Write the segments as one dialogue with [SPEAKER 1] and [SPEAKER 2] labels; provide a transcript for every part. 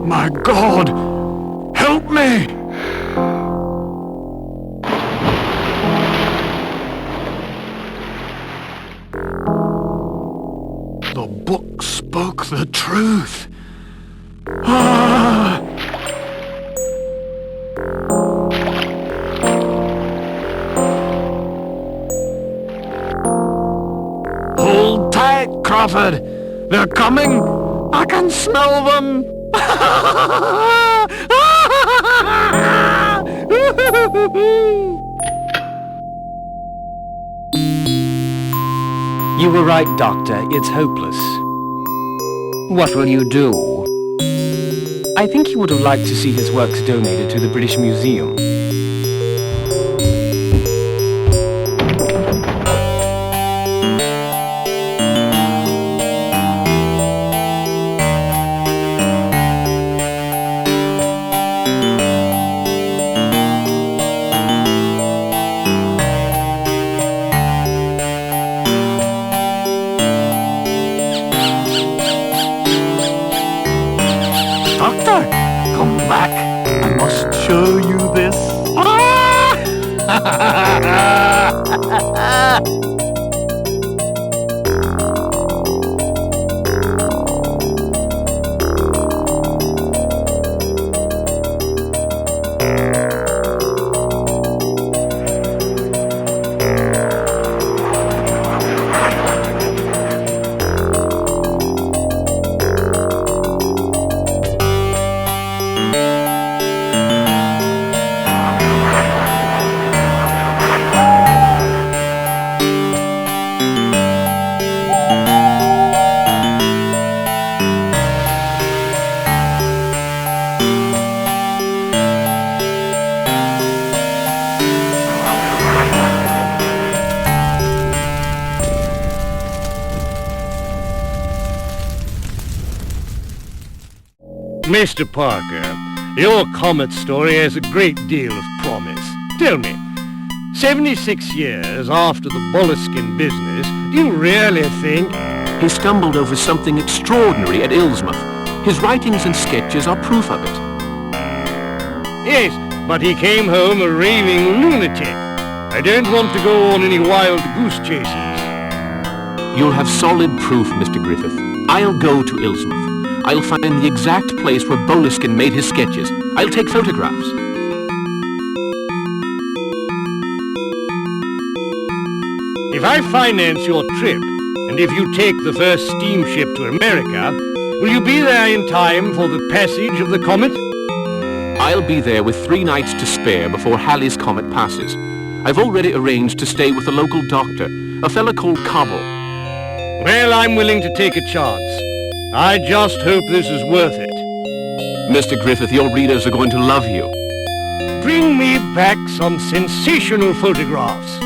[SPEAKER 1] My God! Help me! The book spoke the truth. Ah! Hold tight, Crawford. They're coming. I can smell them.
[SPEAKER 2] You were right, Doctor. It's hopeless. What will you do? I think he would have liked to see his works donated to the British Museum.
[SPEAKER 1] Show you this.
[SPEAKER 3] Mr. Parker, your Comet story has a great deal of promise. Tell me, 76 years after the Boleskine business, do you really think...
[SPEAKER 4] He stumbled over something extraordinary at Illsmouth. His writings and sketches are proof of it.
[SPEAKER 3] Yes, but he came home a raving lunatic. I don't want to go on any wild goose chases.
[SPEAKER 4] You'll have solid proof, Mr. Griffith. I'll go to Illsmouth. I'll find the exact place where Boleskine made his sketches. I'll take photographs.
[SPEAKER 3] If I finance your trip, and if you take the first steamship to America, will you be there in time for the passage of the Comet?
[SPEAKER 4] I'll be there with 3 nights to spare before Halley's Comet passes. I've already arranged to stay with a local doctor, a fella called Cobble.
[SPEAKER 3] Well, I'm willing to take a chance. I just hope this is worth it.
[SPEAKER 4] Mr. Griffith, your readers are going to love you.
[SPEAKER 3] Bring me back some sensational photographs.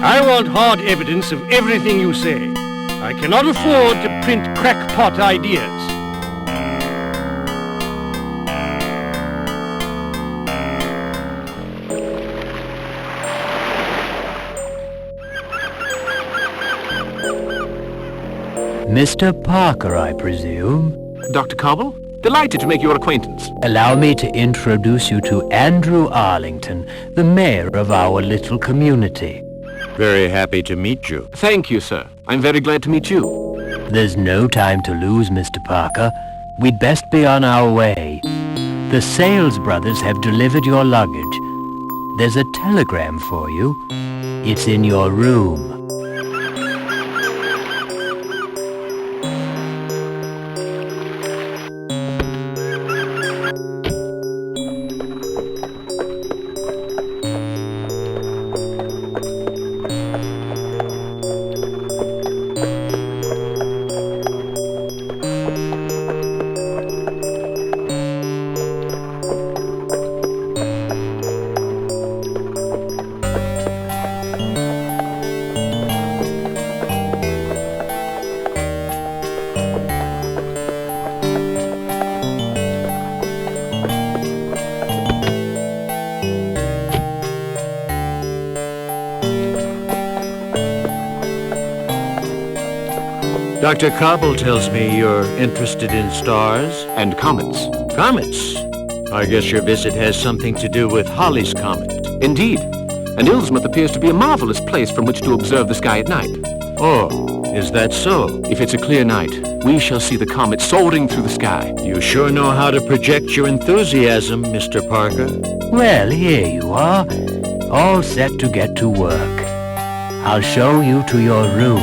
[SPEAKER 3] I want hard evidence of everything you say. I cannot afford to print crackpot ideas.
[SPEAKER 5] Mr. Parker, I presume?
[SPEAKER 4] Dr. Cobble? Delighted to make your acquaintance.
[SPEAKER 5] Allow me to introduce you to Andrew Arlington, the mayor of our little community.
[SPEAKER 6] Very happy to meet you.
[SPEAKER 4] Thank you, sir. I'm very glad to meet you.
[SPEAKER 5] There's no time to lose, Mr. Parker. We'd best be on our way. The Sales brothers have delivered your luggage. There's a telegram for you. It's in your room.
[SPEAKER 6] Dr. Cobble tells me you're interested in stars
[SPEAKER 4] And comets.
[SPEAKER 6] comets. I guess your visit has something to do with Halley's Comet.
[SPEAKER 4] Indeed. And Illsmouth appears to be a marvelous place from which to observe the sky at night.
[SPEAKER 6] Oh, is that so?
[SPEAKER 4] If it's a clear night, we shall see the comet soaring through the sky.
[SPEAKER 6] You sure know how to project your enthusiasm, Mr. Parker.
[SPEAKER 5] Well, here you are, all set to get to work. I'll show you to your room.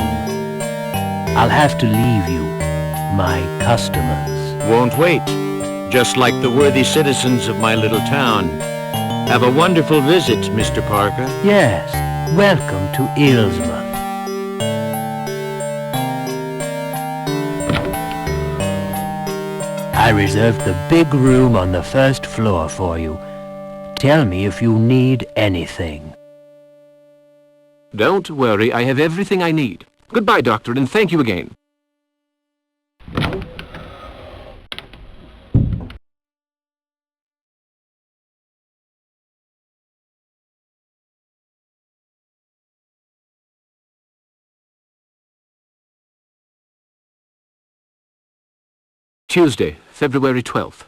[SPEAKER 5] I'll have to leave you, my customers.
[SPEAKER 6] Won't wait. Just like the worthy citizens of my little town. Have a wonderful visit, Mr. Parker.
[SPEAKER 5] Yes, welcome to Illsmouth. I reserved the big room on the first floor for you. Tell me if you need anything.
[SPEAKER 4] Don't worry, I have everything I need. Goodbye, Doctor, and thank you again. Tuesday, February 12th.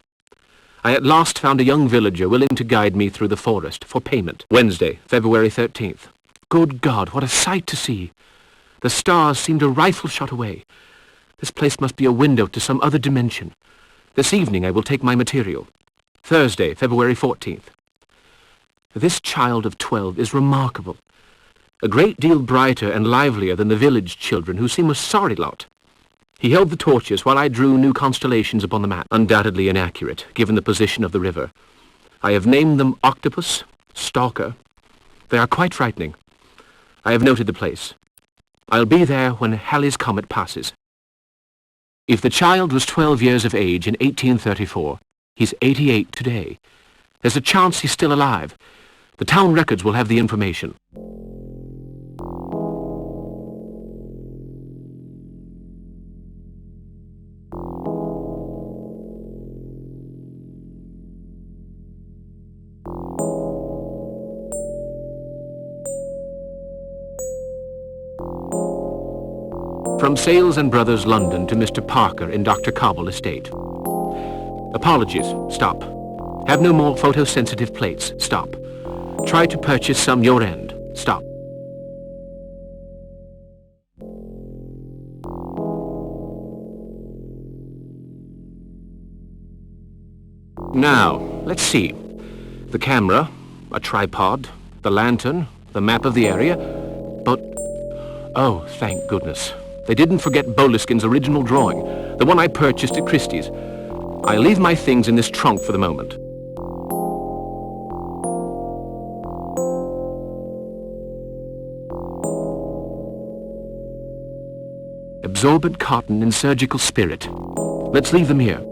[SPEAKER 4] I at last found a young villager willing to guide me through the forest for payment. Wednesday, February 13th. Good God, what a sight to see! The stars seemed a rifle shot away. This place must be a window to some other dimension. This evening I will take my material. Thursday, February 14th. This child of 12 is remarkable. A great deal brighter and livelier than the village children, who seem a sorry lot. He held the torches while I drew new constellations upon the map, undoubtedly inaccurate, given the position of the river. I have named them Octopus, Stalker. They are quite frightening. I have noted the place. I'll be there when Halley's Comet passes. If the child was 12 years of age in 1834, he's 88 today. There's a chance he's still alive. The town records will have the information. From Sales and Brothers, London, to Mr. Parker in Dr. Cobble Estate. Apologies. Stop. Have no more photosensitive plates. Stop. Try to purchase some your end. Stop. Now, let's see. The camera, a tripod, the lantern, the map of the area, but... oh, thank goodness. They didn't forget Boleskind's original drawing, the one I purchased at Christie's. I'll leave my things in this trunk for the moment. Absorbent cotton and surgical spirit. Let's leave them here.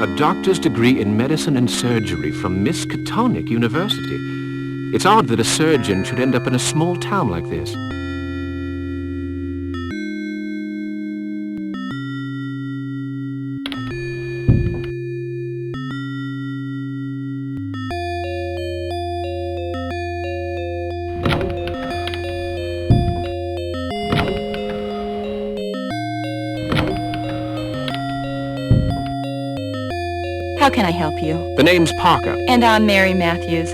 [SPEAKER 4] A doctor's degree in medicine and surgery from Miskatonic University. It's odd that a surgeon should end up in a small town like this.
[SPEAKER 7] How can I help you?
[SPEAKER 4] The name's Parker.
[SPEAKER 7] And I'm Mary Matthews.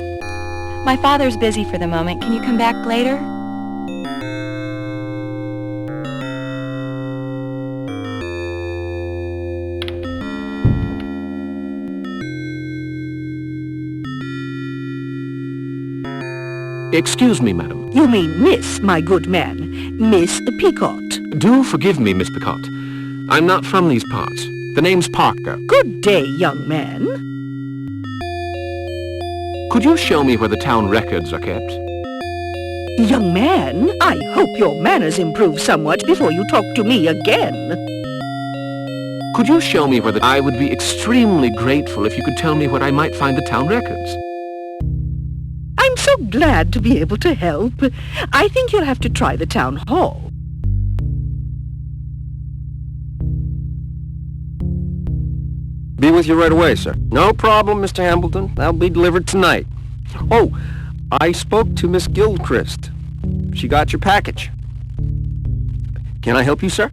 [SPEAKER 7] My father's busy for the moment. Can you come back later?
[SPEAKER 4] Excuse me, madam.
[SPEAKER 8] You mean Miss, my good man. Miss Picot.
[SPEAKER 4] Do forgive me, Miss Picot. I'm not from these parts. The name's Parker.
[SPEAKER 8] Good day, young man.
[SPEAKER 4] Could you show me where the town records are kept?
[SPEAKER 8] Young man, I hope your manners improve somewhat before you talk to me again.
[SPEAKER 4] Could you show me where the... I would be extremely grateful if you could tell me where I might find the town records.
[SPEAKER 8] I'm so glad to be able to help. I think you'll have to try the town hall.
[SPEAKER 9] Be with you right away, sir. No problem, Mr. Hambleton. That'll be delivered tonight. Oh, I spoke to Miss Gilchrist. She got your package. Can I help you, sir?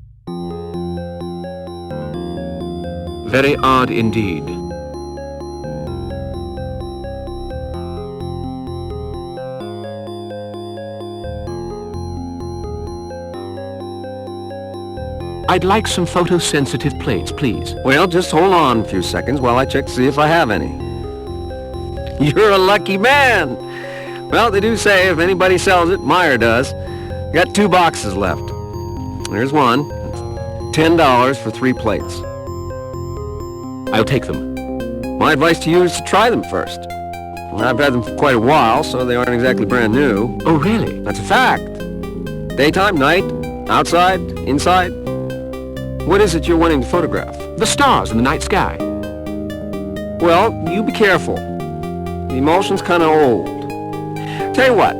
[SPEAKER 4] Very odd indeed. I'd like some photosensitive plates, please.
[SPEAKER 9] Well, just hold on a few seconds while I check to see if I have any. You're a lucky man! Well, they do say if anybody sells it, Meyer does. Got 2 boxes left. There's one. $10 for 3 plates.
[SPEAKER 4] I'll take them.
[SPEAKER 9] My advice to you is to try them first. I've had them for quite a while, so they aren't exactly brand new.
[SPEAKER 4] Oh, really?
[SPEAKER 9] That's a fact. Daytime, night, outside, inside. What is it you're wanting to photograph?
[SPEAKER 4] The stars in the night sky.
[SPEAKER 9] Well, you be careful. The emulsion's kind of old. Tell you what,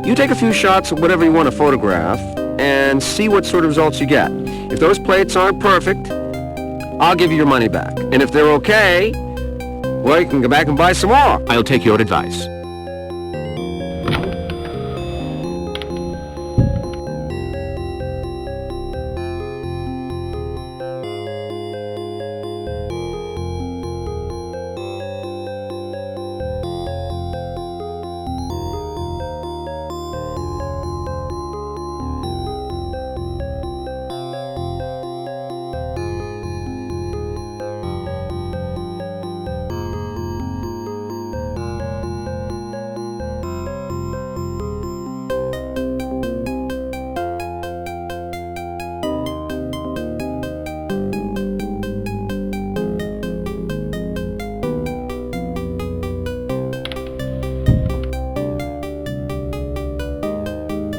[SPEAKER 9] you take a few shots of whatever you want to photograph and see what sort of results you get. If those plates aren't perfect, I'll give you your money back. And if they're okay, well, you can go back and buy some more.
[SPEAKER 4] I'll take your advice.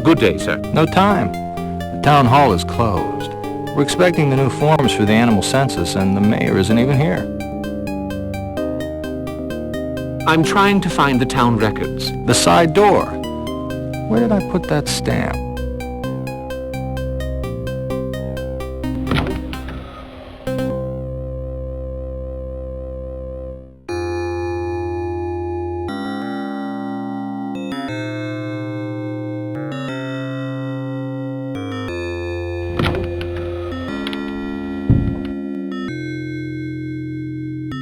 [SPEAKER 4] Good day, sir.
[SPEAKER 10] No time. The town hall is closed. We're expecting the new forms for the animal census, and the mayor isn't even here.
[SPEAKER 4] I'm trying to find the town records.
[SPEAKER 10] The side door. Where did I put that stamp?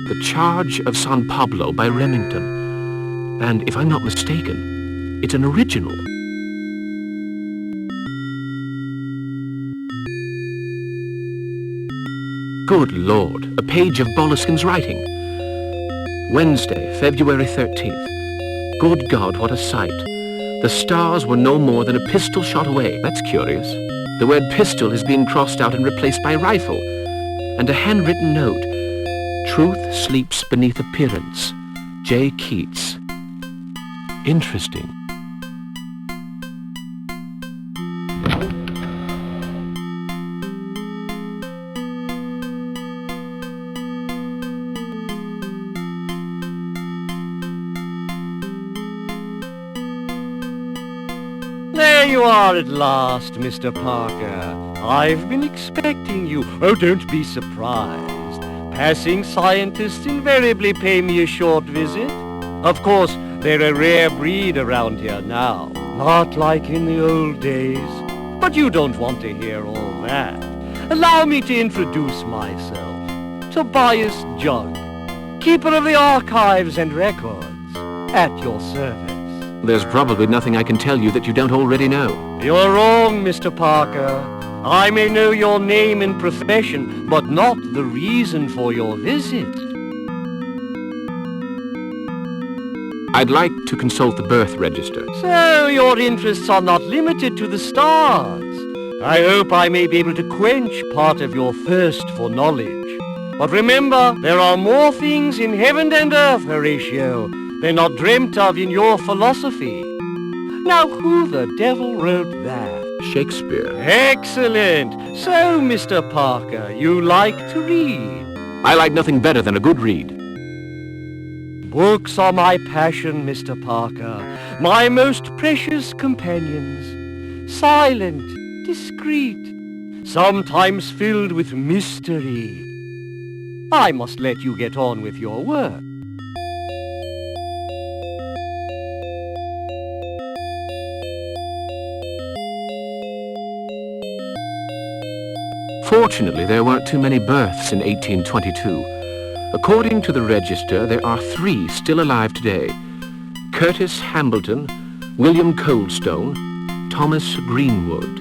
[SPEAKER 4] The Charge of San Pablo by Remington. And if I'm not mistaken, it's an original. Good Lord, a page of Boleskin's writing. Wednesday, February 13th. Good God, what a sight. The stars were no more than a pistol shot away. That's curious. The word pistol has been crossed out and replaced by rifle. And a handwritten note. Truth sleeps beneath appearance. J. Keats. Interesting.
[SPEAKER 3] There you are at last, Mr. Parker. I've been expecting you. Oh, don't be surprised. Passing scientists invariably pay me a short visit. Of course, they're a rare breed around here now, not like in the old days. But you don't want to hear all that. Allow me to introduce myself. Tobias Jugg, keeper of the archives and records, at your service.
[SPEAKER 4] There's probably nothing I can tell you that you don't already know.
[SPEAKER 3] You're wrong, Mr. Parker. I may know your name and profession, but not the reason for your visit.
[SPEAKER 4] I'd like to consult the birth register.
[SPEAKER 3] So your interests are not limited to the stars. I hope I may be able to quench part of your thirst for knowledge. But remember, there are more things in heaven and earth, Horatio, than are dreamt of in your philosophy. Now, who the devil wrote that?
[SPEAKER 4] Shakespeare.
[SPEAKER 3] Excellent. So, Mr. Parker, you like to read?
[SPEAKER 4] I like nothing better than a good read.
[SPEAKER 3] Books are my passion, Mr. Parker, my most precious companions. Silent, discreet, sometimes filled with mystery. I must let you get on with your work.
[SPEAKER 4] Fortunately, there weren't too many births in 1822. According to the register, there are 3 still alive today. Curtis Hambleton, William Coldstone, Thomas Greenwood.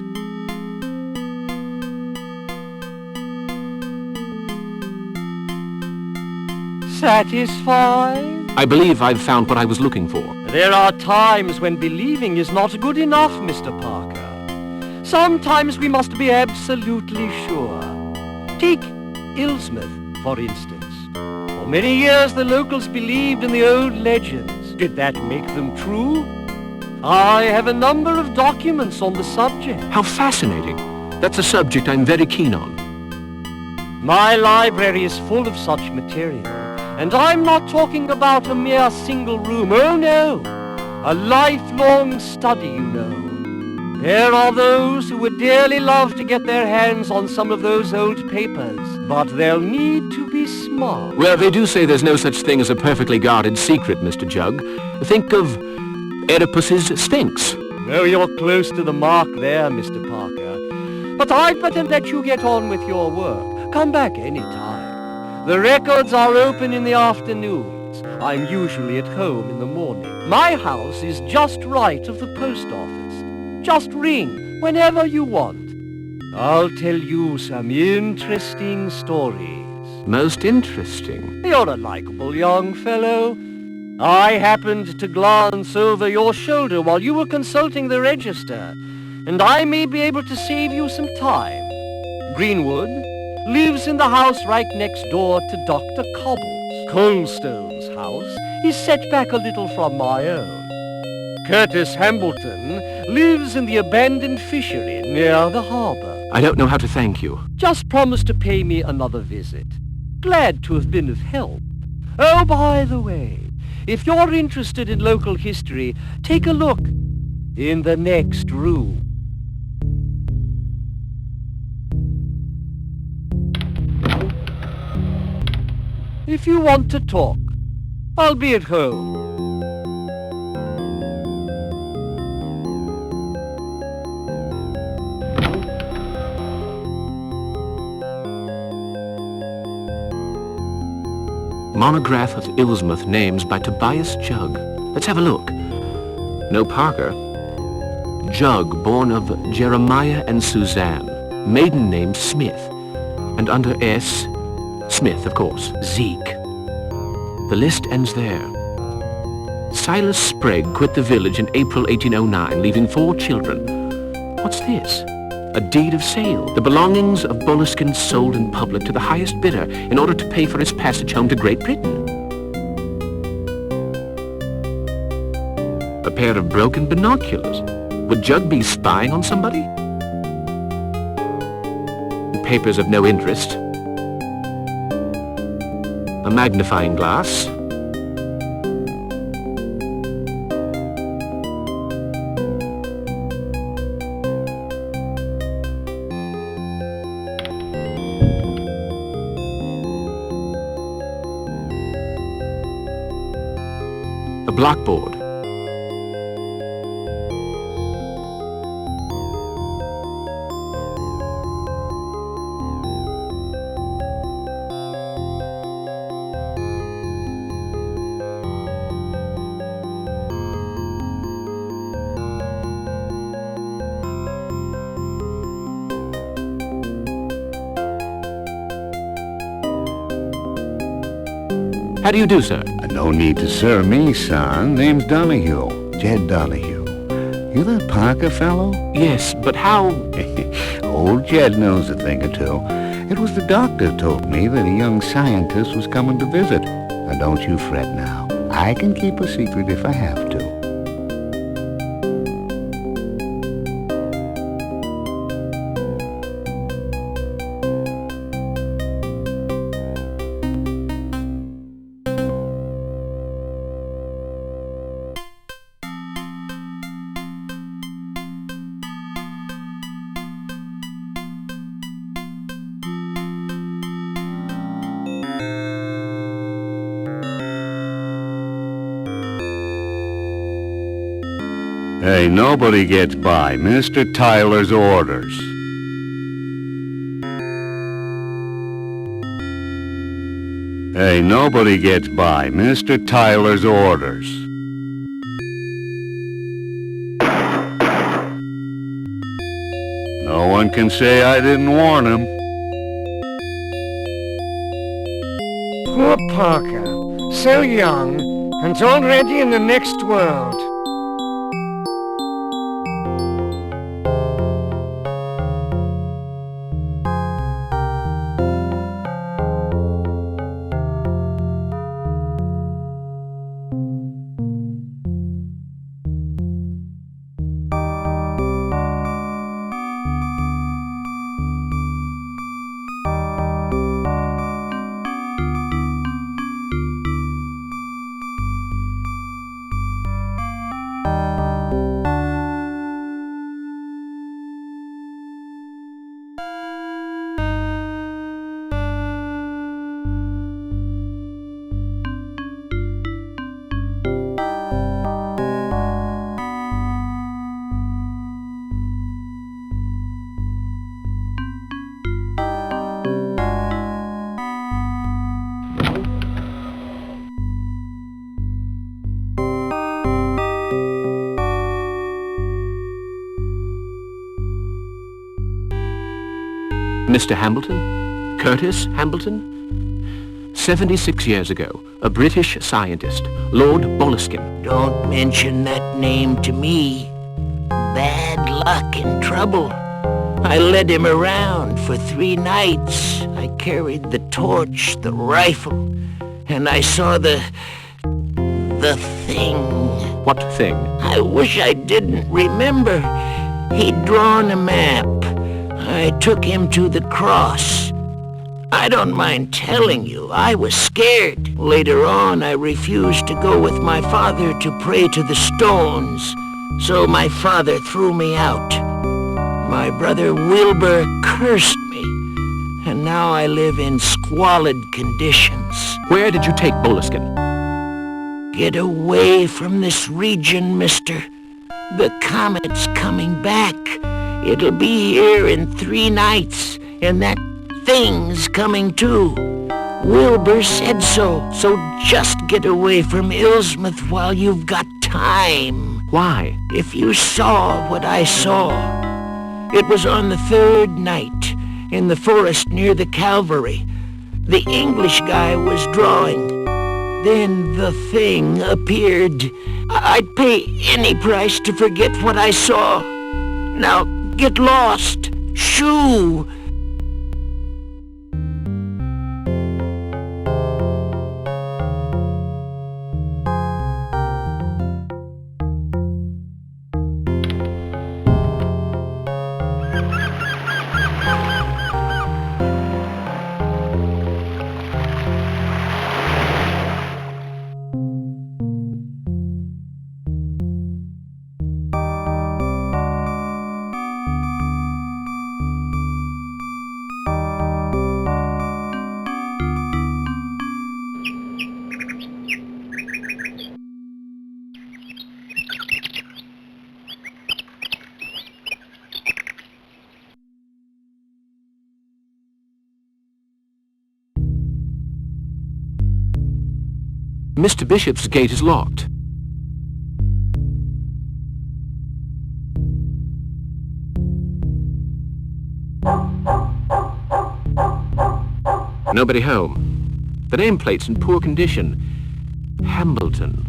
[SPEAKER 3] Satisfied?
[SPEAKER 4] I believe I've found what I was looking for.
[SPEAKER 3] There are times when believing is not good enough, Mr. Parker. Sometimes we must be absolutely sure. Take Illsmouth, for instance. For many years the locals believed in the old legends. Did that make them true? I have a number of documents on the subject.
[SPEAKER 4] How fascinating. That's a subject I'm very keen on.
[SPEAKER 3] My library is full of such material, and I'm not talking about a mere single room. Oh no! A lifelong study, you know. There are those who would dearly love to get their hands on some of those old papers, but they'll need to be smart.
[SPEAKER 4] Well, they do say there's no such thing as a perfectly guarded secret, Mr. Jugg. Think of Oedipus's Sphinx.
[SPEAKER 3] Well, you're close to the mark there, Mr. Parker. But I'd better let you get on with your work. Come back any time. The records are open in the afternoons. I'm usually at home in the morning. My house is just right of the post office. Just ring whenever you want. I'll tell you some interesting stories.
[SPEAKER 4] Most interesting.
[SPEAKER 3] You're a likable young fellow. I happened to glance over your shoulder while you were consulting the register, and I may be able to save you some time. Greenwood lives in the house right next door to Dr. Cobble's. Coldstone's house is set back a little from my own. Curtis Hambleton lives in the abandoned fishery near the harbor.
[SPEAKER 4] I don't know how to thank you.
[SPEAKER 3] Just promise to pay me another visit. Glad to have been of help. Oh, by the way, if you're interested in local history, take a look in the next room. If you want to talk, I'll be at home.
[SPEAKER 4] Monograph of Illsmouth names by Tobias Jugg. Let's have a look. No Parker. Jugg, born of Jeremiah and Suzanne. Maiden name Smith. And under S, Smith, of course. Zeke. The list ends there. Silas Sprague quit the village in April 1809, leaving 4 children. What's this? A deed of sale. The belongings of Boleskine sold in public to the highest bidder in order to pay for his passage home to Great Britain. A pair of broken binoculars. Would Jugg be spying on somebody? Papers of no interest. A magnifying glass. A blackboard. How do you do, sir?
[SPEAKER 11] No need to sir me, son. Name's Donahue. Jed Donahue. You that Parker fellow?
[SPEAKER 4] Yes, but how...
[SPEAKER 11] Old Jed knows a thing or two. It was the doctor told me that a young scientist was coming to visit. Now don't you fret now. I can keep a secret if I have to. Hey, nobody gets by Mr. Tyler's orders. Hey, nobody gets by Mr. Tyler's orders. No one can say I didn't warn him.
[SPEAKER 1] Poor Parker, so young, and already in the next world.
[SPEAKER 4] Mr. Hambleton? Curtis Hambleton? 76 years ago, a British scientist, Lord Boleskine.
[SPEAKER 12] Don't mention that name to me. Bad luck and trouble. I led him around for 3 nights. I carried the torch, the rifle, and I saw the thing.
[SPEAKER 4] What thing?
[SPEAKER 12] I wish I didn't remember. He'd drawn a map. I took him to the cross. I don't mind telling you, I was scared. Later on, I refused to go with my father to pray to the stones, so my father threw me out. My brother Wilbur cursed me, and now I live in squalid conditions.
[SPEAKER 4] Where did you take Boleskine?
[SPEAKER 12] Get away from this region, mister. The Comet's coming back. It'll be here in 3 nights, and that thing's coming too. Wilbur said so just get away from Illsmouth while you've got time.
[SPEAKER 4] Why?
[SPEAKER 12] If you saw what I saw, it was on the 3rd night, in the forest near the Calvary. The English guy was drawing. Then the thing appeared. I'd pay any price to forget what I saw. Now, get lost. Shoo!
[SPEAKER 4] Mr. Bishop's gate is locked. Nobody home. The nameplate's in poor condition. Hambleton.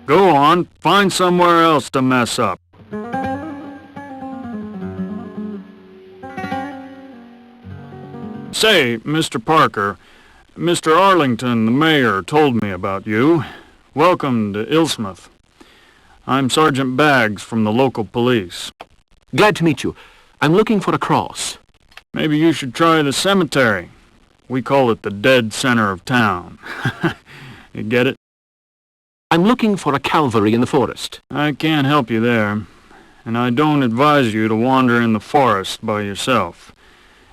[SPEAKER 13] Go on, find somewhere else to mess up. Say, Mr. Parker, Mr. Arlington, the mayor, told me about you. Welcome to Illsmouth. I'm Sergeant Baggs from the local police.
[SPEAKER 4] Glad to meet you. I'm looking for a cross.
[SPEAKER 13] Maybe you should try the cemetery. We call it the dead center of town. You get it?
[SPEAKER 4] I'm looking for a calvary in the forest.
[SPEAKER 13] I can't help you there, and I don't advise you to wander in the forest by yourself.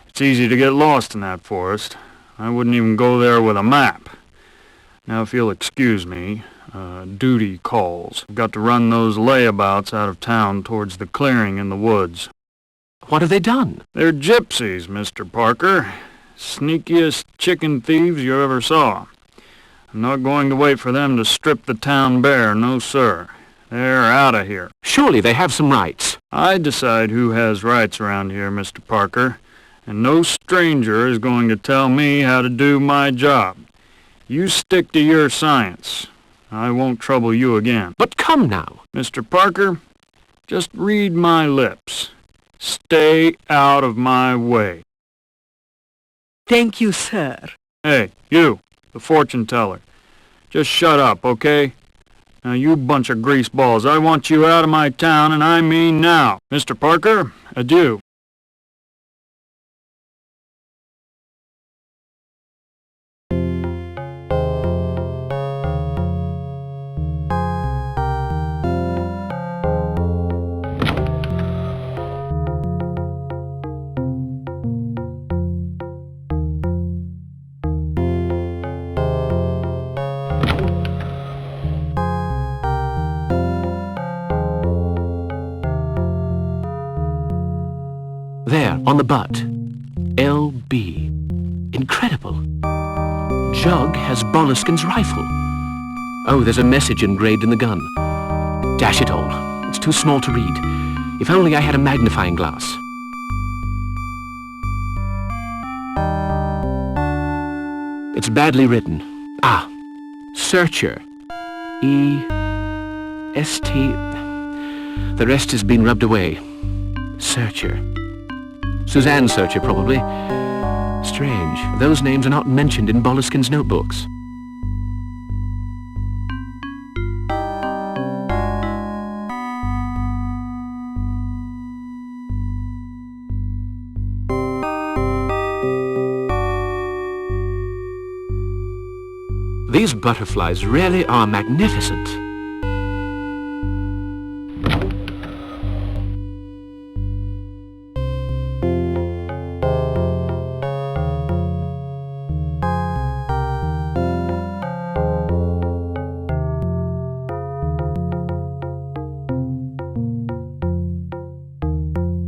[SPEAKER 13] It's easy to get lost in that forest. I wouldn't even go there with a map. Now, if you'll excuse me, duty calls. I've got to run those layabouts out of town towards the clearing in the woods.
[SPEAKER 4] What have they done?
[SPEAKER 13] They're gypsies, Mr. Parker. Sneakiest chicken thieves you ever saw. I'm not going to wait for them to strip the town bare, no sir. They're out of here.
[SPEAKER 4] Surely they have some rights.
[SPEAKER 13] I decide who has rights around here, Mr. Parker, and no stranger is going to tell me how to do my job. You stick to your science. I won't trouble you again.
[SPEAKER 4] But come now.
[SPEAKER 13] Mr. Parker, just read my lips. Stay out of my way.
[SPEAKER 8] Thank you, sir.
[SPEAKER 13] Hey, you, the fortune teller. Just shut up, okay? Now, you bunch of greaseballs, I want you out of my town, and I mean now. Mr. Parker, adieu.
[SPEAKER 4] There, on the butt. L.B. Incredible. Jugg has Boleskin's rifle. Oh, there's a message engraved in the gun. Dash it all. It's too small to read. If only I had a magnifying glass. It's badly written. Ah, Searcher. E-S-T... The rest has been rubbed away. Searcher. Suzanne Searcher, probably. Strange. Those names are not mentioned in Boleskin's notebooks. These butterflies really are magnificent.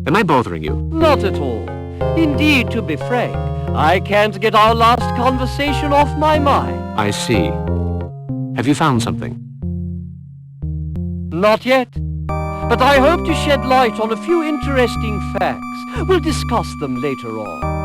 [SPEAKER 4] Am I bothering you?
[SPEAKER 3] Not at all. Indeed, to be frank, I can't get our last conversation off my mind.
[SPEAKER 4] I see. Have you found something?
[SPEAKER 3] Not yet. But I hope to shed light on a few interesting facts. We'll discuss them later on.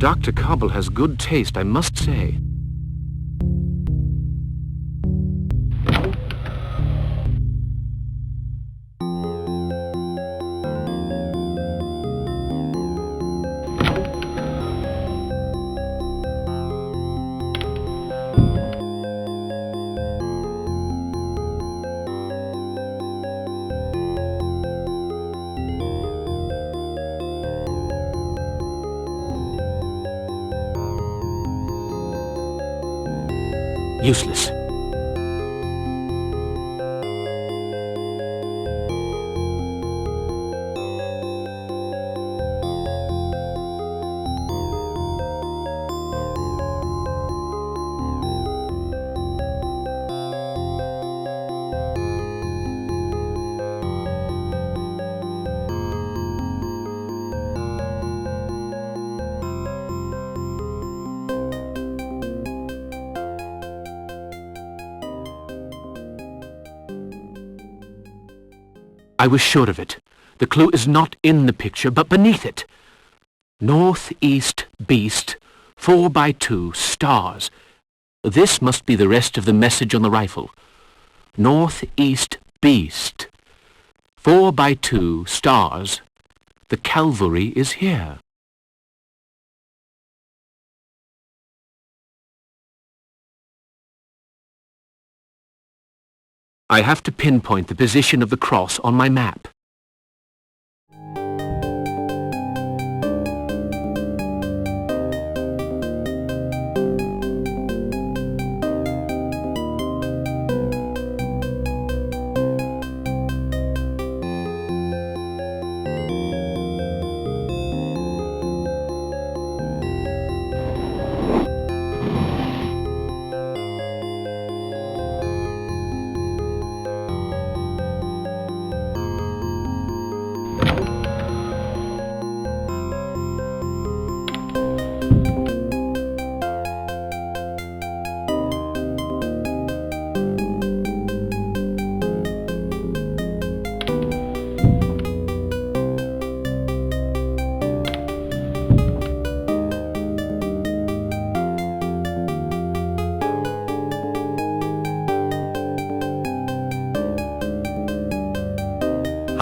[SPEAKER 4] Dr. Cobble has good taste, I must say. Useless. I was sure of it. The clue is not in the picture, but beneath it. Northeast beast, 4x2 stars. This must be the rest of the message on the rifle. Northeast beast, 4x2 stars. The cavalry is here. I have to pinpoint the position of the cross on my map.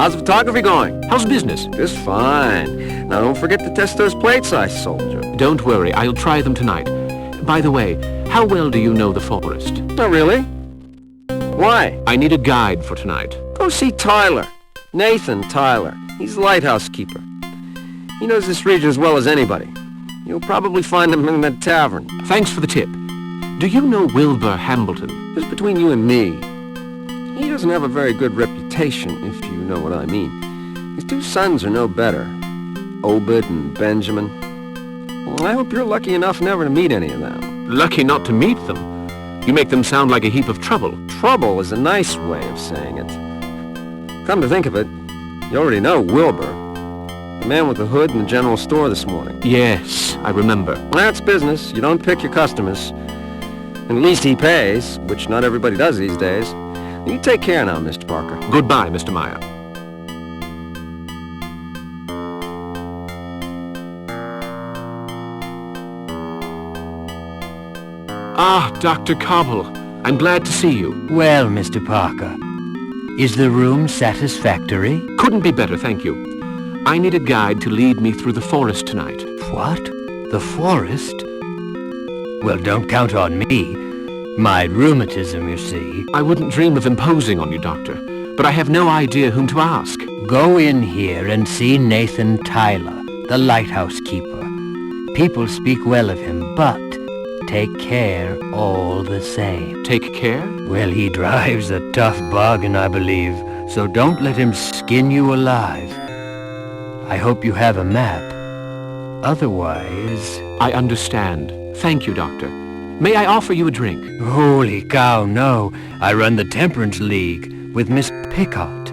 [SPEAKER 9] How's the photography going?
[SPEAKER 4] How's business?
[SPEAKER 9] Just fine. Now don't forget to test those plates I sold you.
[SPEAKER 4] Don't worry, I'll try them tonight. By the way, how well do you know the forest?
[SPEAKER 9] Not really. Why?
[SPEAKER 4] I need a guide for tonight.
[SPEAKER 9] Go see Tyler. Nathan Tyler. He's the lighthouse keeper. He knows this region as well as anybody. You'll probably find him in that tavern.
[SPEAKER 4] Thanks for the tip. Do you know Wilbur Hambleton?
[SPEAKER 9] Just between you and me, he doesn't have a very good reputation, if you know what I mean. His two sons are no better. Obed and Benjamin. Well, I hope you're lucky enough never to meet any of them.
[SPEAKER 4] Lucky not to meet them? You make them sound like a heap of trouble.
[SPEAKER 9] Trouble is a nice way of saying it. Come to think of it, you already know Wilbur. The man with the hood in the general store this morning.
[SPEAKER 4] Yes, I remember.
[SPEAKER 9] That's business. You don't pick your customers. At least he pays, which not everybody does these days. You take care now, Mr. Parker.
[SPEAKER 4] Goodbye, Mr. Meyer. Ah, Dr. Cobble. I'm glad to see you.
[SPEAKER 5] Well, Mr. Parker, is the room satisfactory?
[SPEAKER 4] Couldn't be better, thank you. I need a guide to lead me through the forest tonight.
[SPEAKER 5] What? The forest? Well, don't count on me. My rheumatism, you see.
[SPEAKER 4] I wouldn't dream of imposing on you, Doctor, but I have no idea whom to ask.
[SPEAKER 5] Go in here and see Nathan Tyler, the lighthouse keeper. People speak well of him, but take care all the same.
[SPEAKER 4] Take care?
[SPEAKER 5] Well, he drives a tough bargain, I believe, so don't let him skin you alive. I hope you have a map. Otherwise...
[SPEAKER 4] I understand. Thank you, Doctor. May I offer you a drink?
[SPEAKER 5] Holy cow, no. I run the Temperance League with Miss Pickott.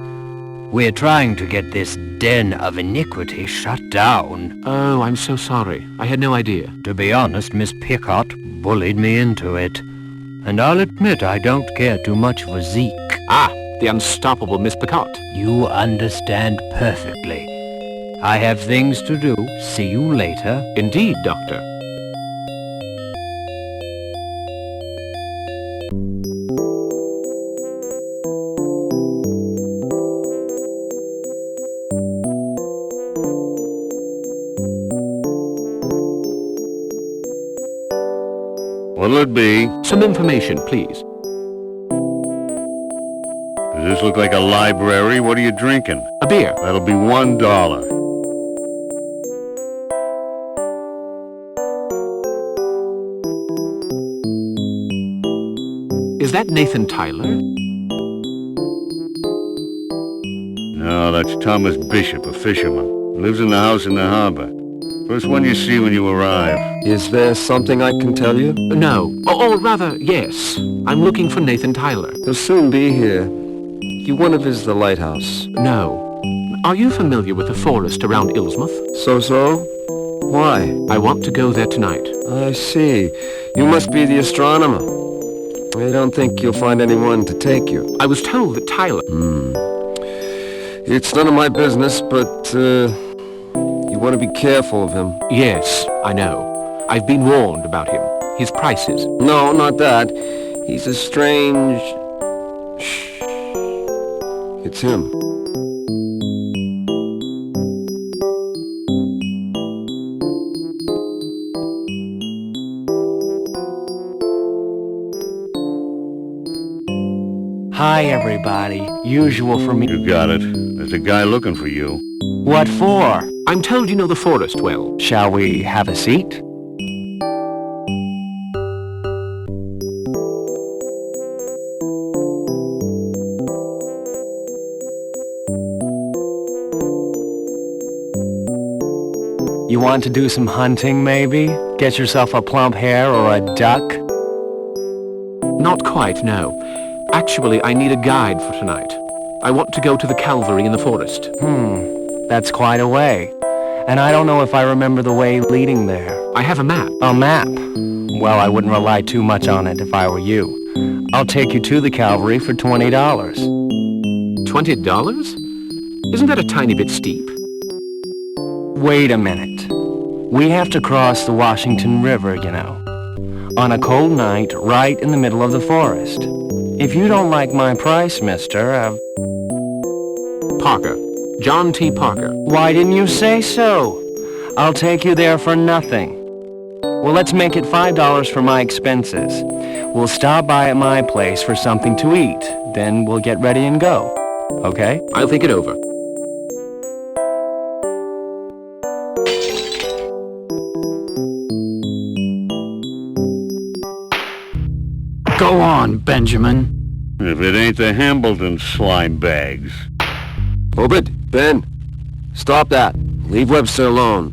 [SPEAKER 5] We're trying to get this den of iniquity shut down.
[SPEAKER 4] Oh, I'm so sorry. I had no idea.
[SPEAKER 5] To be honest, Miss Pickott bullied me into it. And I'll admit I don't care too much for Zeke.
[SPEAKER 4] Ah, the unstoppable Miss Pickott.
[SPEAKER 5] You understand perfectly. I have things to do. See you later.
[SPEAKER 4] Indeed, Doctor.
[SPEAKER 11] What'll it be?
[SPEAKER 4] Some information, please.
[SPEAKER 11] Does this look like a library? What are you drinking?
[SPEAKER 4] A beer.
[SPEAKER 11] That'll be $1.
[SPEAKER 4] Is that Nathan Tyler?
[SPEAKER 11] No, that's Thomas Bishop, a fisherman. Lives in the house in the harbor. First one you see when you arrive.
[SPEAKER 9] Is there something I can tell you?
[SPEAKER 4] No. Or rather, yes. I'm looking for Nathan Tyler.
[SPEAKER 9] He'll soon be here. You want to visit the Lighthouse?
[SPEAKER 4] No. Are you familiar with the forest around Illsmouth?
[SPEAKER 9] So? Why?
[SPEAKER 4] I want to go there tonight.
[SPEAKER 9] I see. You must be the astronomer. I don't think you'll find anyone to take you.
[SPEAKER 4] I was told that Tyler...
[SPEAKER 9] It's none of my business, but, you want to be careful of him.
[SPEAKER 4] Yes, I know. I've been warned about him. His prices.
[SPEAKER 9] No, not that. He's a strange... Shh. It's him.
[SPEAKER 5] Hi, everybody. Usual for me.
[SPEAKER 11] You got it. There's a guy looking for you.
[SPEAKER 5] What for?
[SPEAKER 4] I'm told you know the forest well.
[SPEAKER 5] Shall we have a seat? You want to do some hunting, maybe? Get yourself a plump hare or a duck?
[SPEAKER 4] Not quite, no. Actually, I need a guide for tonight. I want to go to the Calvary in the forest.
[SPEAKER 5] That's quite a way. And I don't know if I remember the way leading there.
[SPEAKER 4] I have a map.
[SPEAKER 5] A map? Well, I wouldn't rely too much on it if I were you. I'll take you to the Calvary for $20.
[SPEAKER 4] $20? Isn't that a tiny bit steep?
[SPEAKER 5] Wait a minute. We have to cross the Washington River, you know. On a cold night, right in the middle of the forest. If you don't like my price, mister,
[SPEAKER 4] Parker. John T. Parker.
[SPEAKER 5] Why didn't you say so? I'll take you there for nothing. Well, let's make it $5 for my expenses. We'll stop by at my place for something to eat. Then we'll get ready and go. Okay?
[SPEAKER 4] I'll think it over.
[SPEAKER 13] Go on, Benjamin.
[SPEAKER 11] If it ain't the Hambleton slime bags.
[SPEAKER 9] Obed, Ben, stop that. Leave Webster alone.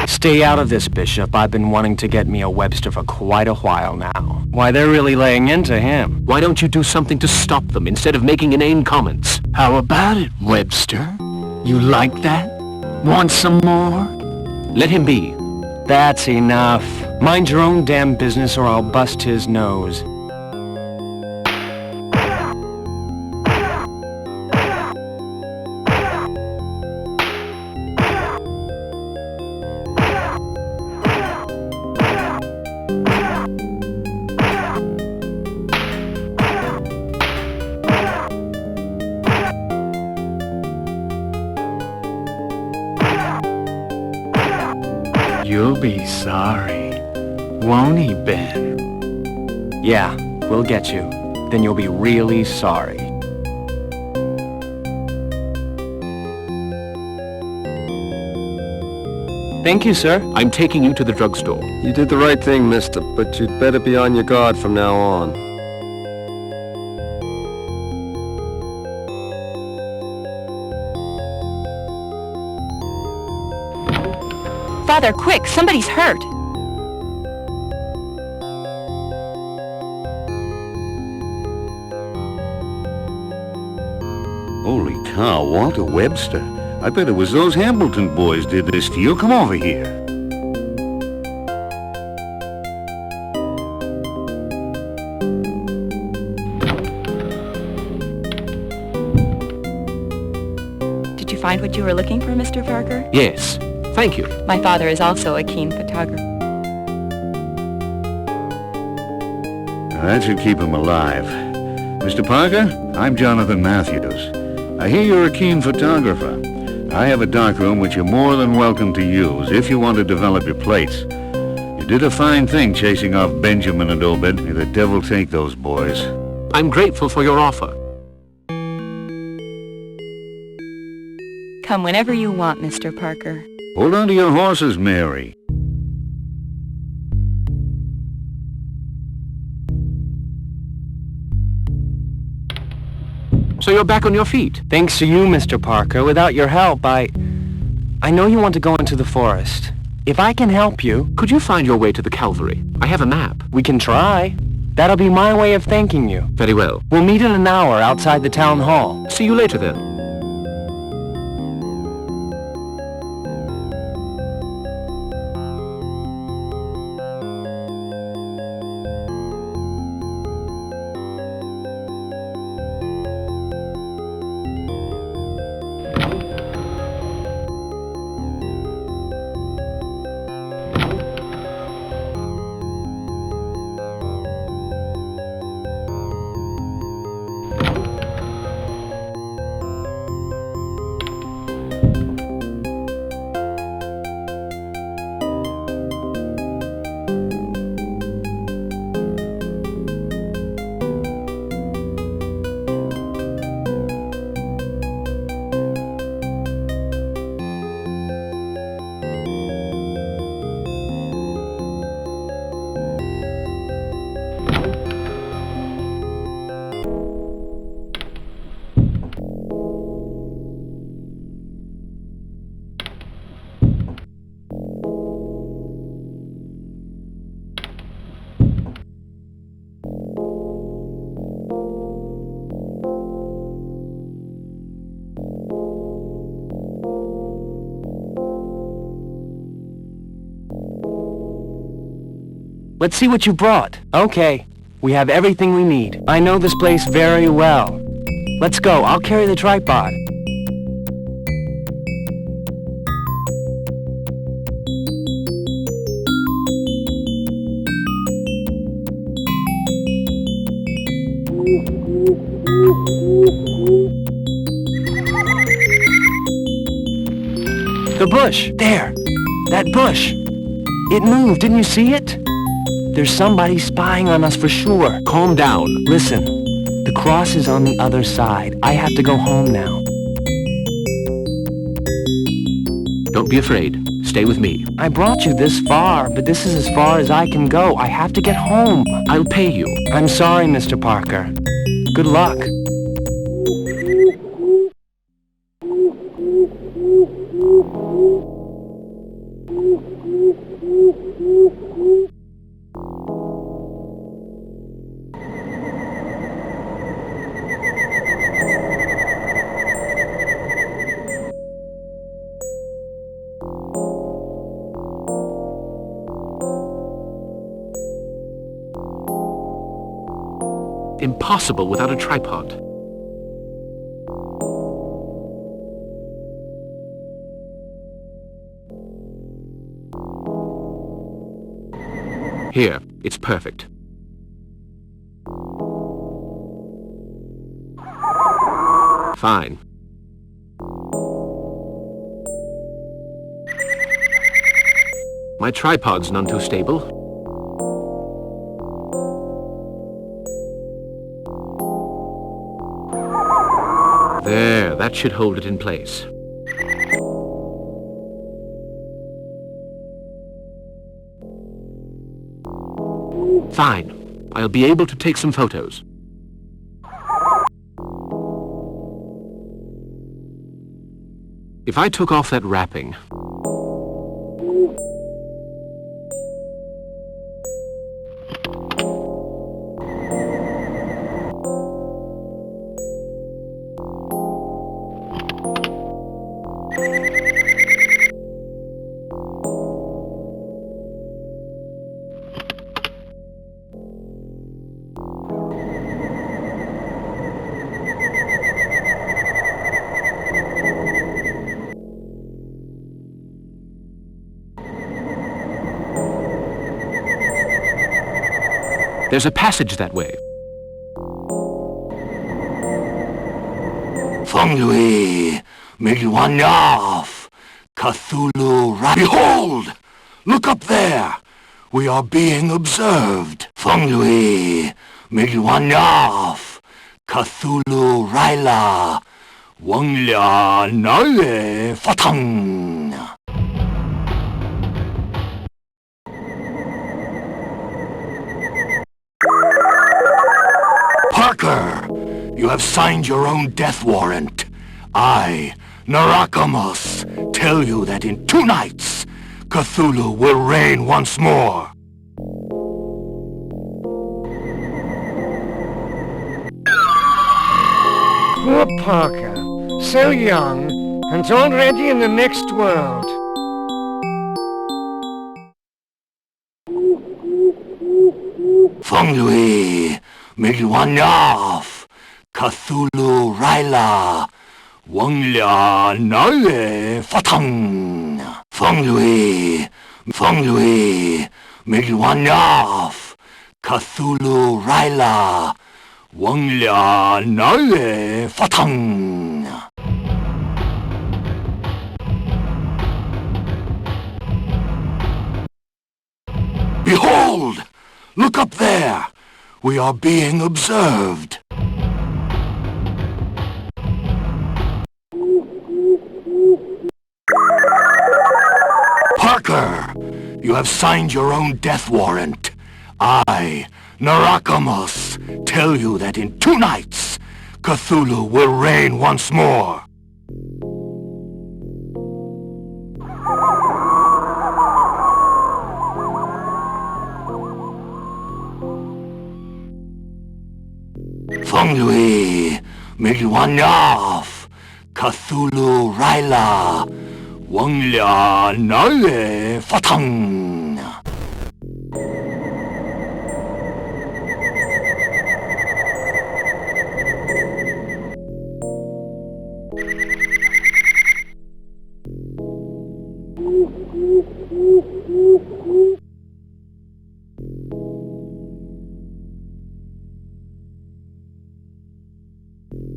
[SPEAKER 5] Stay out of this, Bishop. I've been wanting to get me a Webster for quite a while now. Why, they're really laying into him.
[SPEAKER 4] Why don't you do something to stop them instead of making inane comments?
[SPEAKER 12] How about it, Webster? You like that? Want some more?
[SPEAKER 4] Let him be.
[SPEAKER 5] That's enough. Mind your own damn business or I'll bust his nose.
[SPEAKER 13] You'll be sorry, won't he, Ben?
[SPEAKER 5] Yeah, we'll get you. Then you'll be really sorry. Thank you, sir.
[SPEAKER 4] I'm taking you to the drugstore.
[SPEAKER 9] You did the right thing, mister, but you'd better be on your guard from now on.
[SPEAKER 7] Father, quick! Somebody's hurt!
[SPEAKER 11] Holy cow, Walter Webster. I bet it was those Hambleton boys did this to you. Come over here.
[SPEAKER 7] Did you find what you were looking for, Mr. Parker?
[SPEAKER 4] Yes. Thank you.
[SPEAKER 7] My father is also a keen photographer.
[SPEAKER 11] That should keep him alive. Mr. Parker, I'm Jonathan Matthews. I hear you're a keen photographer. I have a darkroom which you're more than welcome to use if you want to develop your plates. You did a fine thing chasing off Benjamin and Obed. May the devil take those boys.
[SPEAKER 4] I'm grateful for your offer.
[SPEAKER 7] Come whenever you want, Mr. Parker.
[SPEAKER 11] Hold on to your horses, Mary.
[SPEAKER 2] So you're back on your feet? Thanks to you, Mr. Parker. Without your help, I know you want to go into the forest. If I can help you...
[SPEAKER 4] Could you find your way to the Calvary? I have a map.
[SPEAKER 2] We can try. That'll be my way of thanking you.
[SPEAKER 4] Very well.
[SPEAKER 2] We'll meet in an hour outside the town hall.
[SPEAKER 4] See you later, then.
[SPEAKER 2] Let's see what you brought. Okay, we have everything we need. I know this place very well. Let's go. I'll carry the tripod. The bush! There! That bush! It moved, didn't you see it? There's somebody spying on us for sure.
[SPEAKER 4] Calm down.
[SPEAKER 2] Listen, the cross is on the other side. I have to go home now.
[SPEAKER 4] Don't be afraid. Stay with me.
[SPEAKER 2] I brought you this far, but this is as far as I can go. I have to get home.
[SPEAKER 4] I'll pay you.
[SPEAKER 2] I'm sorry, Mr. Parker. Good luck.
[SPEAKER 4] Impossible without a tripod. Here, it's perfect. Fine. My tripod's none too stable. There, that should hold it in place. Fine. I'll be able to take some photos. If I took off that wrapping... There's a passage that way.
[SPEAKER 12] Funglui, Milwanaf, Cthulhu, behold! Look up there! We are being observed. Funglui, Milwanaf, Cthulhu, Raila, Wanglia, Nae, Fatang. Parker, you have signed your own death warrant. I, Narackamous, tell you that in 2 nights, Cthulhu will reign once more.
[SPEAKER 1] Poor Parker, so young, and already in the next world.
[SPEAKER 12] Funglui, Milwanaf, Cthulhu, Raila, Wanglia, Nae, Fatang. Funglui, Milwanaf, Cthulhu, Raila, Wanglia, Nae, Fatang. Behold! Look up there! We are being observed. Parker, you have signed your own death warrant. I, Narackamous, tell you that in 2 nights, Cthulhu will reign once more. Funglui, Milwanaf, Cthulhu, Raila, Wanglia, Nae, Fatang.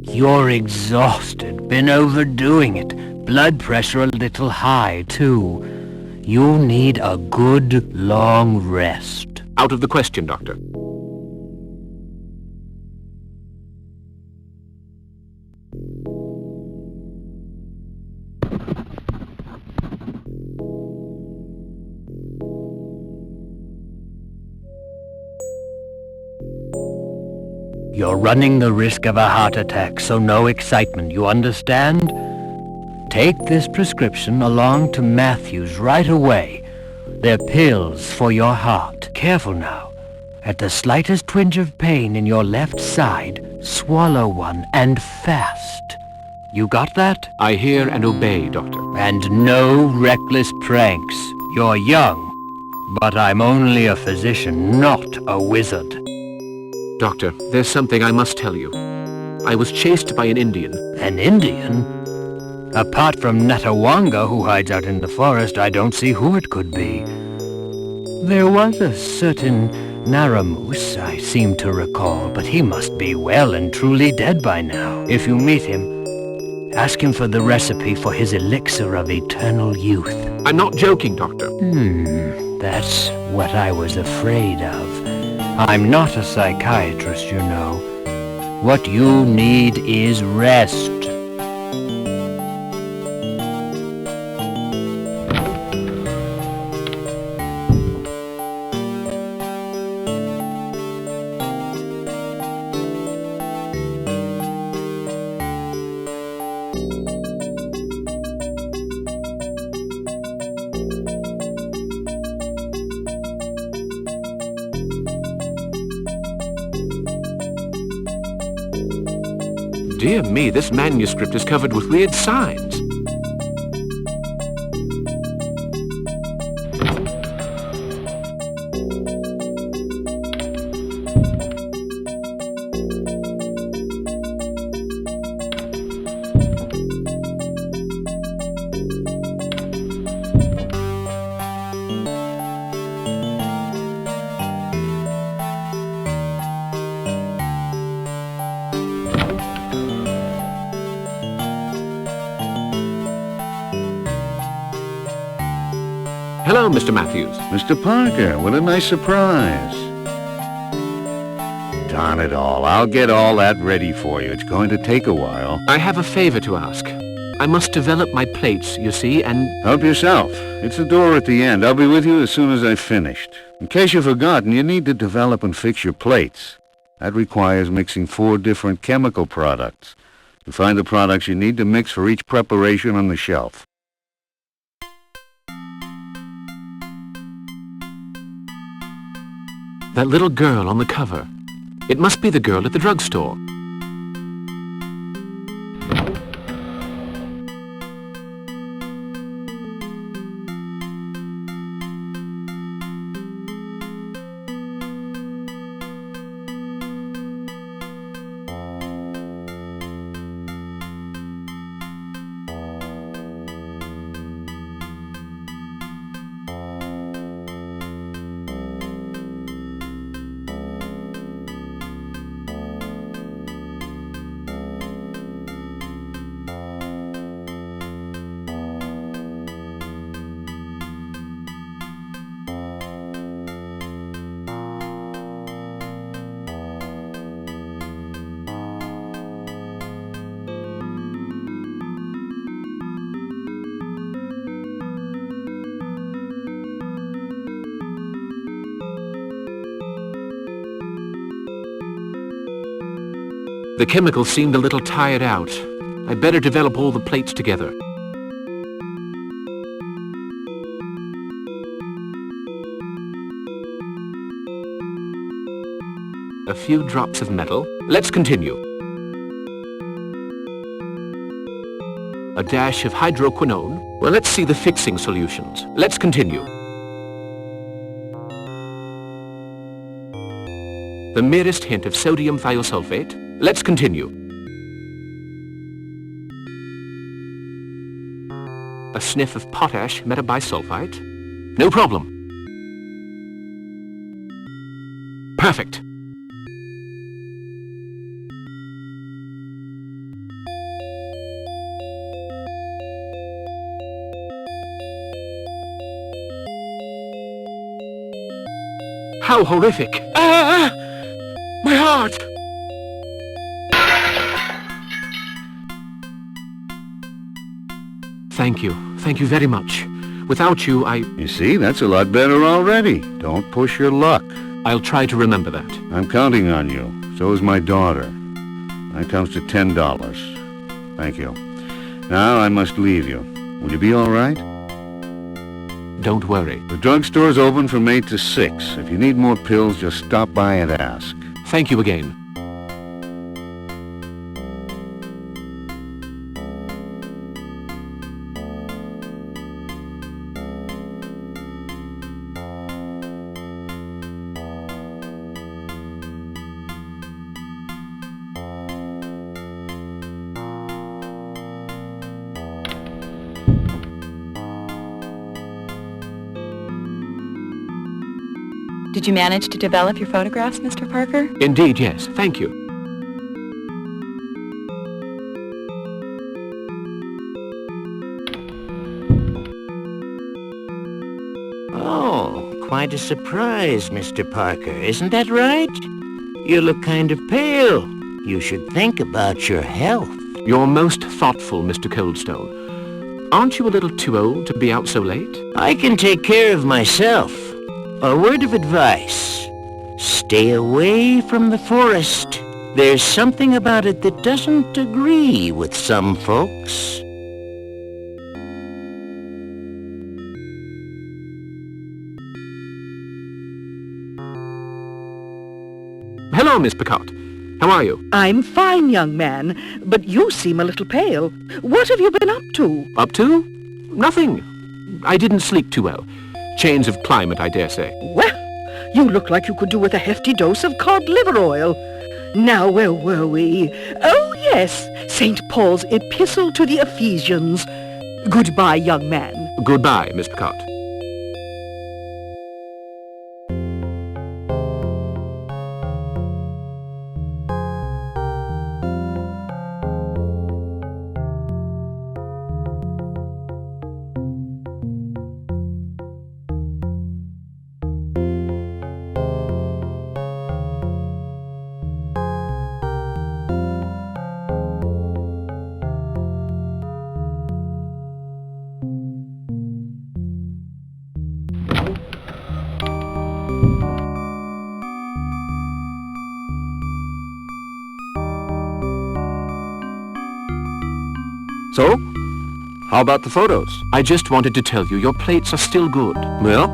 [SPEAKER 5] You're exhausted, been overdoing it. Blood pressure a little high, too. You'll need a good, long rest.
[SPEAKER 4] Out of the question, Doctor.
[SPEAKER 5] You're running the risk of a heart attack, so no excitement, you understand? Take this prescription along to Matthews right away. They're pills for your heart. Careful now. At the slightest twinge of pain in your left side, swallow one, and fast. You got that?
[SPEAKER 4] I hear and obey, Doctor.
[SPEAKER 5] And no reckless pranks. You're young, but I'm only a physician, not a wizard.
[SPEAKER 4] Doctor, there's something I must tell you. I was chased by an Indian.
[SPEAKER 5] An Indian? Apart from Narawanga, who hides out in the forest, I don't see who it could be. There was a certain Narackamous, I seem to recall, but he must be well and truly dead by now. If you meet him, ask him for the recipe for his elixir of eternal youth.
[SPEAKER 4] I'm not joking, Doctor.
[SPEAKER 5] That's what I was afraid of. I'm not a psychiatrist, you know. What you need is rest.
[SPEAKER 4] Dear me, this manuscript is covered with weird signs. Hello, Mr. Matthews.
[SPEAKER 11] Mr. Parker, what a nice surprise. Darn it all, I'll get all that ready for you. It's going to take a while.
[SPEAKER 4] I have a favor to ask. I must develop my plates, you see, and...
[SPEAKER 11] Help yourself. It's the door at the end. I'll be with you as soon as I've finished. In case you've forgotten, you need to develop and fix your plates. That requires mixing 4 different chemical products. You find the products you need to mix for each preparation on the shelf.
[SPEAKER 4] That little girl on the cover. It must be the girl at the drugstore. The chemicals seemed a little tired out. I'd better develop all the plates together. A few drops of metal. Let's continue. A dash of hydroquinone. Well, let's see the fixing solutions. Let's continue. The merest hint of sodium thiosulfate. Let's continue. A sniff of potash metabisulfite. No problem. Perfect. How horrific! Ah! My heart! Thank you. Thank you very much. Without you,
[SPEAKER 11] You see, that's a lot better already. Don't push your luck.
[SPEAKER 4] I'll try to remember that.
[SPEAKER 11] I'm counting on you. So is my daughter. That comes to $10. Thank you. Now I must leave you. Will you be all right?
[SPEAKER 4] Don't worry.
[SPEAKER 11] The drugstore's open from 8 to 6. If you need more pills, just stop by and ask.
[SPEAKER 4] Thank you again.
[SPEAKER 7] Did you manage to develop your photographs, Mr. Parker?
[SPEAKER 4] Indeed, yes. Thank you.
[SPEAKER 12] Oh, quite a surprise, Mr. Parker. Isn't that right? You look kind of pale. You should think about your health.
[SPEAKER 4] You're most thoughtful, Mr. Coldstone. Aren't you a little too old to be out so late?
[SPEAKER 12] I can take care of myself. A word of advice. Stay away from the forest. There's something about it that doesn't agree with some folks.
[SPEAKER 4] Hello, Miss Picard. How are you?
[SPEAKER 8] I'm fine, young man, but you seem a little pale. What have you been up to?
[SPEAKER 4] Up to? Nothing. I didn't sleep too well. Change of climate, I dare say.
[SPEAKER 8] Well, you look like you could do with a hefty dose of cod liver oil. Now, where were we? Oh, yes, St. Paul's Epistle to the Ephesians. Goodbye, young man.
[SPEAKER 4] Goodbye, Miss Picard.
[SPEAKER 9] So? How about the photos?
[SPEAKER 4] I just wanted to tell you your plates are still good.
[SPEAKER 9] Well,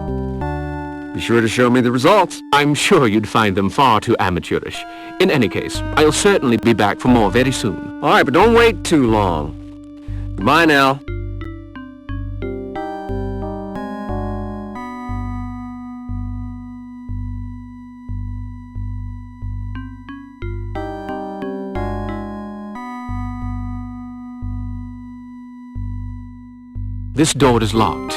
[SPEAKER 9] be sure to show me the results.
[SPEAKER 4] I'm sure you'd find them far too amateurish. In any case, I'll certainly be back for more very soon.
[SPEAKER 9] All right, but don't wait too long. Goodbye now.
[SPEAKER 4] This door is locked.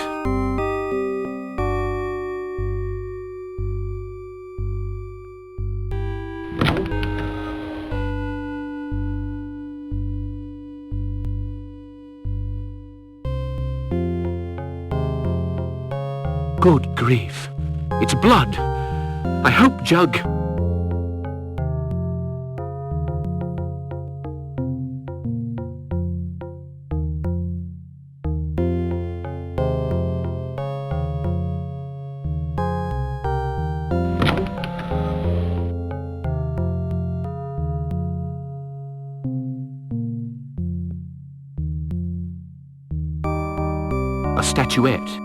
[SPEAKER 4] Good grief. It's blood. I hope Jugg... A statuette.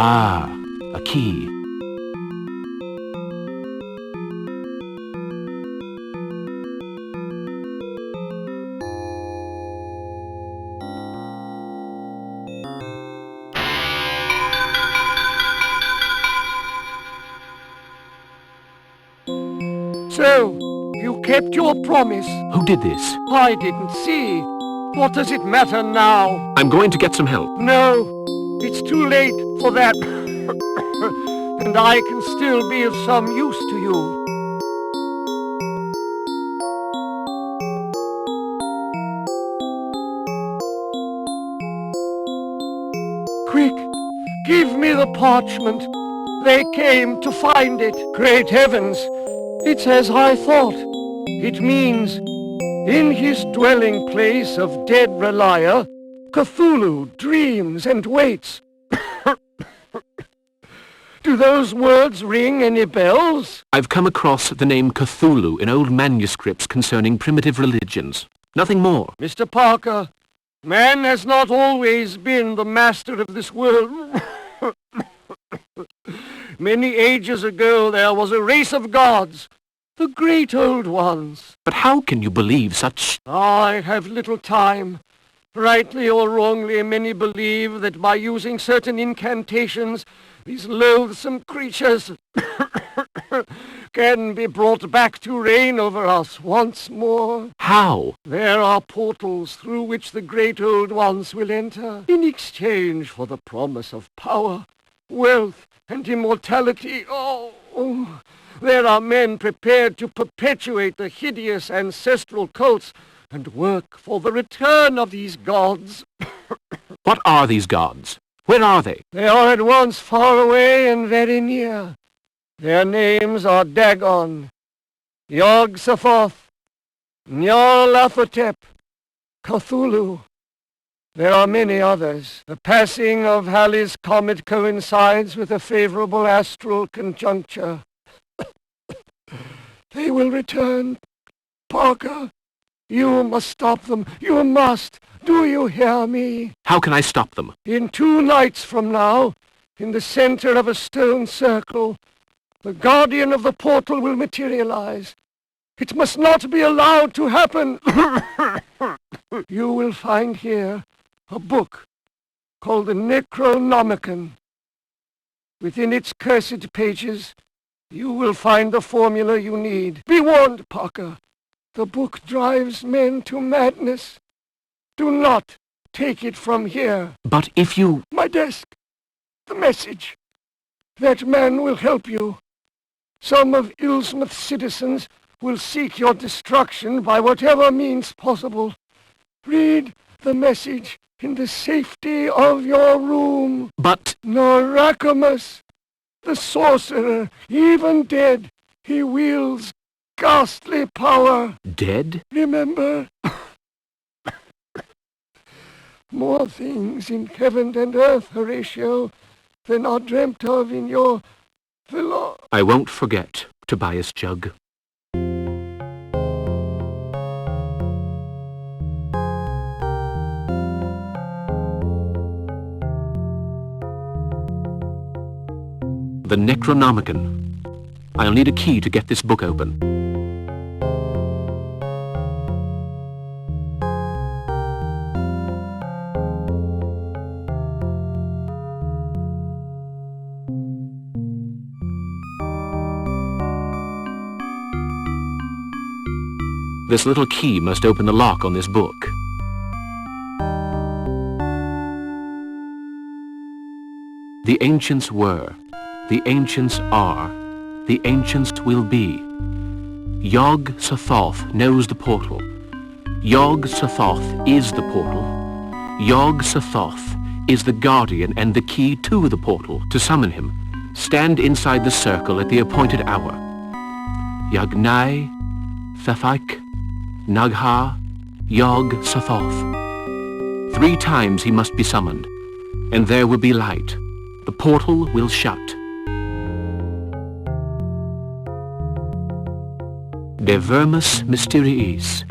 [SPEAKER 4] Ah, a key.
[SPEAKER 1] So, you kept your promise.
[SPEAKER 4] Who did this?
[SPEAKER 1] I didn't see. What does it matter now?
[SPEAKER 4] I'm going to get some help.
[SPEAKER 1] No, it's too late for that. And I can still be of some use to you. Quick, give me the parchment. They came to find it. Great heavens, it's as I thought. It means, in his dwelling place of dead Relier, Cthulhu dreams and waits. Do those words ring any bells?
[SPEAKER 4] I've come across the name Cthulhu in old manuscripts concerning primitive religions. Nothing more.
[SPEAKER 1] Mr. Parker, man has not always been the master of this world. Many ages ago there was a race of gods, the great old ones.
[SPEAKER 4] But how can you believe such...
[SPEAKER 1] I have little time. Rightly or wrongly, many believe that by using certain incantations, these loathsome creatures can be brought back to reign over us once more.
[SPEAKER 4] How?
[SPEAKER 1] There are portals through which the great old ones will enter in exchange for the promise of power, wealth, and immortality. Oh, there are men prepared to perpetuate the hideous ancestral cults and work for the return of these gods.
[SPEAKER 4] What are these gods? Where are they?
[SPEAKER 1] They are at once far away and very near. Their names are Dagon, Yog-Sothoth, Nyarlathotep, Cthulhu. There are many others. The passing of Halley's Comet coincides with a favorable astral conjuncture. They will return. Parker, you must stop them. You must. Do you hear me?
[SPEAKER 4] How can I stop them?
[SPEAKER 1] In 2 nights from now, in the center of a stone circle, the guardian of the portal will materialize. It must not be allowed to happen. You will find here a book called the Necronomicon. Within its cursed pages, you will find the formula you need. Be warned, Parker. The book drives men to madness. Do not take it from here.
[SPEAKER 4] But if you...
[SPEAKER 1] My desk. The message. That man will help you. Some of Illsmouth's citizens will seek your destruction by whatever means possible. Read the message in the safety of your room.
[SPEAKER 4] But...
[SPEAKER 1] Narackamous, the sorcerer, even dead, he wields ghastly power.
[SPEAKER 4] Dead?
[SPEAKER 1] Remember? More things in heaven and earth, Horatio, than are dreamt of in your villa.
[SPEAKER 4] I won't forget, Tobias Jugg. The Necronomicon. I'll need a key to get this book open. This little key must open the lock on this book. The ancients were, the ancients are, the ancients will be. Yog-Sothoth knows the portal. Yog-Sothoth is the portal. Yog-Sothoth is the guardian and the key to the portal. To summon him, stand inside the circle at the appointed hour. Yagnai, Thafik, Nagha, Yog-Sothoth. 3 times he must be summoned, and there will be light. The portal will shut. De Vermis Mysteriis,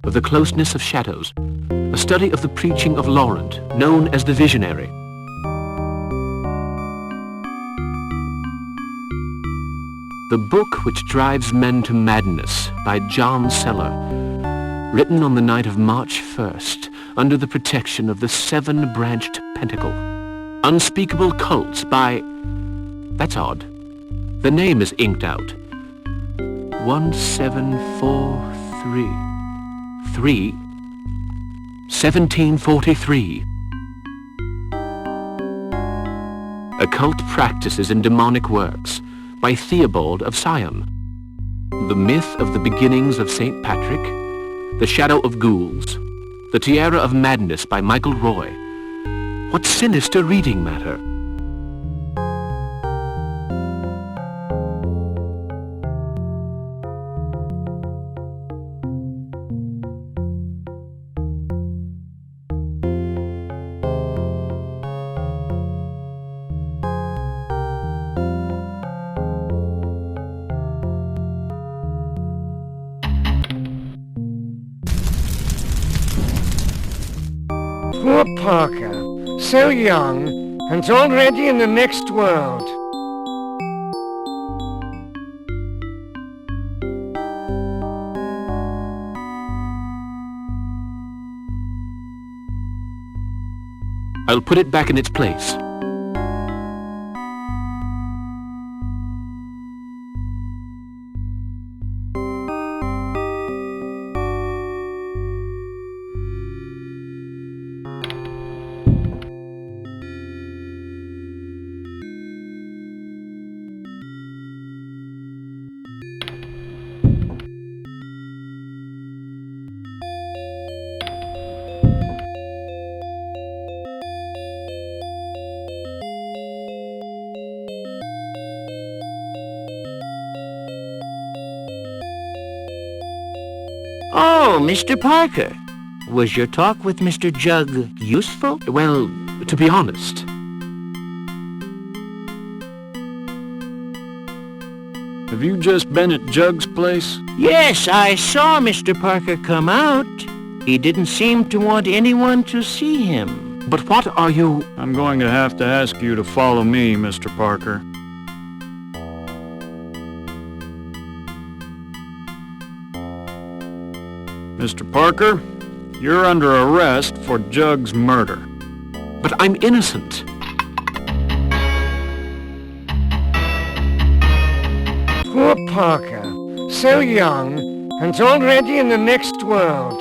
[SPEAKER 4] of the closeness of shadows, a study of the preaching of Laurent, known as the Visionary. The Book Which Drives Men to Madness by John Seller, written on the night of March 1st, under the protection of the 7-branched pentacle. Unspeakable Cults by... That's odd. The name is inked out. 1743. 1743. Occult Practices and Demonic Works by Theobald of Sion. The Myth of the Beginnings of St. Patrick. The Shadow of Ghouls. The Tiara of Madness by Michael Roy. What sinister reading matter!
[SPEAKER 1] Poor Parker, so young, and already in the next world.
[SPEAKER 4] I'll put it back in its place.
[SPEAKER 12] Oh, Mr. Parker. Was your talk with Mr. Jugg useful?
[SPEAKER 4] Well, to be honest...
[SPEAKER 13] Have you just been at Jugg's place?
[SPEAKER 12] Yes, I saw Mr. Parker come out. He didn't seem to want anyone to see him.
[SPEAKER 4] But what are you...
[SPEAKER 13] I'm going to have to ask you to follow me, Mr. Parker. Mr. Parker, you're under arrest for Jugg's murder.
[SPEAKER 4] But I'm innocent.
[SPEAKER 1] Poor Parker, so young, and already in the next world.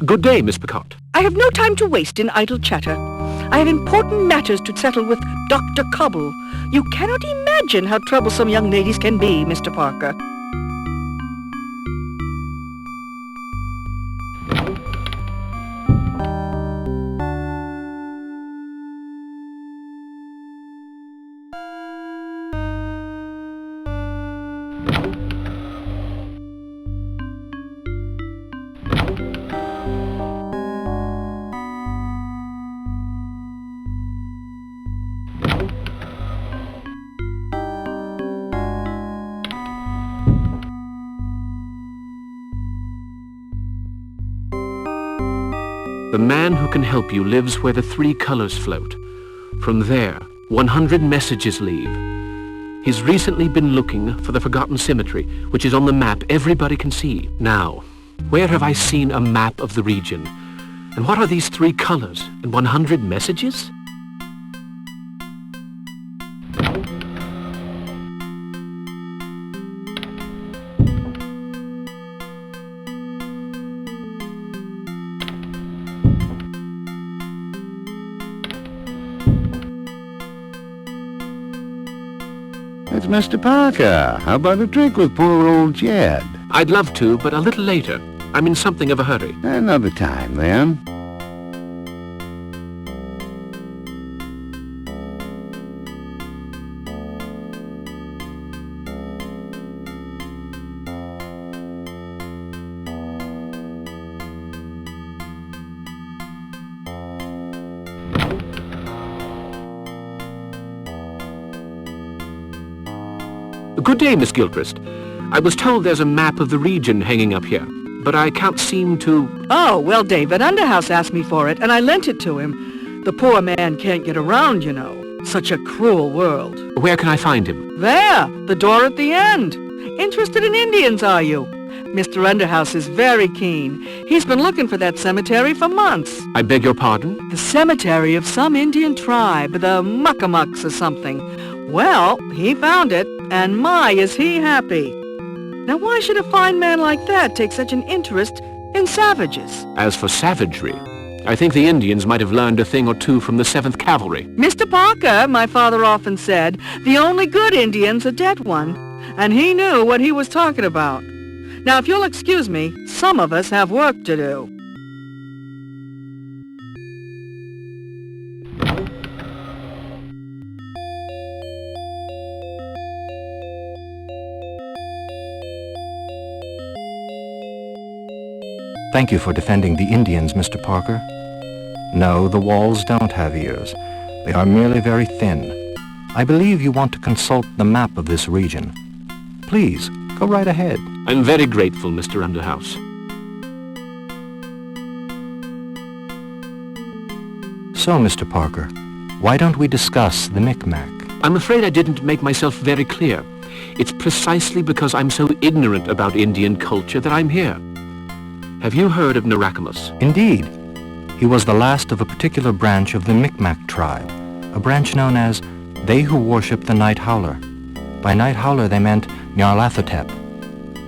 [SPEAKER 4] Good day, Miss Picard.
[SPEAKER 8] I have no time to waste in idle chatter. I have important matters to settle with Dr. Cobble. You cannot imagine how troublesome young ladies can be, Mr. Parker.
[SPEAKER 4] The man who can help you lives where the three colors float. From there, 100 messages leave. He's recently been looking for the Forgotten Cemetery, which is on the map everybody can see. Now, where have I seen a map of the region? And what are these three colors and 100 messages?
[SPEAKER 11] It's Mr. Parker. How about a drink with poor old Jed?
[SPEAKER 4] I'd love to, but a little later. I'm in something of a hurry.
[SPEAKER 11] Another time, then.
[SPEAKER 4] Good day, Miss Gilchrist. I was told there's a map of the region hanging up here, but I can't seem to...
[SPEAKER 8] Oh, well, David, Underhouse asked me for it, and I lent it to him. The poor man can't get around, you know. Such a cruel world.
[SPEAKER 4] Where can I find him?
[SPEAKER 8] There, the door at the end. Interested in Indians, are you? Mr. Underhouse is very keen. He's been looking for that cemetery for months.
[SPEAKER 4] I beg your pardon?
[SPEAKER 8] The cemetery of some Indian tribe, the Muckamucks or something. Well, he found it, and my, is he happy. Now why should a fine man like that take such an interest in savages?
[SPEAKER 4] As for savagery, I think the Indians might have learned a thing or two from the 7th Cavalry.
[SPEAKER 8] Mr. Parker, my father often said, the only good Indian's a dead one. And he knew what he was talking about. Now, if you'll excuse me, some of us have work to do.
[SPEAKER 10] Thank you for defending the Indians, Mr. Parker. No, the walls don't have ears. They are merely very thin. I believe you want to consult the map of this region. Please, go right ahead.
[SPEAKER 4] I'm very grateful, Mr. Underhouse.
[SPEAKER 10] So, Mr. Parker, why don't we discuss the Micmac?
[SPEAKER 4] I'm afraid I didn't make myself very clear. It's precisely because I'm so ignorant about Indian culture that I'm here. Have you heard of Narackamous?
[SPEAKER 10] Indeed. He was the last of a particular branch of the Micmac tribe, a branch known as They Who Worship the Night Howler. By Night Howler they meant Nyarlathotep.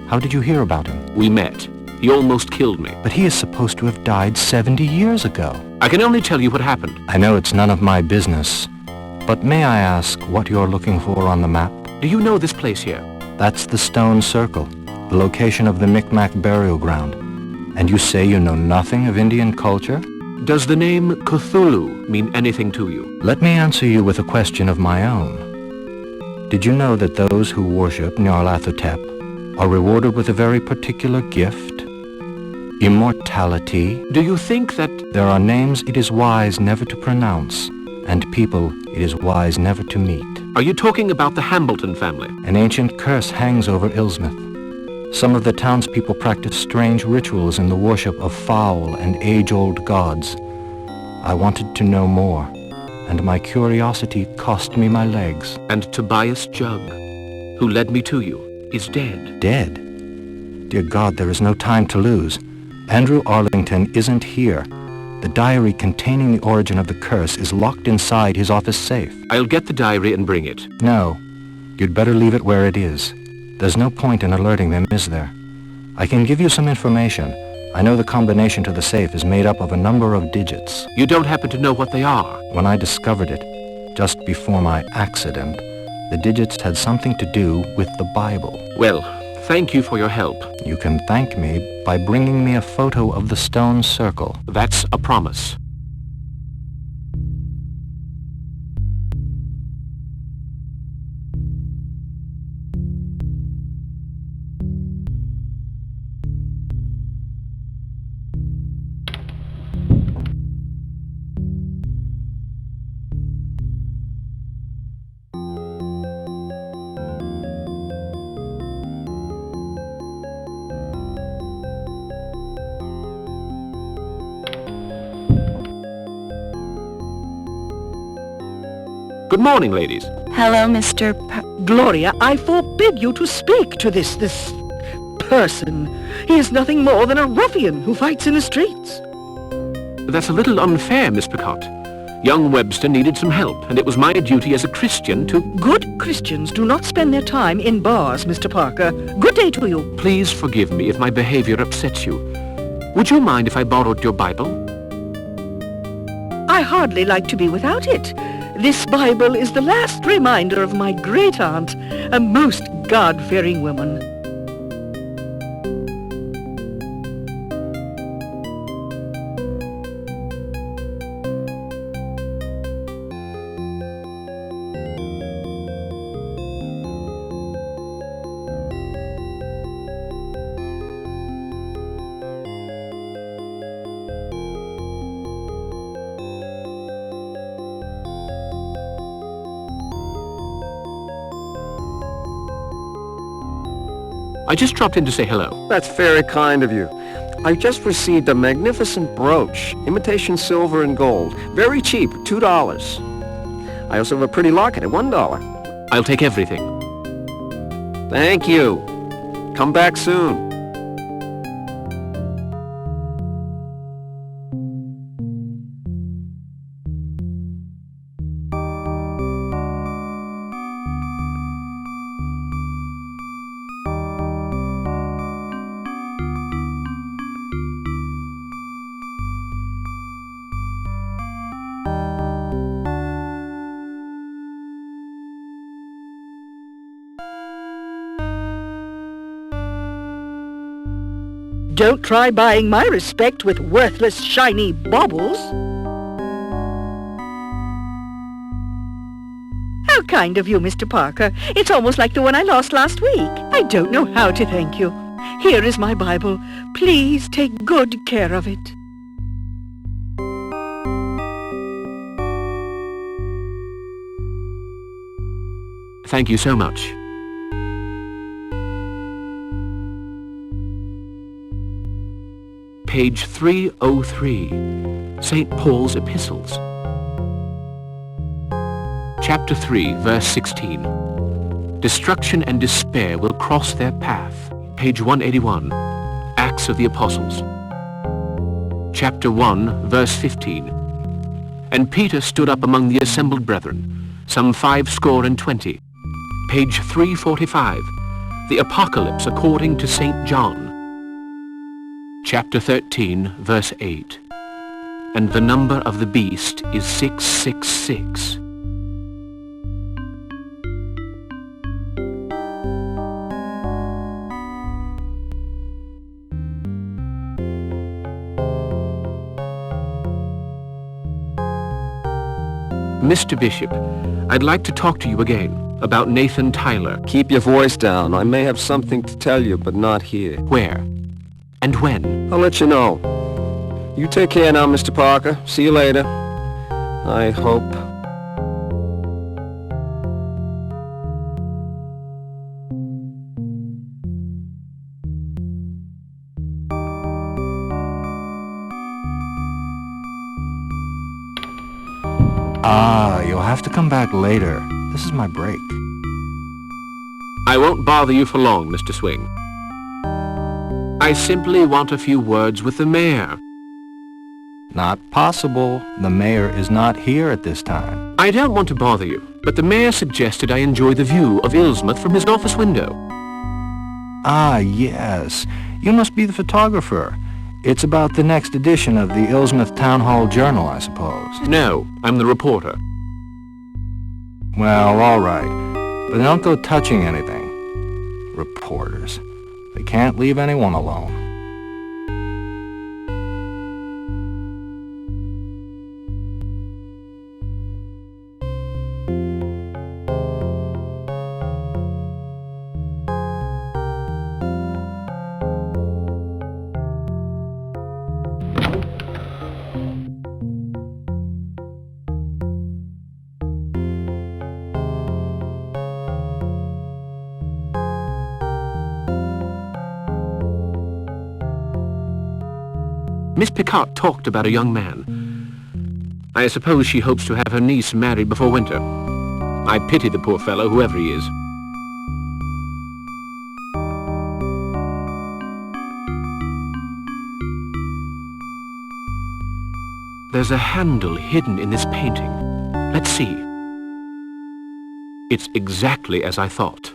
[SPEAKER 10] How did you hear about him?
[SPEAKER 4] We met. He almost killed me.
[SPEAKER 10] But he is supposed to have died 70 years ago.
[SPEAKER 4] I can only tell you what happened.
[SPEAKER 10] I know it's none of my business, but may I ask what you're looking for on the map?
[SPEAKER 4] Do you know this place here?
[SPEAKER 10] That's the Stone Circle, the location of the Micmac burial ground. And you say you know nothing of Indian culture?
[SPEAKER 4] Does the name Cthulhu mean anything to you?
[SPEAKER 10] Let me answer you with a question of my own. Did you know that those who worship Nyarlathotep are rewarded with a very particular gift? Immortality.
[SPEAKER 4] Do you think that...
[SPEAKER 10] There are names it is wise never to pronounce, and people it is wise never to meet.
[SPEAKER 4] Are you talking about the Hambleton family?
[SPEAKER 10] An ancient curse hangs over Illsmouth. Some of the townspeople practice strange rituals in the worship of foul and age-old gods. I wanted to know more, and my curiosity cost me my legs.
[SPEAKER 4] And Tobias Jugg, who led me to you, is dead.
[SPEAKER 10] Dead? Dear God, there is no time to lose. Andrew Arlington isn't here. The diary containing the origin of the curse is locked inside his office safe.
[SPEAKER 4] I'll get the diary and bring it.
[SPEAKER 10] No. You'd better leave it where it is. There's no point in alerting them, is there? I can give you some information. I know the combination to the safe is made up of a number of digits.
[SPEAKER 4] You don't happen to know what they are?
[SPEAKER 10] When I discovered it, just before my accident, the digits had something to do with the Bible.
[SPEAKER 4] Well, thank you for your help.
[SPEAKER 10] You can thank me by bringing me a photo of the Stone Circle.
[SPEAKER 4] That's a promise. Good morning, ladies.
[SPEAKER 7] Hello, Mr.
[SPEAKER 8] Gloria, I forbid you to speak to this person. He is nothing more than a ruffian who fights in the streets.
[SPEAKER 4] That's a little unfair, Miss Picotte. Young Webster needed some help, and it was my duty as a Christian to...
[SPEAKER 8] Good Christians do not spend their time in bars, Mr. Parker. Good day to you.
[SPEAKER 4] Please forgive me if my behavior upsets you. Would you mind if I borrowed your Bible?
[SPEAKER 8] I hardly like to be without it. This Bible is the last reminder of my great-aunt, a most God-fearing woman.
[SPEAKER 4] I just dropped in to say hello.
[SPEAKER 9] That's very kind of you. I just received a magnificent brooch, imitation silver and gold. Very cheap, $2. I also have a pretty locket at $1.
[SPEAKER 4] I'll take everything.
[SPEAKER 9] Thank you. Come back soon.
[SPEAKER 8] Don't try buying my respect with worthless, shiny baubles. How kind of you, Mr. Parker. It's almost like the one I lost last week. I don't know how to thank you. Here is my Bible. Please take good care of it.
[SPEAKER 4] Thank you so much. Page 303, St. Paul's Epistles. Chapter 3, verse 16. Destruction and despair will cross their path. Page 181, Acts of the Apostles. Chapter 1, verse 15. And Peter stood up among the assembled brethren, some 50. Page 345, The Apocalypse according to St. John. Chapter 13, verse 8. and the number of the beast is 666. Mr. Bishop, I'd like to talk to you again about Nathan Tyler.
[SPEAKER 9] Keep your voice down. I may have something to tell you, but not here.
[SPEAKER 4] Where? And when?
[SPEAKER 9] I'll let you know. You take care now, Mr. Parker. See you later. I hope.
[SPEAKER 10] You'll have to come back later. This is my break.
[SPEAKER 4] I won't bother you for long, Mr. Swing. I simply want a few words with the mayor.
[SPEAKER 10] Not possible. The mayor is not here at this time.
[SPEAKER 4] I don't want to bother you, but the mayor suggested I enjoy the view of Illsmouth from his office window.
[SPEAKER 10] Ah, yes. You must be the photographer. It's about the next edition of the Illsmouth Town Hall Journal, I suppose.
[SPEAKER 4] No, I'm the reporter.
[SPEAKER 10] Well, all right. But don't go touching anything. Reporters. They can't leave anyone alone.
[SPEAKER 4] Miss Picard talked about a young man. I suppose she hopes to have her niece married before winter. I pity the poor fellow, whoever he is. There's a handle hidden in this painting. Let's see. It's exactly as I thought.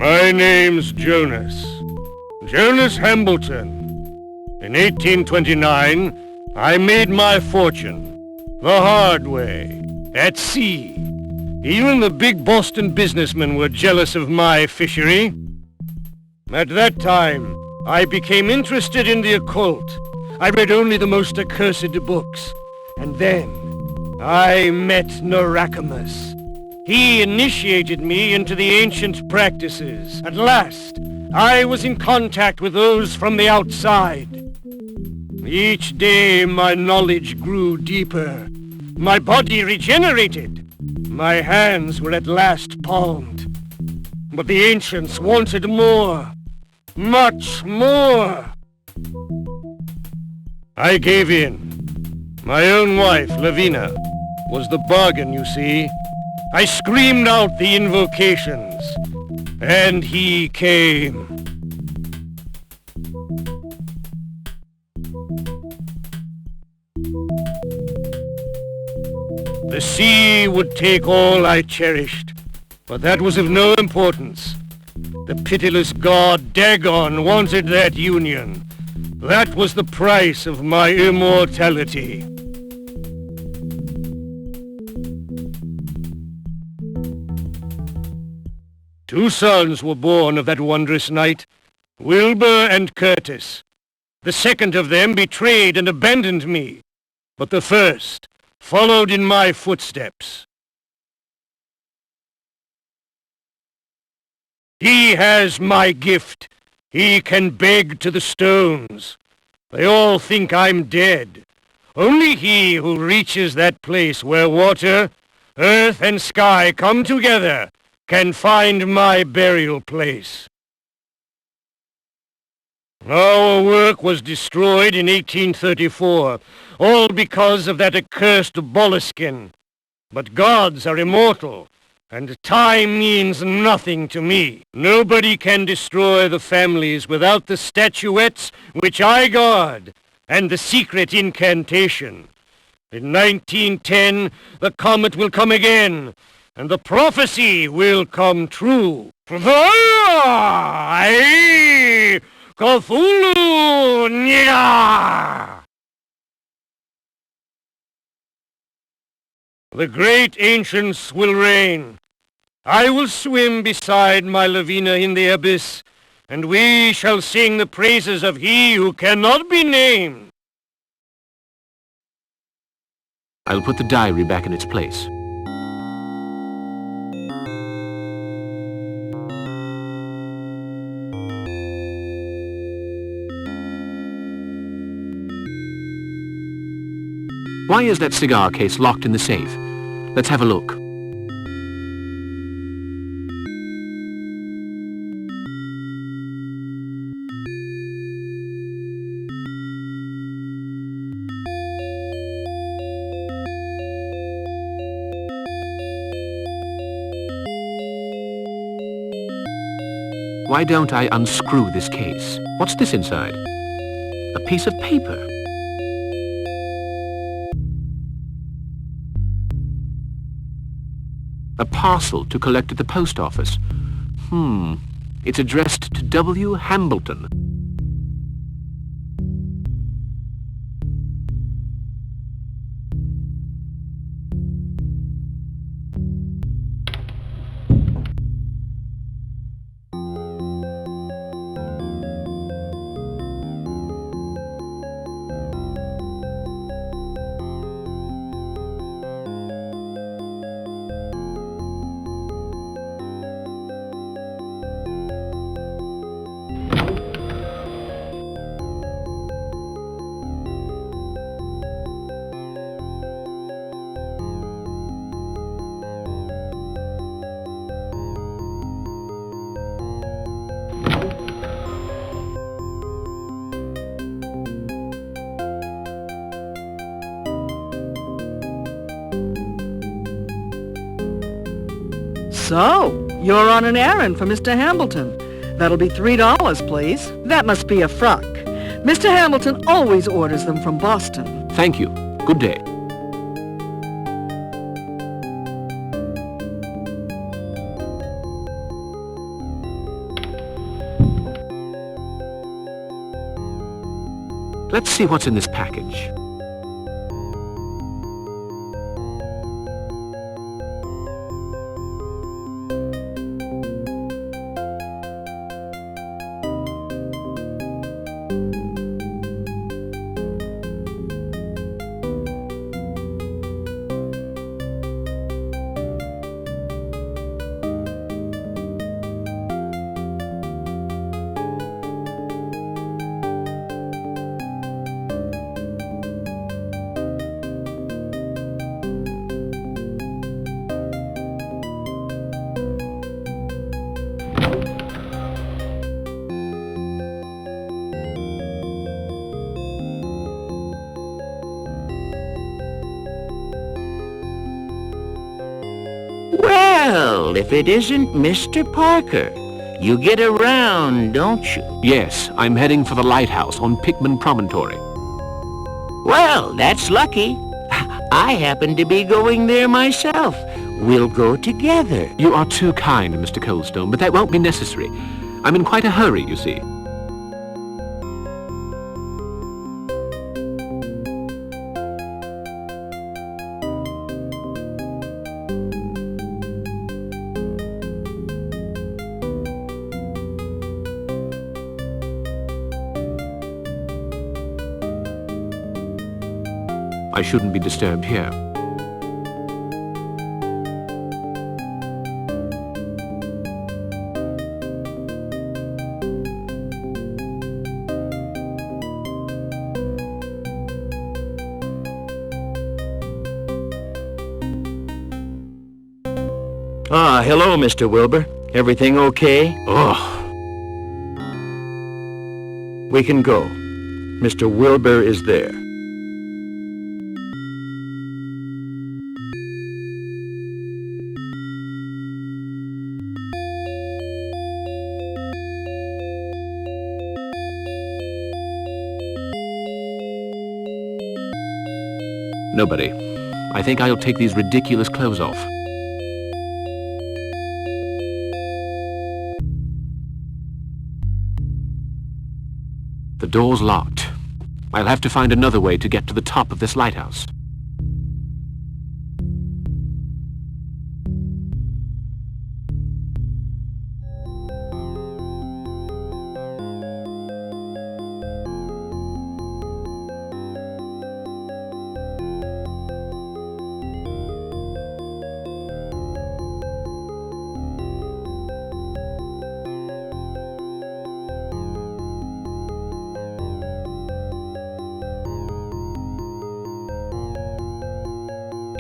[SPEAKER 3] My name's Jonas. Jonas Hambleton. In 1829, I made my fortune. The hard way. At sea. Even the big Boston businessmen were jealous of my fishery. At that time, I became interested in the occult. I read only the most accursed books. And then, I met Narackamous. He initiated me into the ancient practices. At last, I was in contact with those from the outside. Each day, my knowledge grew deeper. My body regenerated. My hands were at last palmed. But the ancients wanted more. Much more. I gave in. My own wife, Lavina, was the bargain, you see. I screamed out the invocations, and he came. The sea would take all I cherished, but that was of no importance. The pitiless god Dagon wanted that union. That was the price of my immortality. Two sons were born of that wondrous night, Wilbur and Curtis. The second of them betrayed and abandoned me, but the first followed in my footsteps. He has my gift. He can beg to the stones. They all think I'm dead. Only he who reaches that place where water, earth, and sky come together can find my burial place. Our work was destroyed in 1834, all because of that accursed Boleskine. But gods are immortal, and time means nothing to me. Nobody can destroy the families without the statuettes which I guard, and the secret incantation. In 1910, the comet will come again, and the prophecy will come true. Cthulhu! Nya! The great ancients will reign. I will swim beside my Lavina in the abyss, and we shall sing the praises of he who cannot be named.
[SPEAKER 4] I'll put the diary back in its place. Why is that cigar case locked in the safe? Let's have a look. Why don't I unscrew this case? What's this inside? A piece of paper. A parcel to collect at the post office. It's addressed to W. Hambleton.
[SPEAKER 8] So, you're on an errand for Mr. Hambleton. That'll be $3, please. That must be a frock. Mr. Hambleton always orders them from Boston.
[SPEAKER 4] Thank you. Good day. Let's see what's in this package.
[SPEAKER 12] Well, if it isn't Mr. Parker. You get around, don't you?
[SPEAKER 4] Yes, I'm heading for the Lighthouse on Pickman Promontory.
[SPEAKER 12] Well, that's lucky. I happen to be going there myself. We'll go together.
[SPEAKER 4] You are too kind, Mr. Coldstone, but that won't be necessary. I'm in quite a hurry, you see. I shouldn't be disturbed here.
[SPEAKER 6] Ah, hello, Mr. Wilbur. Everything okay?
[SPEAKER 4] Oh,
[SPEAKER 6] We can go. Mr. Wilbur is there.
[SPEAKER 4] nobody. I think I'll take these ridiculous clothes off. The door's locked. I'll have to find another way to get to the top of this lighthouse.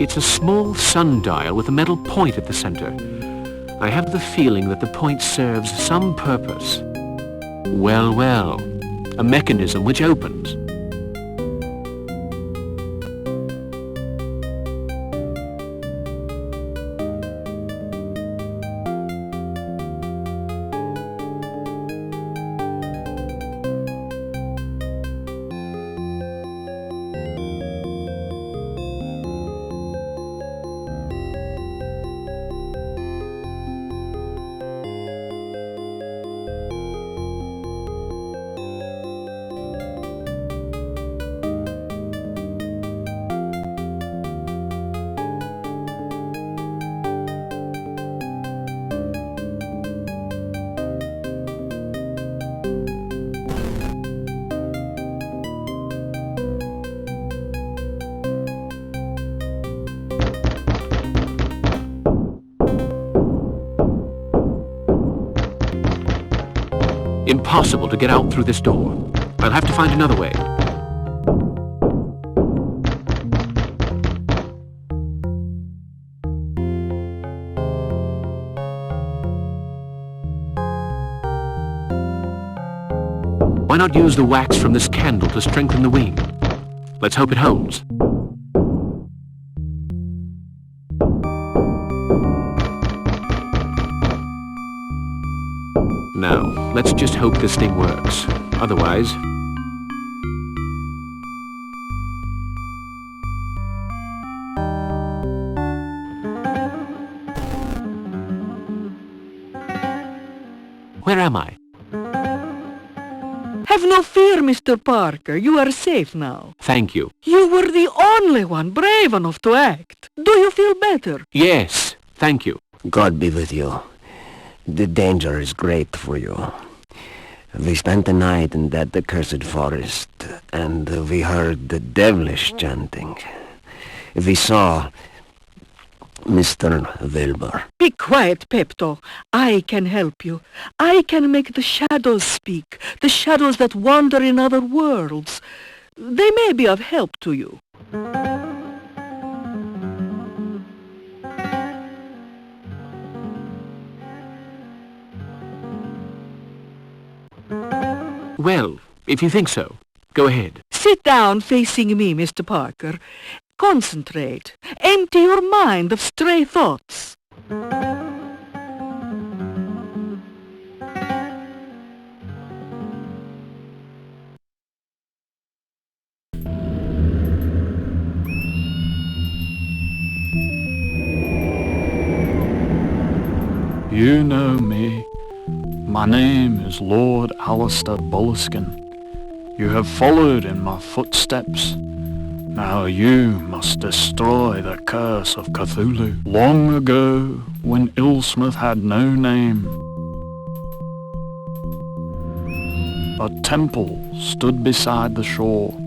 [SPEAKER 4] It's a small sundial with a metal point at the center. I have the feeling that the point serves some purpose. Well, well, a mechanism which opens. Impossible to get out through this door. I'll have to find another way. Why not use the wax from this candle to strengthen the wing? Let's hope it holds. Now, let's just hope this thing works. Otherwise... Where am I?
[SPEAKER 8] Have no fear, Mr. Parker. You are safe now.
[SPEAKER 4] Thank you.
[SPEAKER 8] You were the only one brave enough to act. Do you feel better?
[SPEAKER 4] Yes, thank you.
[SPEAKER 14] God be with you. The danger is great for you. We spent the night in that accursed forest, and we heard the devilish chanting. We saw Mr. Wilbur.
[SPEAKER 8] Be quiet, Pepto. I can help you. I can make the shadows speak, the shadows that wander in other worlds. They may be of help to you.
[SPEAKER 4] Well, if you think so, go ahead.
[SPEAKER 8] Sit down facing me, Mr. Parker. Concentrate. Empty your mind of stray thoughts.
[SPEAKER 13] You know me. My name is Lord Alistair Boleskine. You have followed in my footsteps. Now you must destroy the curse of Cthulhu. Long ago, when Illsmouth had no name, a temple stood beside the shore.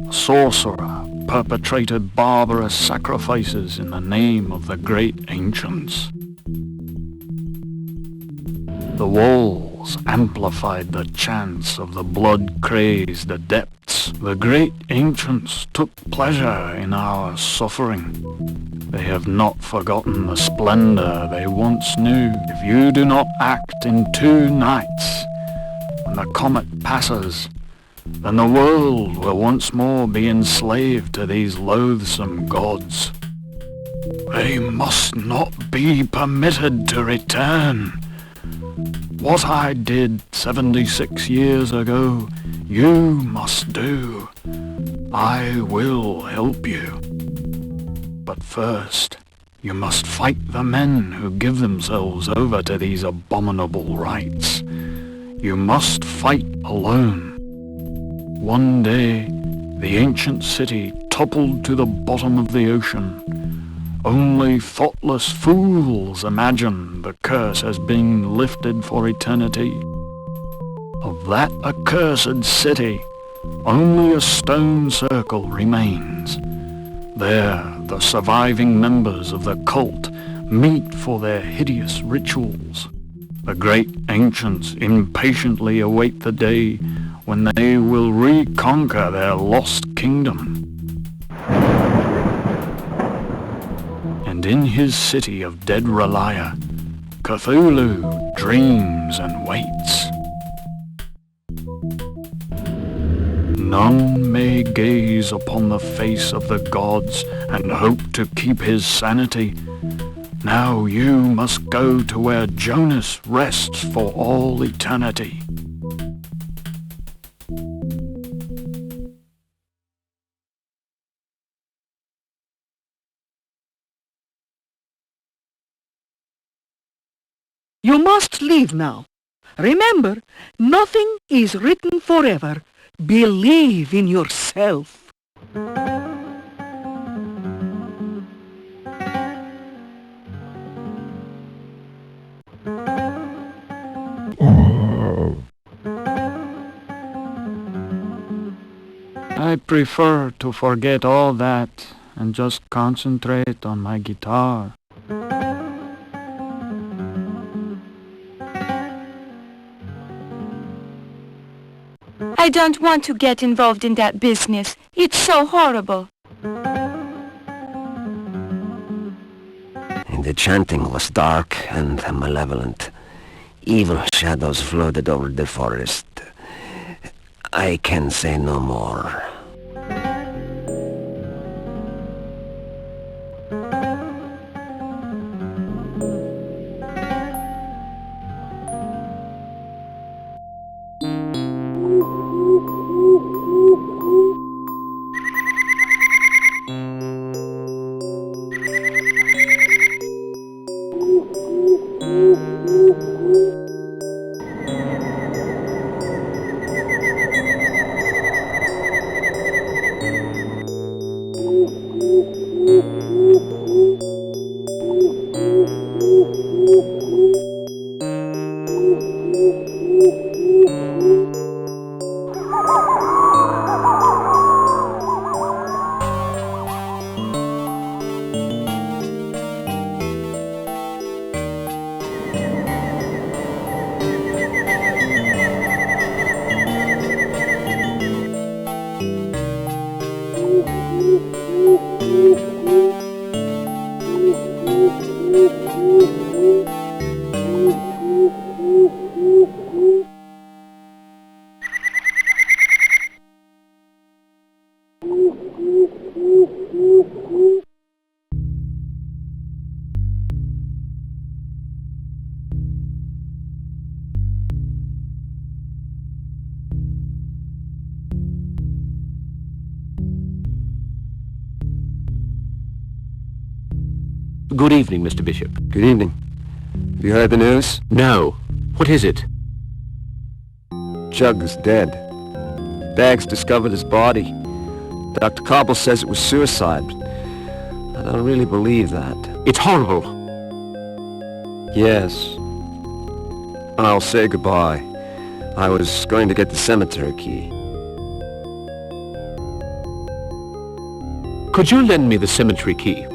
[SPEAKER 13] A sorcerer perpetrated barbarous sacrifices in the name of the great ancients. The walls amplified the chants of the blood-crazed adepts Yes, the great ancients took pleasure in our suffering. They have not forgotten the splendor they once knew. If you do not act in 2 nights, when the comet passes, then the world will once more be enslaved to these loathsome gods. They must not be permitted to return. What I did 76 years ago, you must do. I will help you. But first, you must fight the men who give themselves over to these abominable rites. You must fight alone. One day, the ancient city toppled to the bottom of the ocean. Only thoughtless fools imagine the curse has been lifted for eternity. Of that accursed city, only a stone circle remains. There, the surviving members of the cult meet for their hideous rituals. The great ancients impatiently await the day when they will reconquer their lost kingdom. And in his city of dead Relia, Cthulhu dreams and waits. None may gaze upon the face of the gods and hope to keep his sanity. Now you must go to where Jonas rests for all eternity.
[SPEAKER 8] You must leave now. Remember, nothing is written forever. Believe in yourself.
[SPEAKER 13] I prefer to forget all that and just concentrate on my guitar.
[SPEAKER 7] I don't want to get involved in that business. It's so horrible.
[SPEAKER 14] The chanting was dark and malevolent. Evil shadows floated over the forest. I can say no more.
[SPEAKER 4] Good evening, Mr. Bishop.
[SPEAKER 9] Good evening. Have you heard the news?
[SPEAKER 4] No. What is it?
[SPEAKER 9] Jugg is dead. Baggs discovered his body. Dr. Cobble says it was suicide. I don't really believe that.
[SPEAKER 4] It's horrible.
[SPEAKER 9] Yes. I'll say goodbye. I was going to get the cemetery key.
[SPEAKER 4] Could you lend me the cemetery key?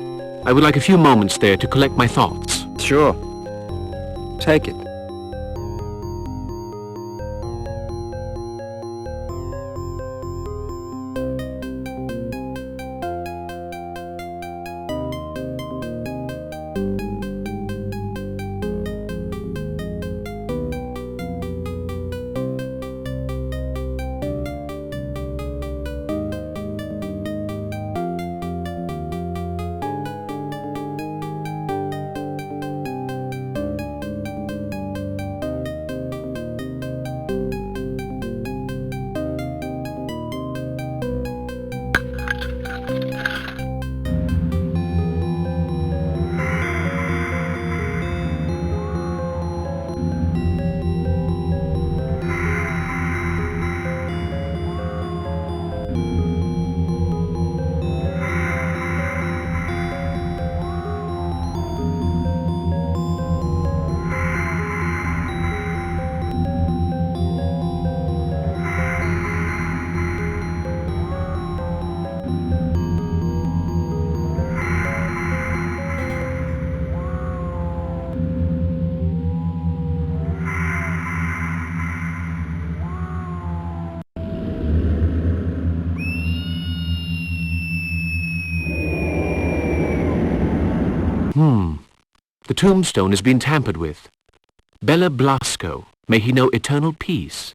[SPEAKER 4] I would like a few moments there to collect my thoughts.
[SPEAKER 9] Sure. Take it.
[SPEAKER 4] The tombstone has been tampered with. Bella Blasco, may he know eternal peace.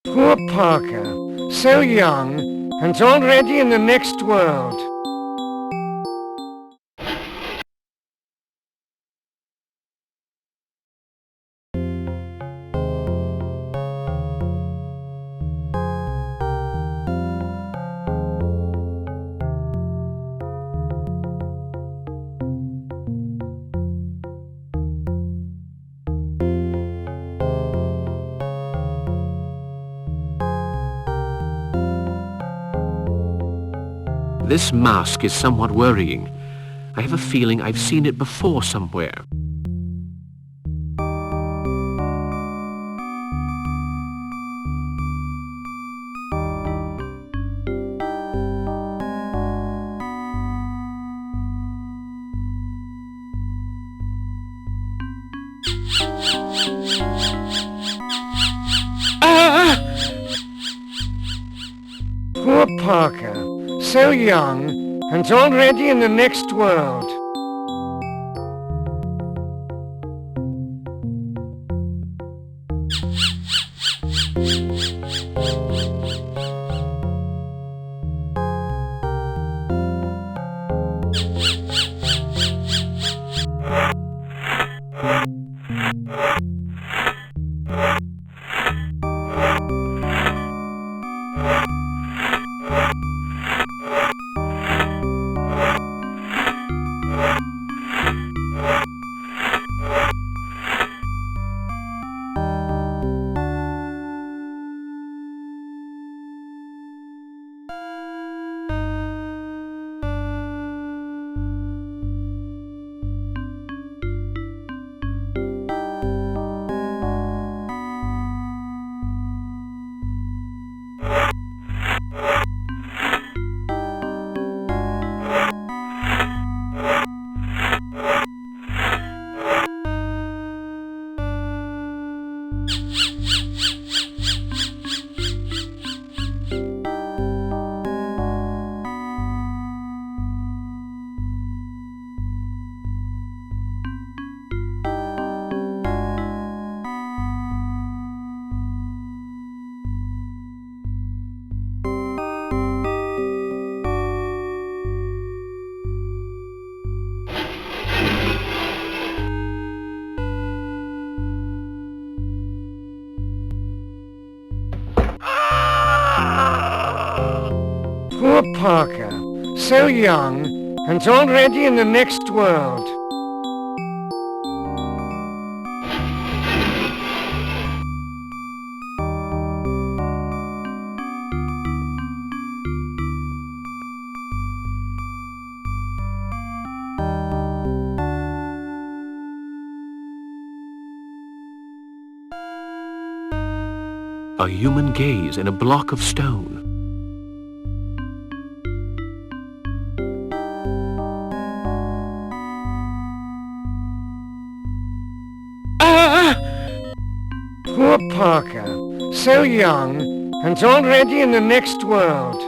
[SPEAKER 1] Poor Parker, so young, and already in the next world.
[SPEAKER 4] This mask is somewhat worrying. I have a feeling I've seen it before somewhere.
[SPEAKER 1] Poor Parker, so young, and already in the next world. Poor Parker, so young, and already in the next world.
[SPEAKER 4] A human gaze in a block of stone.
[SPEAKER 1] Poor Parker, so young, and already in the next world.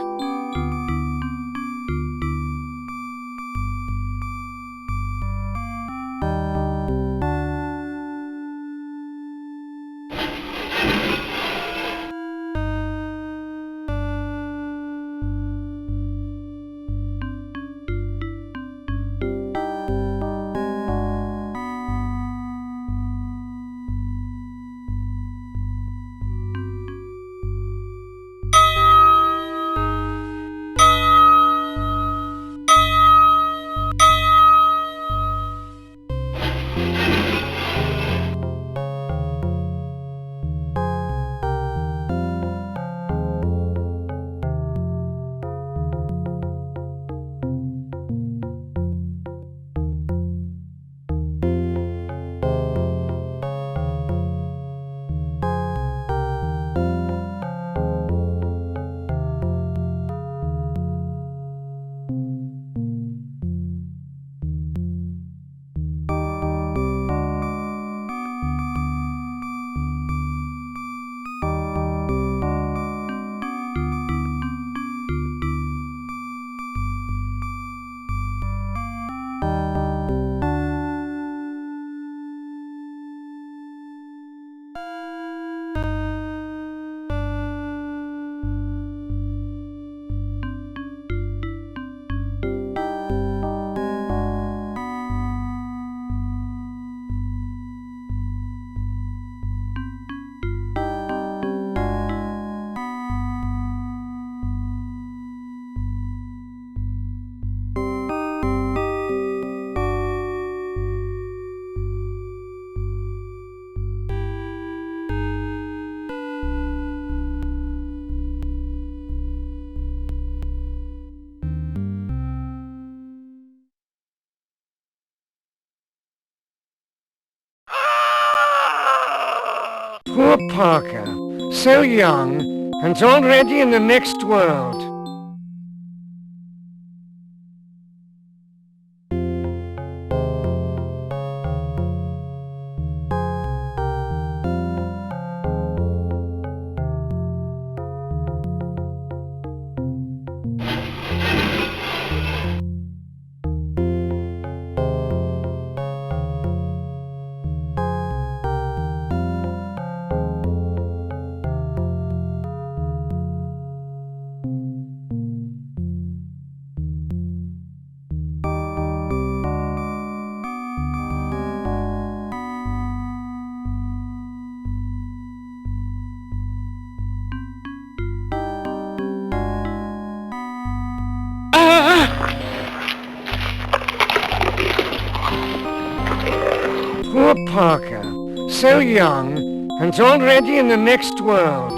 [SPEAKER 1] Poor Parker, so young, and already in the next world. Poor Parker, so young, and already in the next world.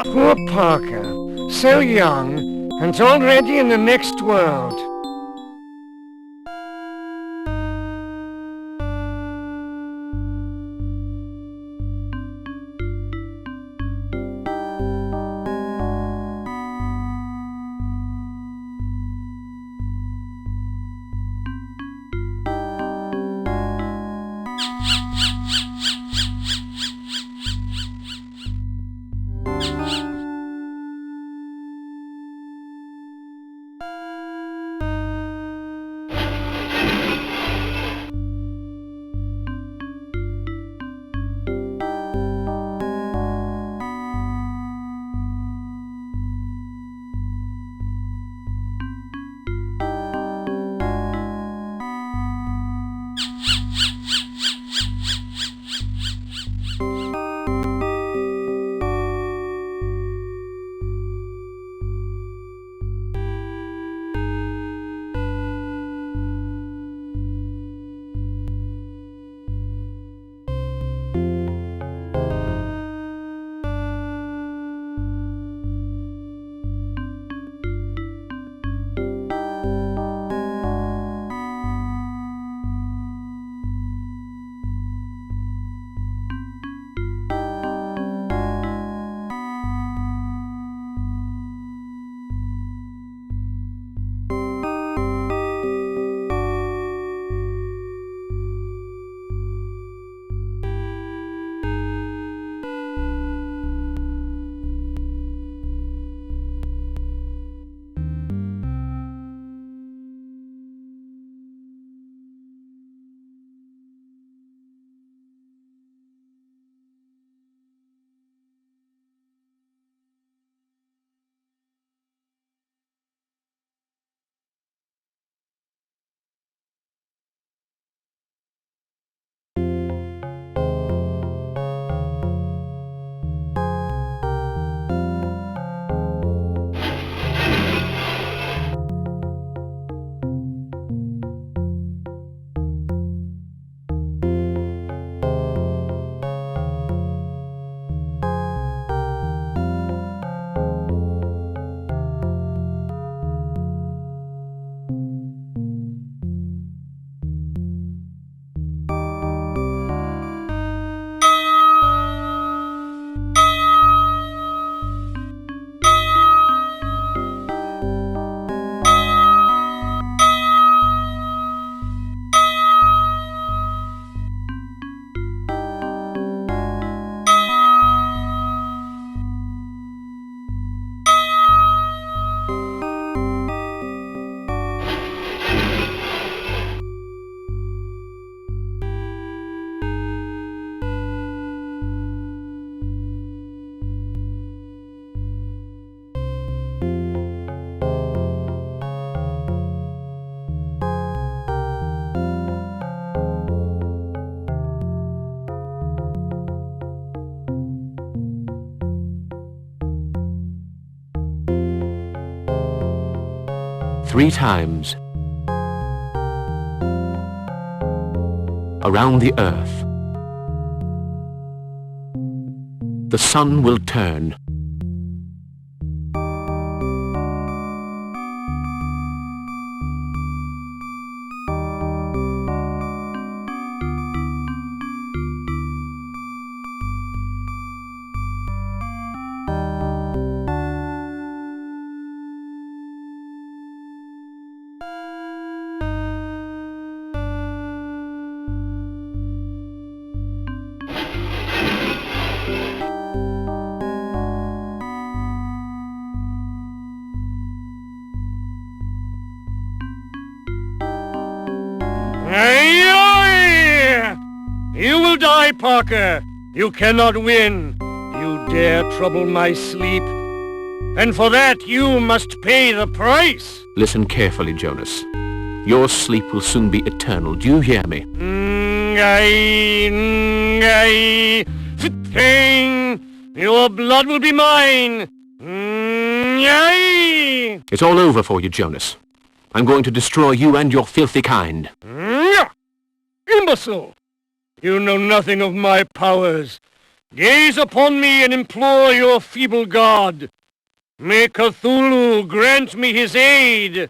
[SPEAKER 1] Poor Parker, so young, and already in the next world.
[SPEAKER 4] Three times around the earth, The sun will turn.
[SPEAKER 3] You will die, Parker. You cannot win. You dare trouble my sleep. And for that you must pay the price.
[SPEAKER 4] Listen carefully, Jonas. Your sleep will soon be eternal. Do you hear me?
[SPEAKER 3] Your blood will be mine.
[SPEAKER 4] It's all over for you, Jonas. I'm going to destroy you and your filthy kind.
[SPEAKER 3] Imbecile! You know nothing of my powers. Gaze upon me and implore your feeble god. May Cthulhu grant me his aid.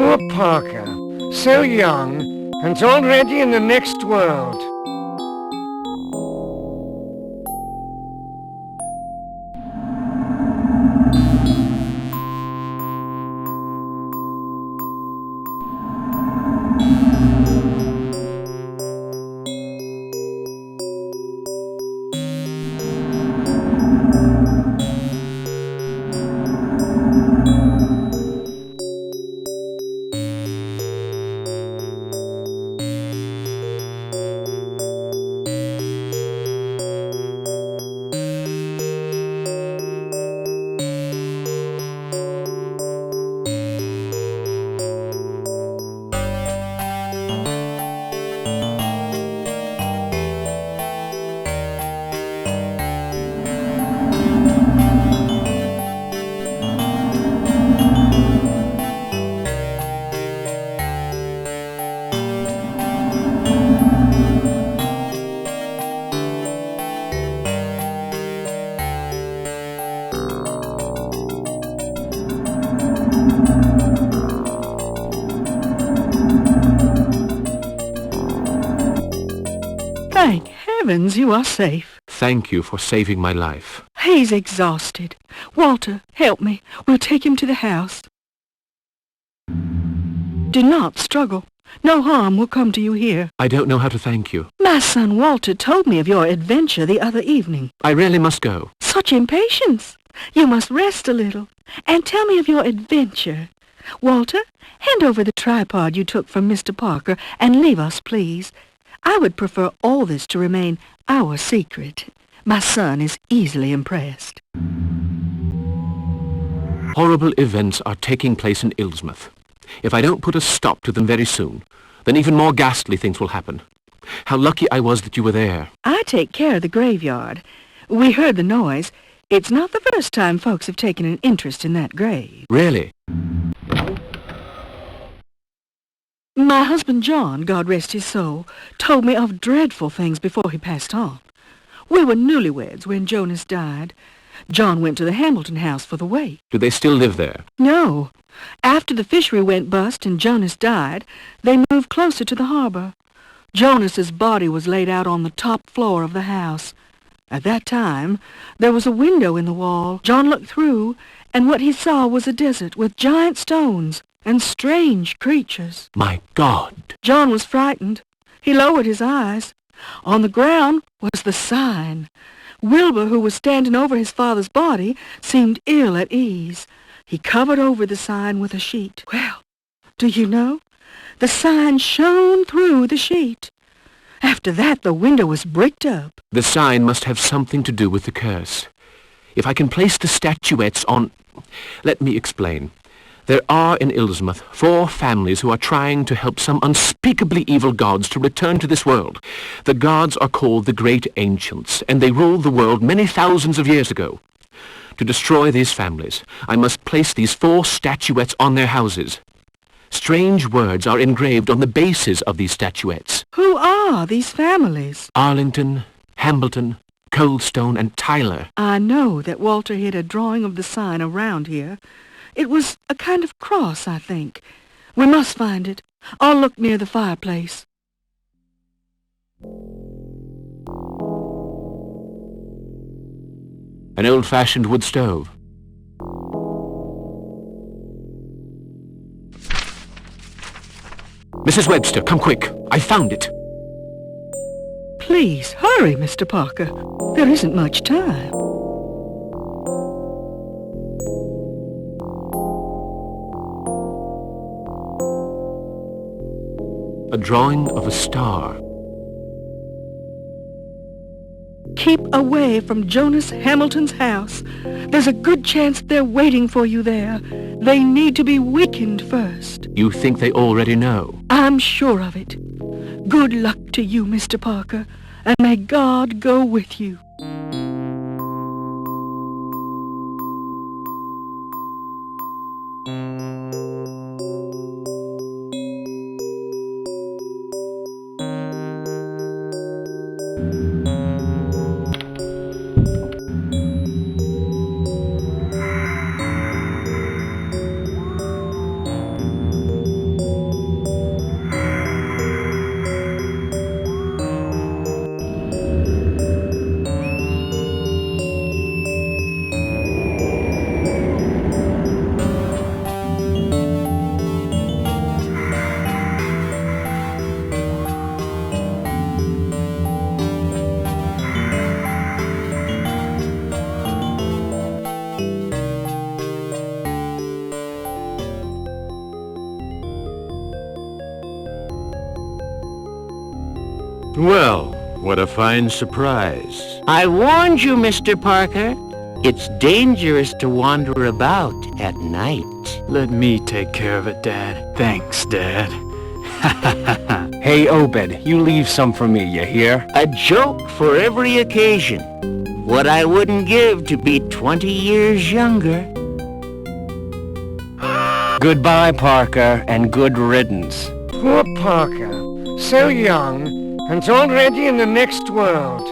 [SPEAKER 3] Poor Parker, so young, and already in the next world.
[SPEAKER 8] Thank heavens you are safe.
[SPEAKER 4] Thank you for saving my life.
[SPEAKER 8] He's exhausted. Walter, help me. We'll take him to the house. Do not struggle. No harm will come to you here.
[SPEAKER 4] I don't know how to thank you.
[SPEAKER 8] My son Walter told me of your adventure the other evening.
[SPEAKER 4] I really must go.
[SPEAKER 8] Such impatience. You must rest a little and tell me of your adventure. Walter, hand over the tripod you took from Mr. Parker and leave us, please. I would prefer all this to remain our secret. My son is easily impressed.
[SPEAKER 4] Horrible events are taking place in Illsmouth. If I don't put a stop to them very soon, then even more ghastly things will happen. How lucky I was that you were there.
[SPEAKER 8] I take care of the graveyard. We heard the noise. It's not the first time folks have taken an interest in that grave.
[SPEAKER 4] Really?
[SPEAKER 8] My husband John, God rest his soul, told me of dreadful things before he passed on. We were newlyweds when Jonas died. John went to the Hambleton house for the wake.
[SPEAKER 4] Do they still live there?
[SPEAKER 8] No. After the fishery went bust and Jonas died, they moved closer to the harbor. Jonas's body was laid out on the top floor of the house. At that time, there was a window in the wall. John looked through, and what he saw was a desert with giant stones and strange creatures.
[SPEAKER 4] My God!
[SPEAKER 8] John was frightened. He lowered his eyes. On the ground was the sign. Wilbur, who was standing over his father's body, seemed ill at ease. He covered over the sign with a sheet. Well, do you know? The sign shone through the sheet. After that, the window was bricked up.
[SPEAKER 4] The sign must have something to do with the curse. If I can place the statuettes on... Let me explain. There are in Illsmouth 4 families who are trying to help some unspeakably evil gods to return to this world. The gods are called the Great Ancients, and they ruled the world many thousands of years ago. To destroy these families, I must place these 4 statuettes on their houses. Strange words are engraved on the bases of these statuettes.
[SPEAKER 8] Who are these families?
[SPEAKER 4] Arlington, Hambleton, Coldstone, and Tyler.
[SPEAKER 8] I know that Walter hid a drawing of the sign around here. It was a kind of cross, I think. We must find it. I'll look near the fireplace.
[SPEAKER 4] An old-fashioned wood stove. Mrs. Webster, come quick. I found it.
[SPEAKER 8] Please, hurry, Mr. Parker. There isn't much time.
[SPEAKER 4] A drawing of a star.
[SPEAKER 8] Keep away from Jonas Hambleton's house. There's a good chance they're waiting for you there. They need to be weakened first.
[SPEAKER 4] You think they already know?
[SPEAKER 8] I'm sure of it. Good luck to you, Mr. Parker, and may God go with you.
[SPEAKER 6] Well, what a fine surprise.
[SPEAKER 12] I warned you, Mr. Parker. It's dangerous to wander about at night.
[SPEAKER 13] Let me take care of it, Dad. Thanks, Dad.
[SPEAKER 2] Hey, Obed, you leave some for me, you hear?
[SPEAKER 12] A joke for every occasion. What I wouldn't give to be 20 years younger.
[SPEAKER 2] Goodbye, Parker, and good riddance.
[SPEAKER 1] Poor Parker, so young, and already in the next world.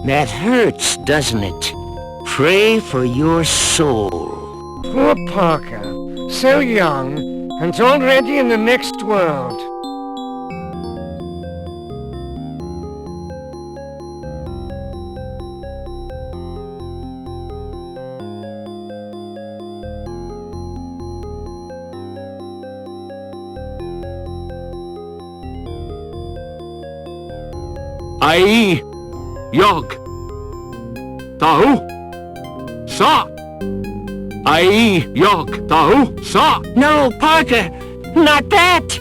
[SPEAKER 12] That hurts, doesn't it? Pray for your soul.
[SPEAKER 1] Poor Parker, so young, and already in the next world.
[SPEAKER 4] Ai, Jugg, Tahu, Sa. Ai, Jugg, Tahu, Sa.
[SPEAKER 12] No, Parker, not that!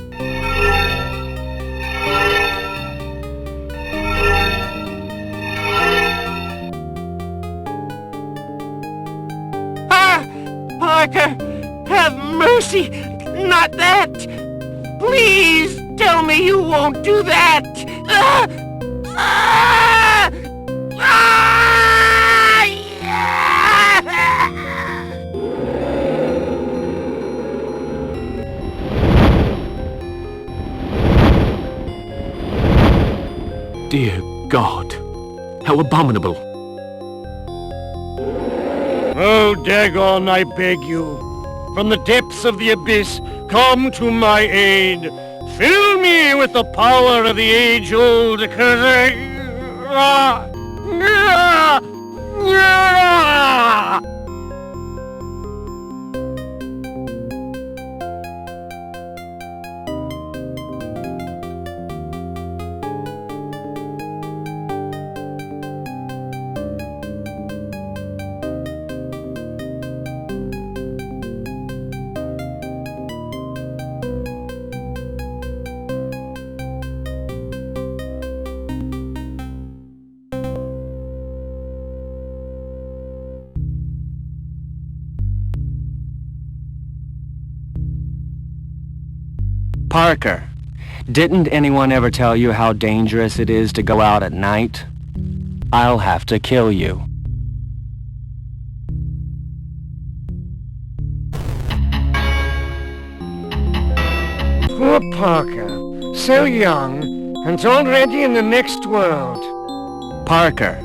[SPEAKER 12] Parker! Have mercy! Not that! Please tell me you won't do that!
[SPEAKER 4] Dear God, how abominable.
[SPEAKER 1] Oh, Dagon, I beg you, from the depths of the abyss, come to my aid. Fill me with the power of the age-old curse.
[SPEAKER 2] Parker, didn't anyone ever tell you how dangerous it is to go out at night? I'll have to kill you.
[SPEAKER 1] Poor Parker, so young, and already in the next world.
[SPEAKER 2] Parker,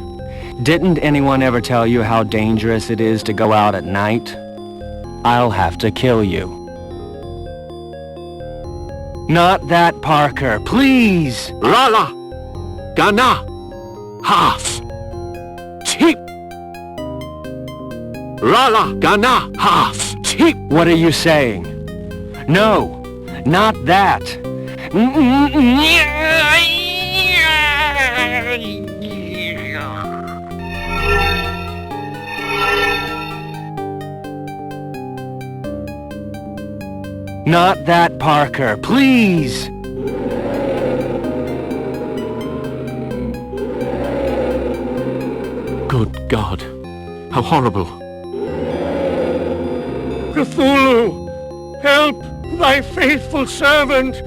[SPEAKER 2] didn't anyone ever tell you how dangerous it is to go out at night? I'll have to kill you. Not that, Parker, please!
[SPEAKER 4] Rala! Gana! Half! Tip! Rala! Gana! Half! Tip!
[SPEAKER 2] What are you saying? No, not that! Not that, Parker, please!
[SPEAKER 4] Good God, how horrible.
[SPEAKER 1] Cthulhu, help thy faithful servant.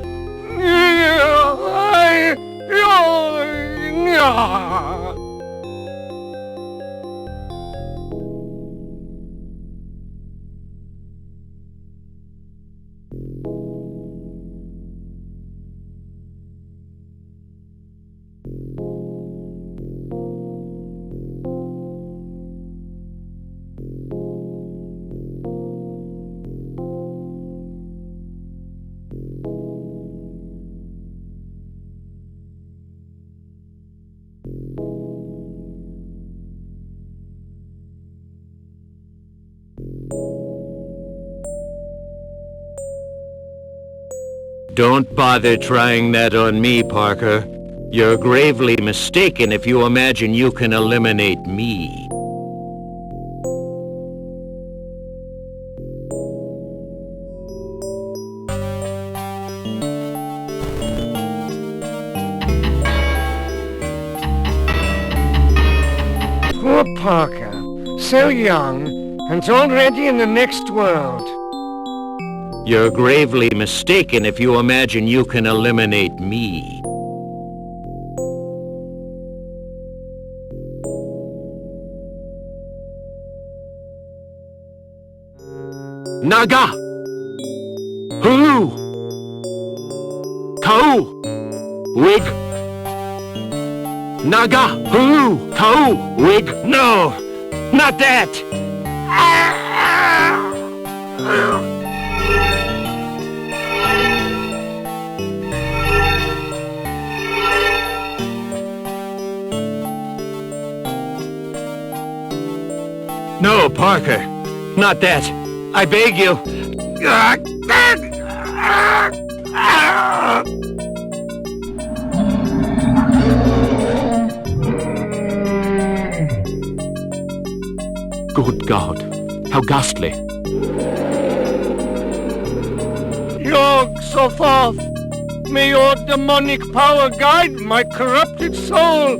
[SPEAKER 6] Don't bother trying that on me, Parker. You're gravely mistaken if you imagine you can eliminate me.
[SPEAKER 1] Poor Parker, so young, and already in the next world.
[SPEAKER 6] You're gravely mistaken if you imagine you can eliminate me.
[SPEAKER 4] Naga! Hulu! Kau! Wig! Naga! Hulu! Kau! Wig!
[SPEAKER 12] No! Not that! No, Parker. Not that. I beg you.
[SPEAKER 4] Good God, how ghastly.
[SPEAKER 1] Yogg Sothoth, may your demonic power guide my corrupted soul.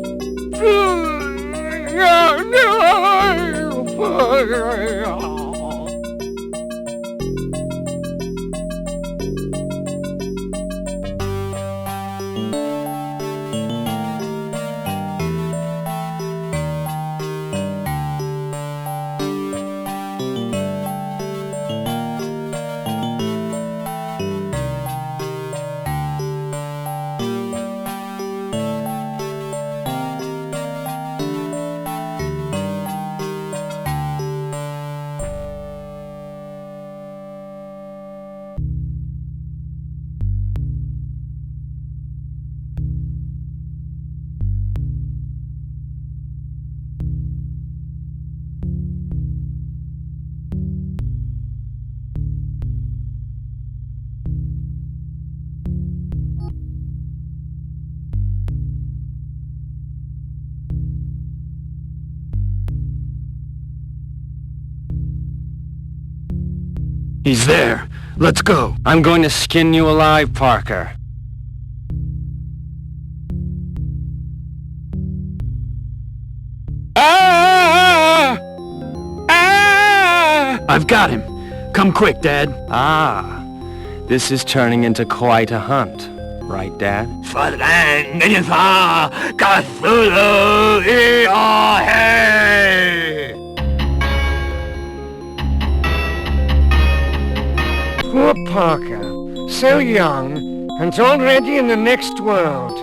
[SPEAKER 13] He's there. Let's go.
[SPEAKER 2] I'm going to skin you alive, Parker.
[SPEAKER 13] Ah! Ah! I've got him. Come quick, Dad.
[SPEAKER 2] Ah, this is turning into quite a hunt. Right, Dad?
[SPEAKER 12] For land and far, Cthulhu Eohe!
[SPEAKER 1] Poor Parker, so young, and already in the next world.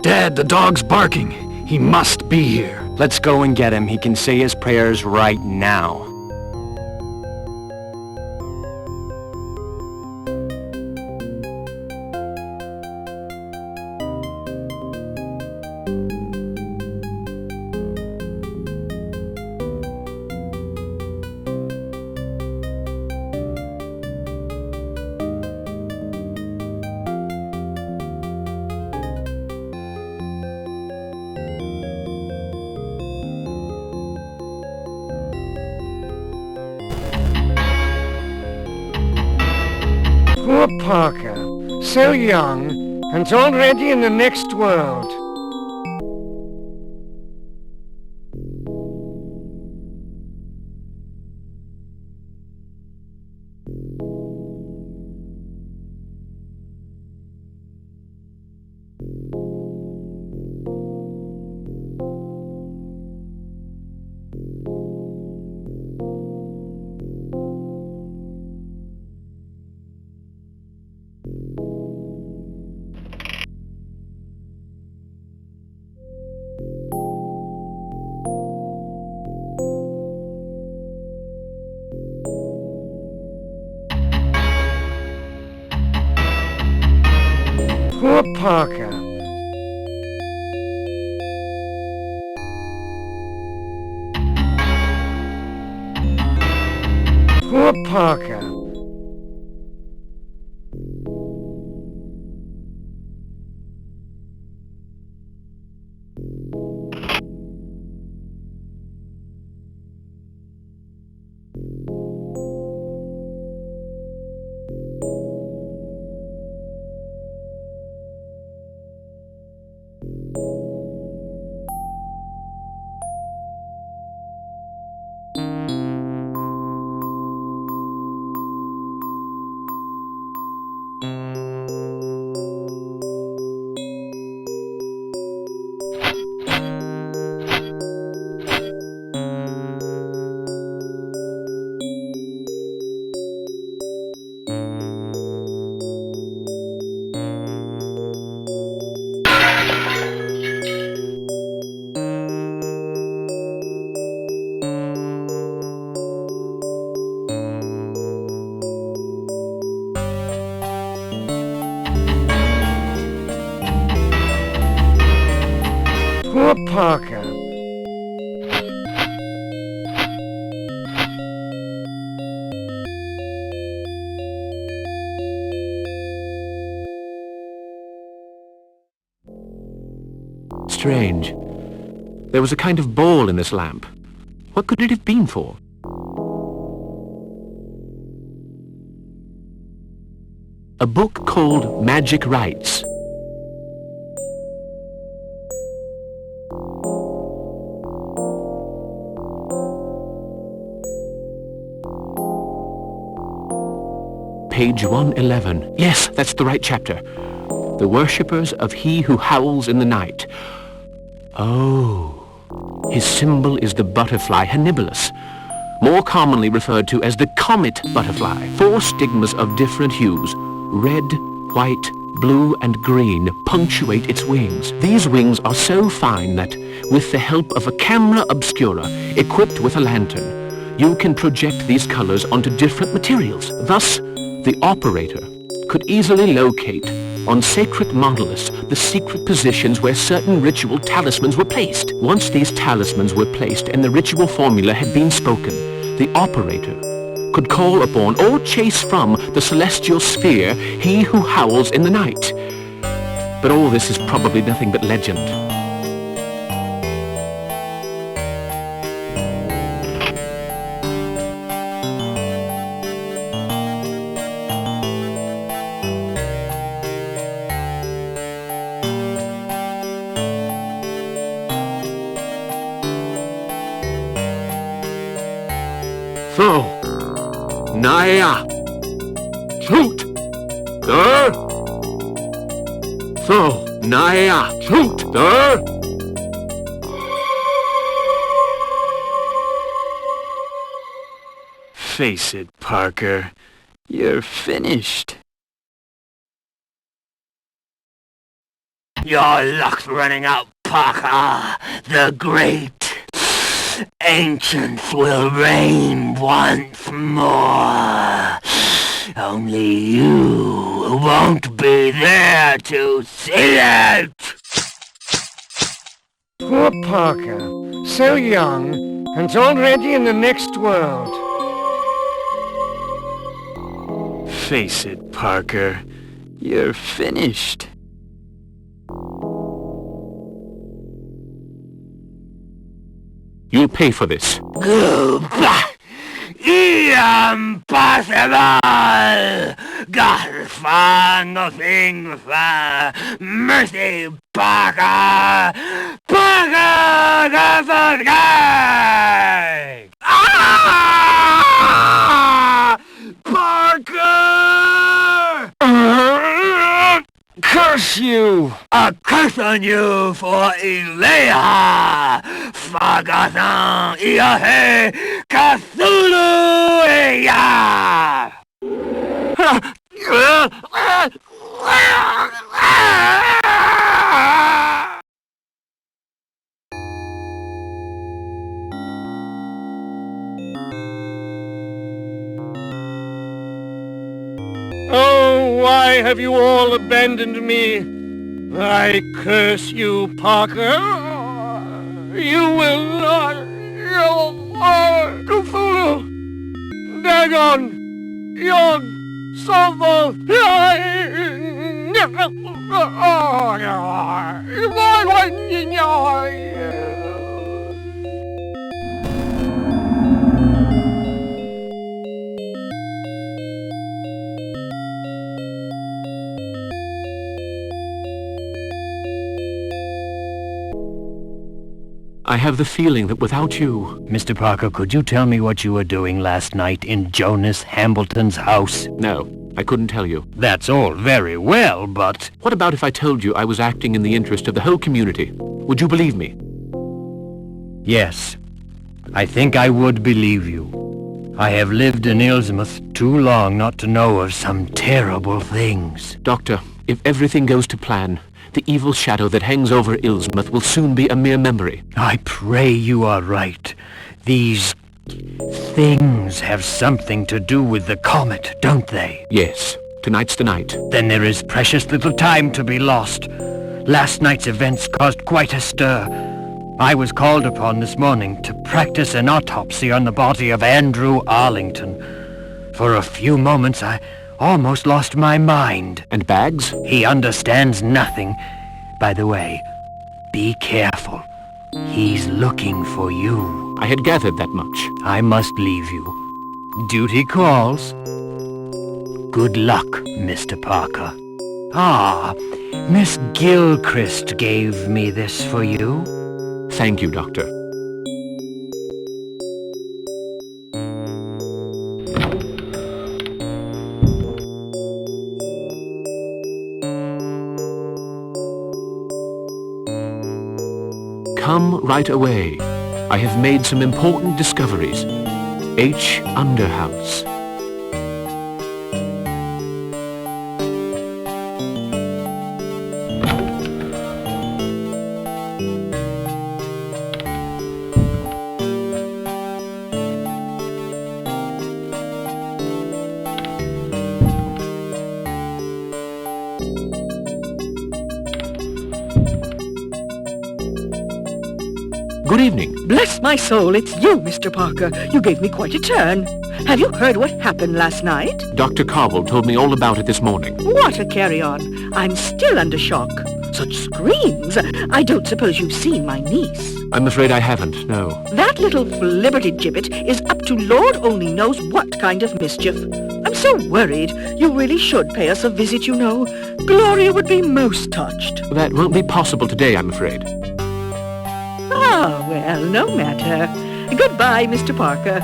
[SPEAKER 13] Dad, the dog's barking. He must be here.
[SPEAKER 2] Let's go and get him. He can say his prayers right now.
[SPEAKER 1] Poor Parker, so young, and already in the next world. Poor Parker. Poor Parker. Poor Parker.
[SPEAKER 4] Strange. There was a kind of ball in this lamp. What could it have been for? A book called Magic Rites. Page 111. Yes, that's the right chapter. The worshippers of he who howls in the night. Oh. His symbol is the butterfly Hannibalus, more commonly referred to as the comet butterfly. 4 stigmas of different hues. Red, white, blue and green, punctuate its wings. These wings are so fine that, with the help of a camera obscura equipped with a lantern, you can project these colors onto different materials. Thus, the operator could easily locate on sacred monoliths the secret positions where certain ritual talismans were placed. Once these talismans were placed and the ritual formula had been spoken, the operator could call upon or chase from the celestial sphere he who howls in the night. But all this is probably nothing but legend. So, Naya, shoot! Sir! So, Naya, shoot! Sir!
[SPEAKER 13] Face it, Parker. You're finished.
[SPEAKER 12] Your luck's running out, Parker. The great ancients will reign once more. Only you won't be there to see it.
[SPEAKER 1] Poor Parker, so young, and already in the next world.
[SPEAKER 13] Face it, Parker. You're finished.
[SPEAKER 4] You'll pay for this.
[SPEAKER 12] Goodbye. Impossible! God find nothing for mercy, Parker! Parker the first guy! Ah! Parker!
[SPEAKER 1] Curse you!
[SPEAKER 12] A curse on you for Lair! Forgotten Iahe Cthulhu Ia!
[SPEAKER 1] Oh, why have you all abandoned me? I curse you, Parker. You will not... Cthulhu! Dagon! Jugg! Sulfur!
[SPEAKER 4] I have the feeling that without you...
[SPEAKER 5] Mr. Parker, could you tell me what you were doing last night in Jonas Hambleton's house?
[SPEAKER 4] No, I couldn't tell you.
[SPEAKER 5] That's all very well, but...
[SPEAKER 4] What about if I told you I was acting in the interest of the whole community? Would you believe me?
[SPEAKER 5] Yes, I think I would believe you. I have lived in Illsmouth too long not to know of some terrible things.
[SPEAKER 4] Doctor, if everything goes to plan, the evil shadow that hangs over Illsmouth will soon be a mere memory.
[SPEAKER 5] I pray you are right. These things have something to do with the comet, don't they?
[SPEAKER 4] Yes. Tonight's the night.
[SPEAKER 5] Then there is precious little time to be lost. Last night's events caused quite a stir. I was called upon this morning to practice an autopsy on the body of Andrew Arlington. For a few moments I almost lost my mind.
[SPEAKER 4] And Bags?
[SPEAKER 5] He understands nothing. By the way, be careful. He's looking for you.
[SPEAKER 4] I had gathered that much.
[SPEAKER 5] I must leave you. Duty calls. Good luck, Mr. Parker. Ah, Miss Gilchrist gave me this for you.
[SPEAKER 4] Thank you, Doctor. Come right away. I have made some important discoveries. H. Underhouse. Good evening.
[SPEAKER 8] Bless my soul, it's you, Mr. Parker. You gave me quite a turn. Have you heard what happened last night?
[SPEAKER 4] Dr. Cobble told me all about it this morning.
[SPEAKER 8] What a carry-on. I'm still under shock. Such screams. I don't suppose you've seen my niece.
[SPEAKER 4] I'm afraid I haven't, no.
[SPEAKER 8] That little flibbertigibbet is up to Lord only knows what kind of mischief. I'm so worried. You really should pay us a visit, you know. Gloria would be most touched.
[SPEAKER 4] That won't be possible today, I'm afraid.
[SPEAKER 8] Ah, well, no matter. Goodbye, Mr. Parker.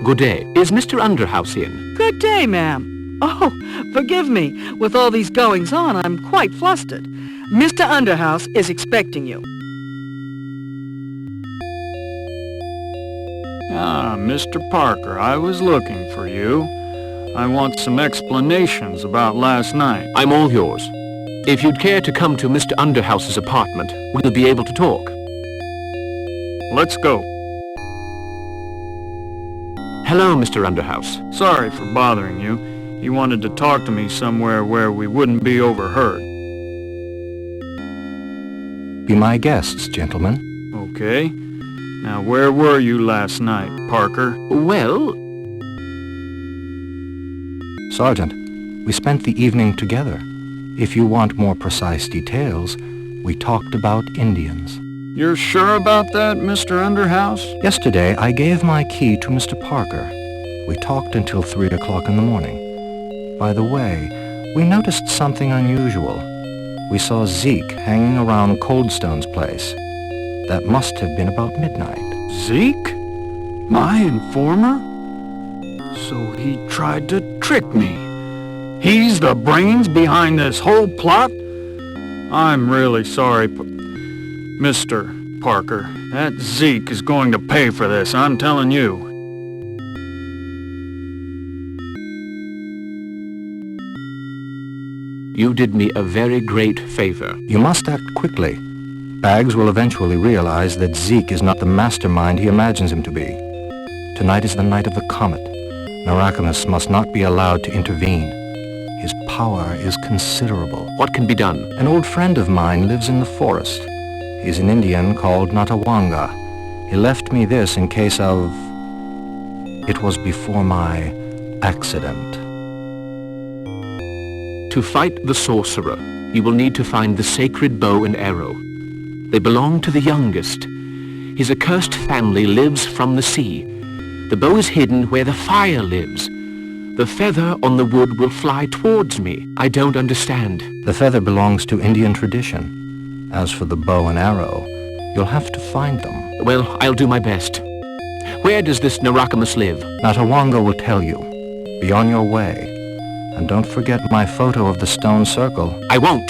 [SPEAKER 4] Good day. Is Mr. Underhouse in?
[SPEAKER 8] Good day, ma'am. Oh, forgive me. With all these goings-on, I'm quite flustered. Mr. Underhouse is expecting you.
[SPEAKER 13] Ah, Mr. Parker, I was looking for you. I want some explanations about last night.
[SPEAKER 4] I'm all yours. If you'd care to come to Mr. Underhouse's apartment, we'll be able to talk.
[SPEAKER 13] Let's go.
[SPEAKER 4] Hello, Mr. Underhouse.
[SPEAKER 13] Sorry for bothering you. He wanted to talk to me somewhere where we wouldn't be overheard.
[SPEAKER 10] Be my guests, gentlemen.
[SPEAKER 13] Okay. Now, where were you last night, Parker?
[SPEAKER 4] Well...
[SPEAKER 10] Sergeant, we spent the evening together. If you want more precise details, we talked about Indians.
[SPEAKER 13] You're sure about that, Mr. Underhouse?
[SPEAKER 10] Yesterday, I gave my key to Mr. Parker. We talked until 3 o'clock in the morning. By the way, we noticed something unusual. We saw Zeke hanging around Coldstone's place. That must have been about midnight.
[SPEAKER 13] Zeke? My informer? So he tried to trick me. He's the brains behind this whole plot? I'm really sorry, Mr. Parker. That Zeke is going to pay for this, I'm telling you.
[SPEAKER 4] You did me a very great favor.
[SPEAKER 10] You must act quickly. Baggs will eventually realize that Zeke is not the mastermind he imagines him to be. Tonight is the night of the Comet. Narackamous must not be allowed to intervene. His power is considerable.
[SPEAKER 4] What can be done?
[SPEAKER 10] An old friend of mine lives in the forest. He's an Indian called Narawanga. He left me this in case of... It was before my accident.
[SPEAKER 4] To fight the sorcerer, you will need to find the sacred bow and arrow. They belong to the youngest. His accursed family lives from the sea. The bow is hidden where the fire lives. The feather on the wood will fly towards me. I don't understand.
[SPEAKER 10] The feather belongs to Indian tradition. As for the bow and arrow, you'll have to find them.
[SPEAKER 4] Well, I'll do my best. Where does this Narackamous live?
[SPEAKER 10] Narawanga will tell you. Be on your way. And don't forget my photo of the stone circle.
[SPEAKER 4] I won't.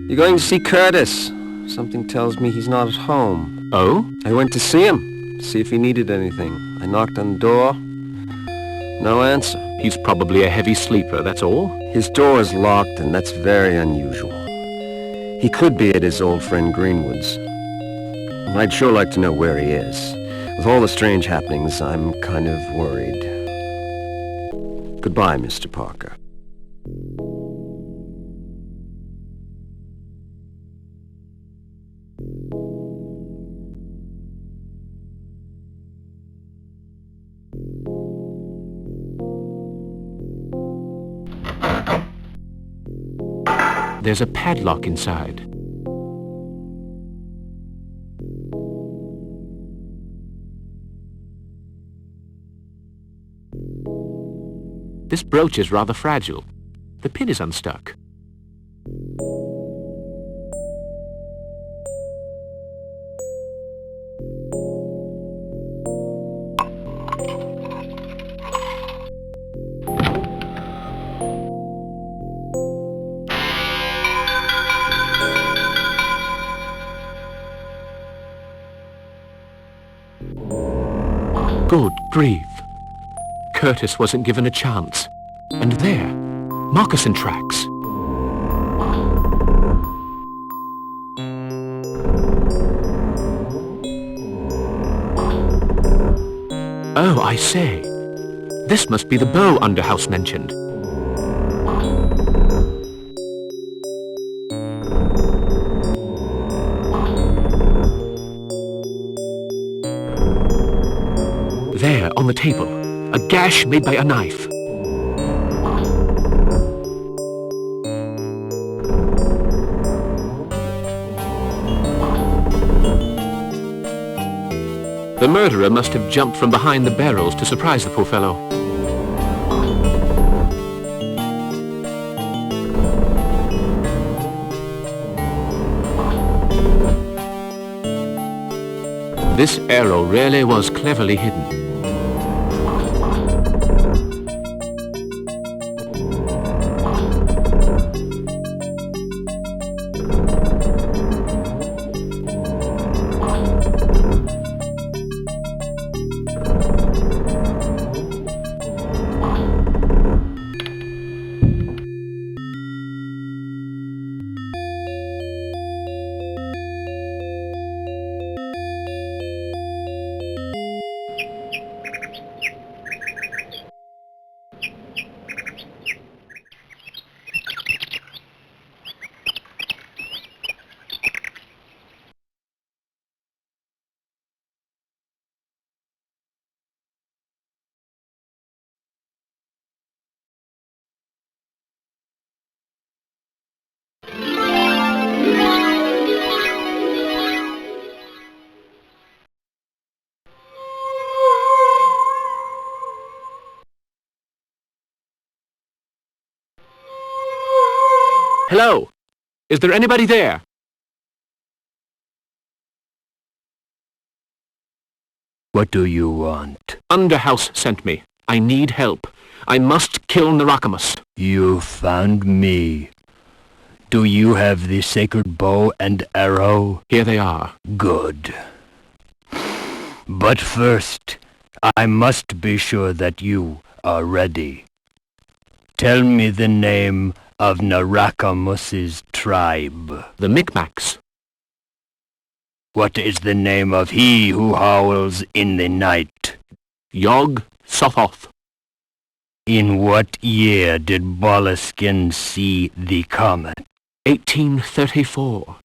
[SPEAKER 9] You're going to see Curtis. Something tells me he's not at home.
[SPEAKER 4] Oh?
[SPEAKER 9] I went to see him, see if he needed anything. I knocked on the door. No answer.
[SPEAKER 4] He's probably a heavy sleeper, that's all.
[SPEAKER 9] His door is locked, and that's very unusual. He could be at his old friend Greenwood's. I'd sure like to know where he is. With all the strange happenings, I'm kind of worried. Goodbye, Mr. Parker.
[SPEAKER 4] There's a padlock inside. This brooch is rather fragile. The pin is unstuck. Good grief. Curtis wasn't given a chance. And there, moccasin tracks. Oh, I say. This must be the bow Underhouse mentioned. There, on the table, a gash made by a knife. The murderer must have jumped from behind the barrels to surprise the poor fellow. This arrow really was cleverly hidden. Hello? Is there anybody there?
[SPEAKER 5] What do you want?
[SPEAKER 4] Underhouse sent me. I need help. I must kill Narackamous.
[SPEAKER 5] You found me. Do you have the sacred bow and arrow?
[SPEAKER 4] Here they are.
[SPEAKER 5] Good. But first, I must be sure that you are ready. Tell me the name of Narackamous's tribe.
[SPEAKER 4] The Micmacs.
[SPEAKER 5] What is the name of he who howls in the night?
[SPEAKER 4] Jugg Sothoth.
[SPEAKER 5] In what year did Boleskine see the comet?
[SPEAKER 4] 1834.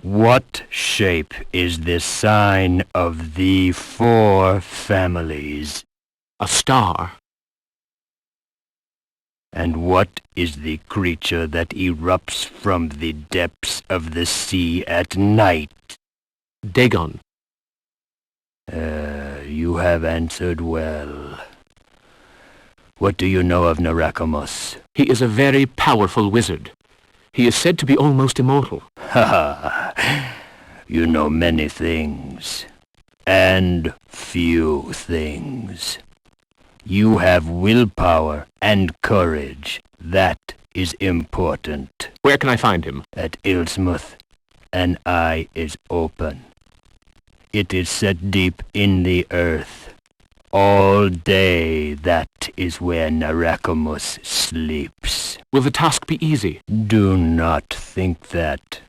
[SPEAKER 5] What shape is the sign of the four families?
[SPEAKER 4] A star.
[SPEAKER 5] And what is the creature that erupts from the depths of the sea at night?
[SPEAKER 4] Dagon.
[SPEAKER 5] You have answered well. What do you know of Narackamous?
[SPEAKER 4] He is a very powerful wizard. He is said to be almost immortal.
[SPEAKER 5] Ha! You know many things, and few things. You have willpower and courage. That is important.
[SPEAKER 4] Where can I find him?
[SPEAKER 5] At Illsmouth. An eye is open. It is set deep in the earth. All day that is where Narackamous sleeps.
[SPEAKER 4] Will the task be easy?
[SPEAKER 5] Do not think that.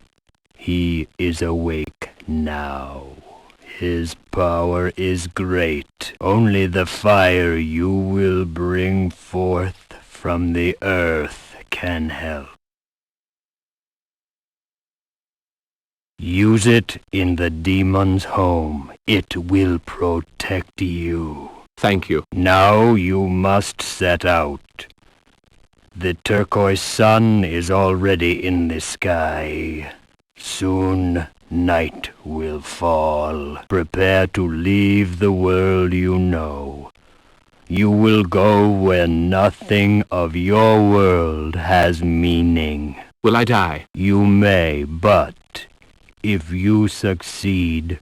[SPEAKER 5] He is awake now. His power is great. Only the fire you will bring forth from the earth can help. Use it in the demon's home. It will protect you.
[SPEAKER 4] Thank you.
[SPEAKER 5] Now you must set out. The turquoise sun is already in the sky. Soon night will fall. Prepare to leave the world you know. You will go where nothing of your world has meaning.
[SPEAKER 4] Will I die?
[SPEAKER 5] You may, but if you succeed,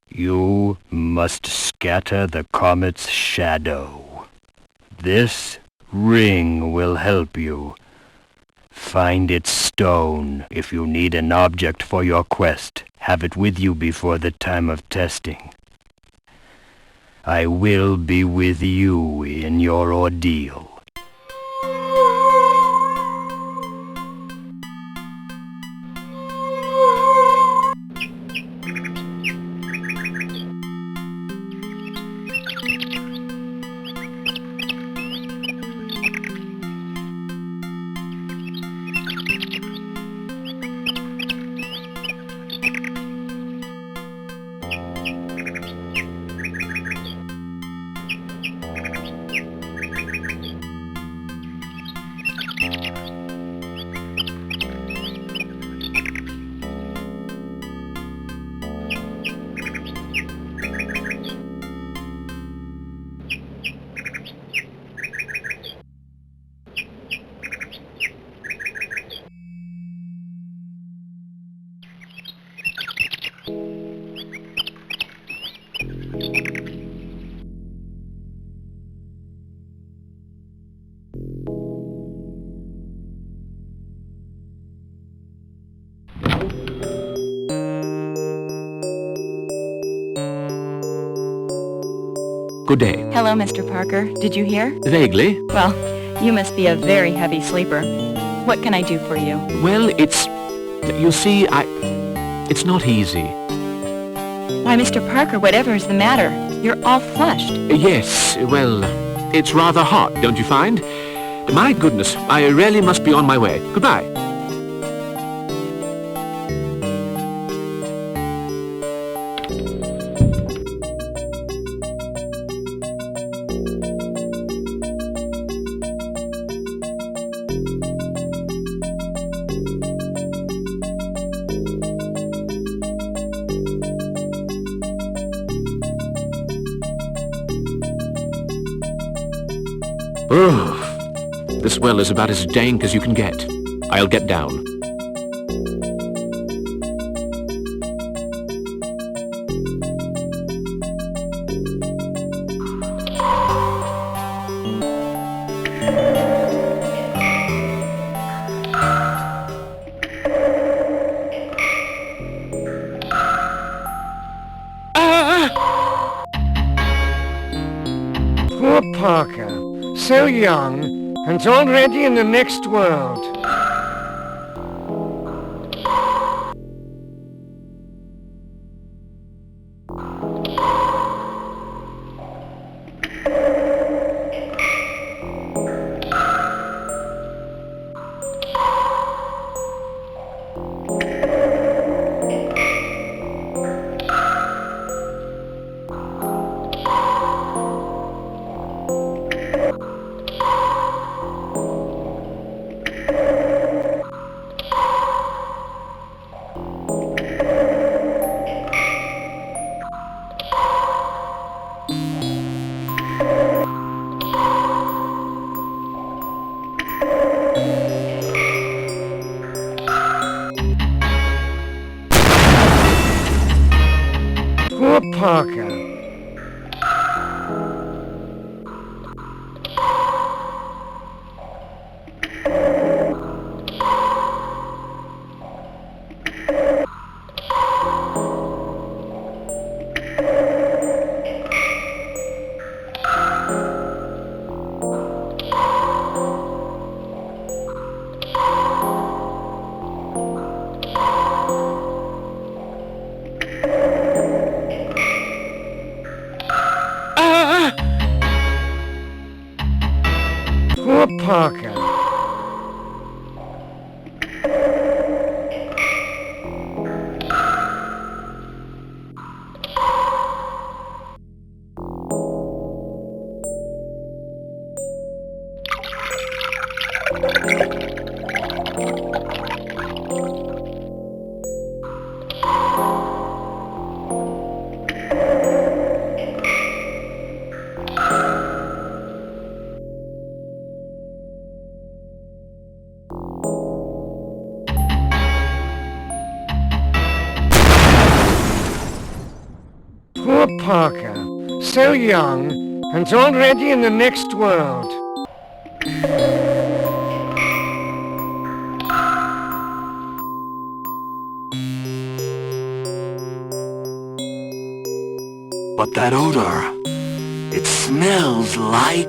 [SPEAKER 5] you must scatter the comet's shadow. This ring will help you. Find its stone. If you need an object for your quest, have it with you before the time of testing. I will be with you in your ordeal.
[SPEAKER 4] Good day.
[SPEAKER 7] Hello, Mr. Parker. Did you hear?
[SPEAKER 4] Vaguely.
[SPEAKER 7] Well, you must be a very heavy sleeper. What can I do for you?
[SPEAKER 4] Well, you see, it's not easy.
[SPEAKER 7] Why, Mr. Parker, whatever is the matter? You're all flushed.
[SPEAKER 4] Yes, well, it's rather hot, don't you find? My goodness, I really must be on my way. Goodbye. Oh, this well is about as dank as you can get. I'll get down.
[SPEAKER 1] Poor Parker. So young, and already in the next world. Poor Parker. Poor Parker. Poor Parker, so young, and already in the next world.
[SPEAKER 15] But that odor, it smells like...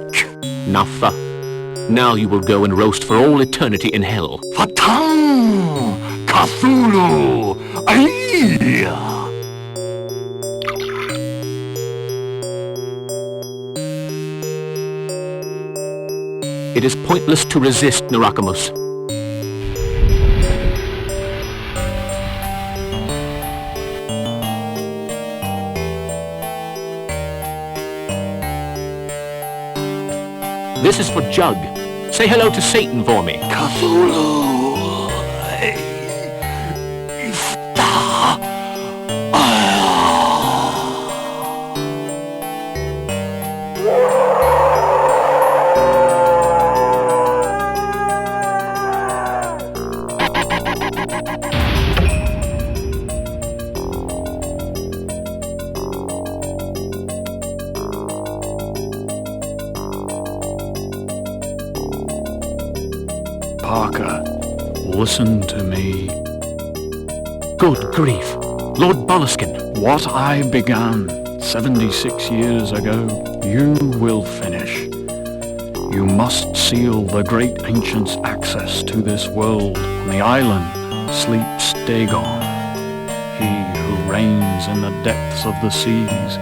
[SPEAKER 4] Naffa. Now you will go and roast for all eternity in hell.
[SPEAKER 15] Fatang! Cthulhu! Aye!
[SPEAKER 4] It is pointless to resist, Narackamous. This is for Jugg. Say hello to Satan for me.
[SPEAKER 15] Cthulhu!
[SPEAKER 13] Parker, listen to me.
[SPEAKER 4] Good grief. Lord Boleskine.
[SPEAKER 13] What I began 76 years ago, you will finish. You must seal the great ancient's access to this world. On the island sleeps Dagon, he who reigns in the depths of the seas.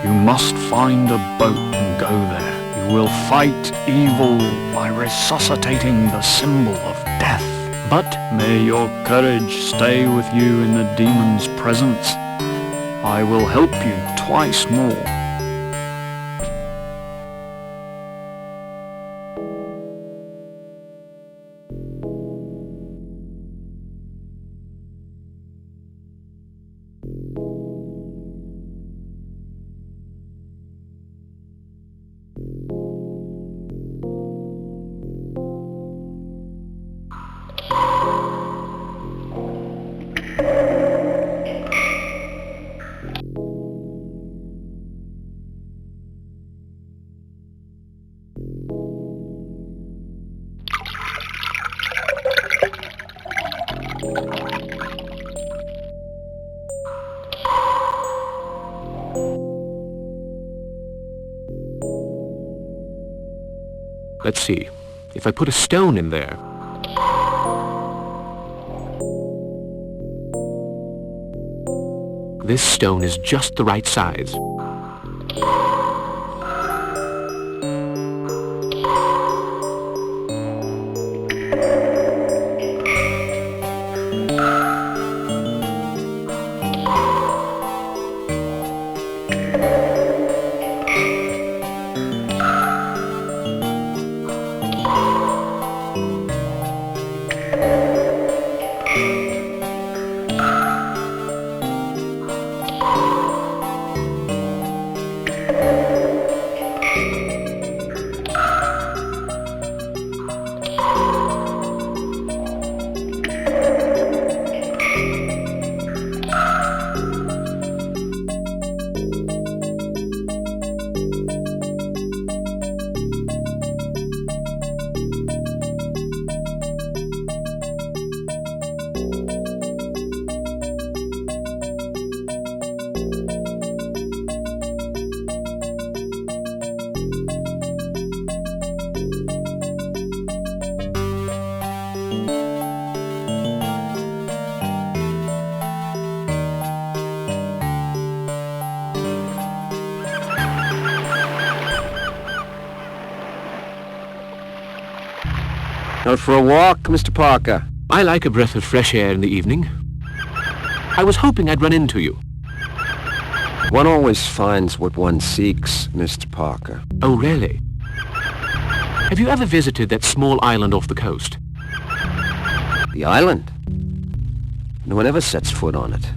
[SPEAKER 13] You must find a boat and go there. You will fight evil by resuscitating the symbol of death. But may your courage stay with you in the demon's presence. I will help you twice more.
[SPEAKER 4] Let's see. If I put a stone in there... This stone is just the right size.
[SPEAKER 9] Out for a walk, Mr. Parker?
[SPEAKER 4] I like a breath of fresh air in the evening. I was hoping I'd run into you.
[SPEAKER 9] One always finds what one seeks, Mr. Parker.
[SPEAKER 4] Oh, really? Have you ever visited that small island off the coast?
[SPEAKER 9] The island? No one ever sets foot on it.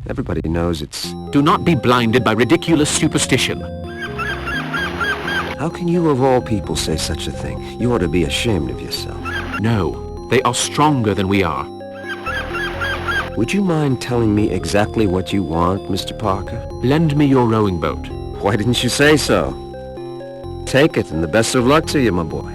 [SPEAKER 9] Everybody knows it's...
[SPEAKER 4] Do not be blinded by ridiculous superstition.
[SPEAKER 9] How can you of all people say such a thing? You ought to be ashamed of yourself.
[SPEAKER 4] No, they are stronger than we are.
[SPEAKER 9] Would you mind telling me exactly what you want, Mr. Parker?
[SPEAKER 4] Lend me your rowing boat.
[SPEAKER 9] Why didn't you say so? Take it, and the best of luck to you, my boy.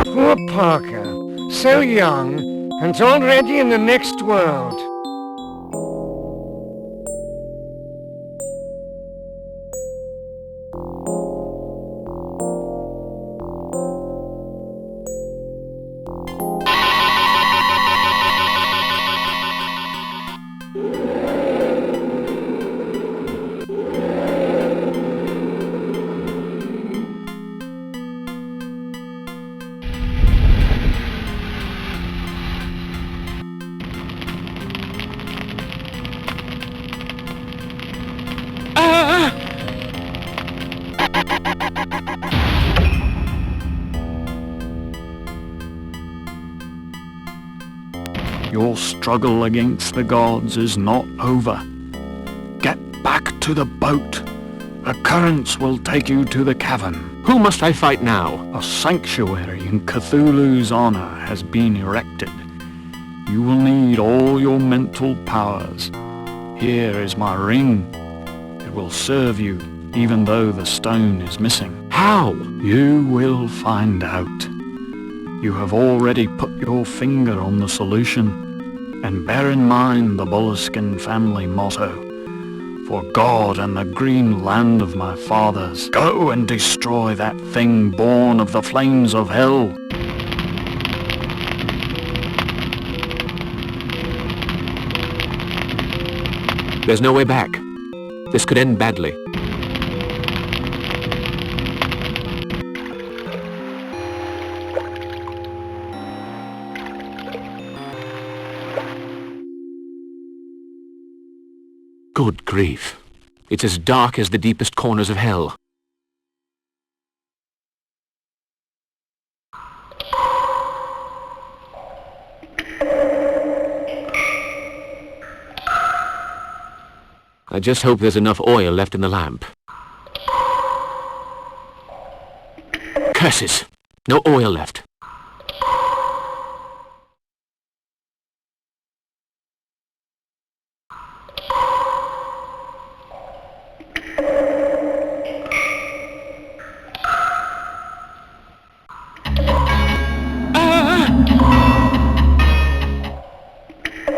[SPEAKER 1] Poor Parker, so young, and already in the next world.
[SPEAKER 13] Your struggle against the gods is not over. Get back to the boat. A current will take you to the cavern.
[SPEAKER 4] Who must I fight now?
[SPEAKER 13] A sanctuary in Cthulhu's honor has been erected. You will need all your mental powers. Here is my ring. It will serve you, even though the stone is missing.
[SPEAKER 4] How?
[SPEAKER 13] You will find out. You have already put your finger on the solution. And bear in mind the Boleskine family motto. For God and the green land of my fathers, go and destroy that thing born of the flames of hell.
[SPEAKER 4] There's no way back. This could end badly. Good grief. It's as dark as the deepest corners of hell. I just hope there's enough oil left in the lamp. Curses! No oil left.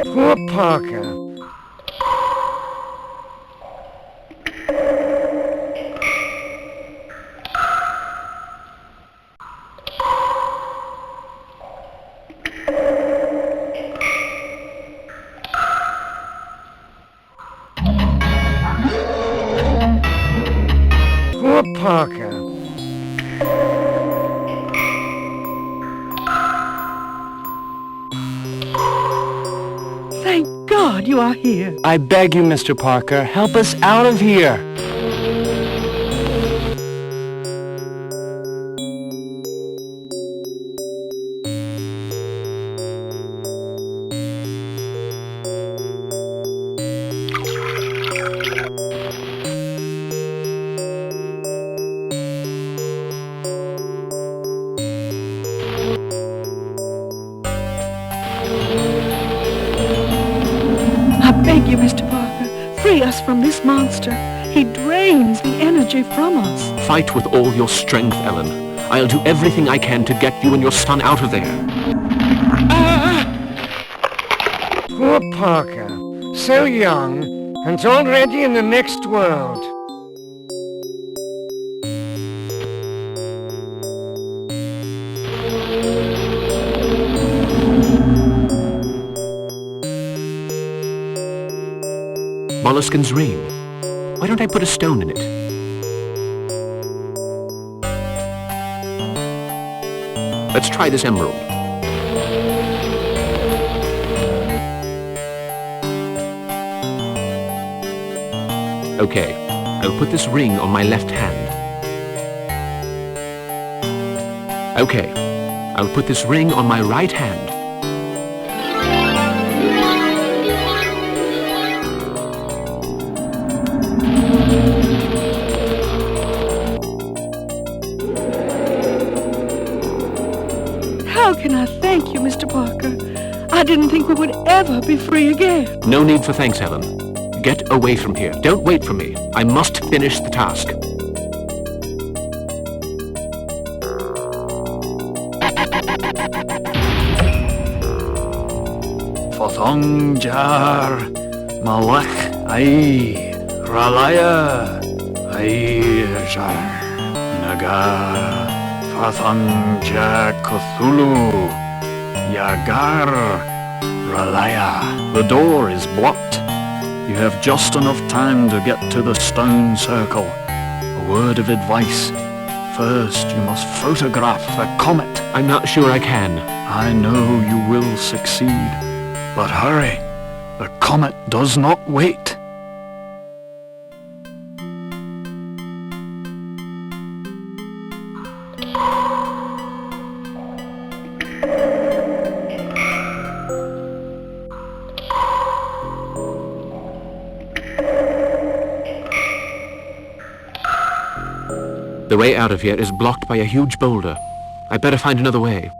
[SPEAKER 1] Poor Parker. Poor Parker.
[SPEAKER 8] Thank God you are here.
[SPEAKER 2] I beg you, Mr. Parker, help us out of here.
[SPEAKER 8] I beg you, Mr. Parker, free us from this monster. He drains the energy from us.
[SPEAKER 4] Fight with all your strength, Ellen. I'll do everything I can to get you and your son out of there.
[SPEAKER 1] Poor Parker. So young, and already in the next world.
[SPEAKER 4] Molluscan's ring. Why don't I put a stone in it? Let's try this emerald. Okay, I'll put this ring on my left hand. Okay, I'll put this ring on my right hand.
[SPEAKER 8] How can I thank you, Mr. Parker? I didn't think we would ever be free again.
[SPEAKER 4] No need for thanks, Ellen. Get away from here. Don't wait for me. I must finish the task.
[SPEAKER 13] Fothongjar Malach Ai Ralaya Aijar Nagar Fathongja Cthulhu Yagar Ralaya. The door is blocked. You have just enough time to get to the stone circle. A word of advice. First, you must photograph the comet.
[SPEAKER 4] I'm not sure I can.
[SPEAKER 13] I know you will succeed. But hurry. The comet does not wait.
[SPEAKER 4] The way out of here is blocked by a huge boulder. I better find another way.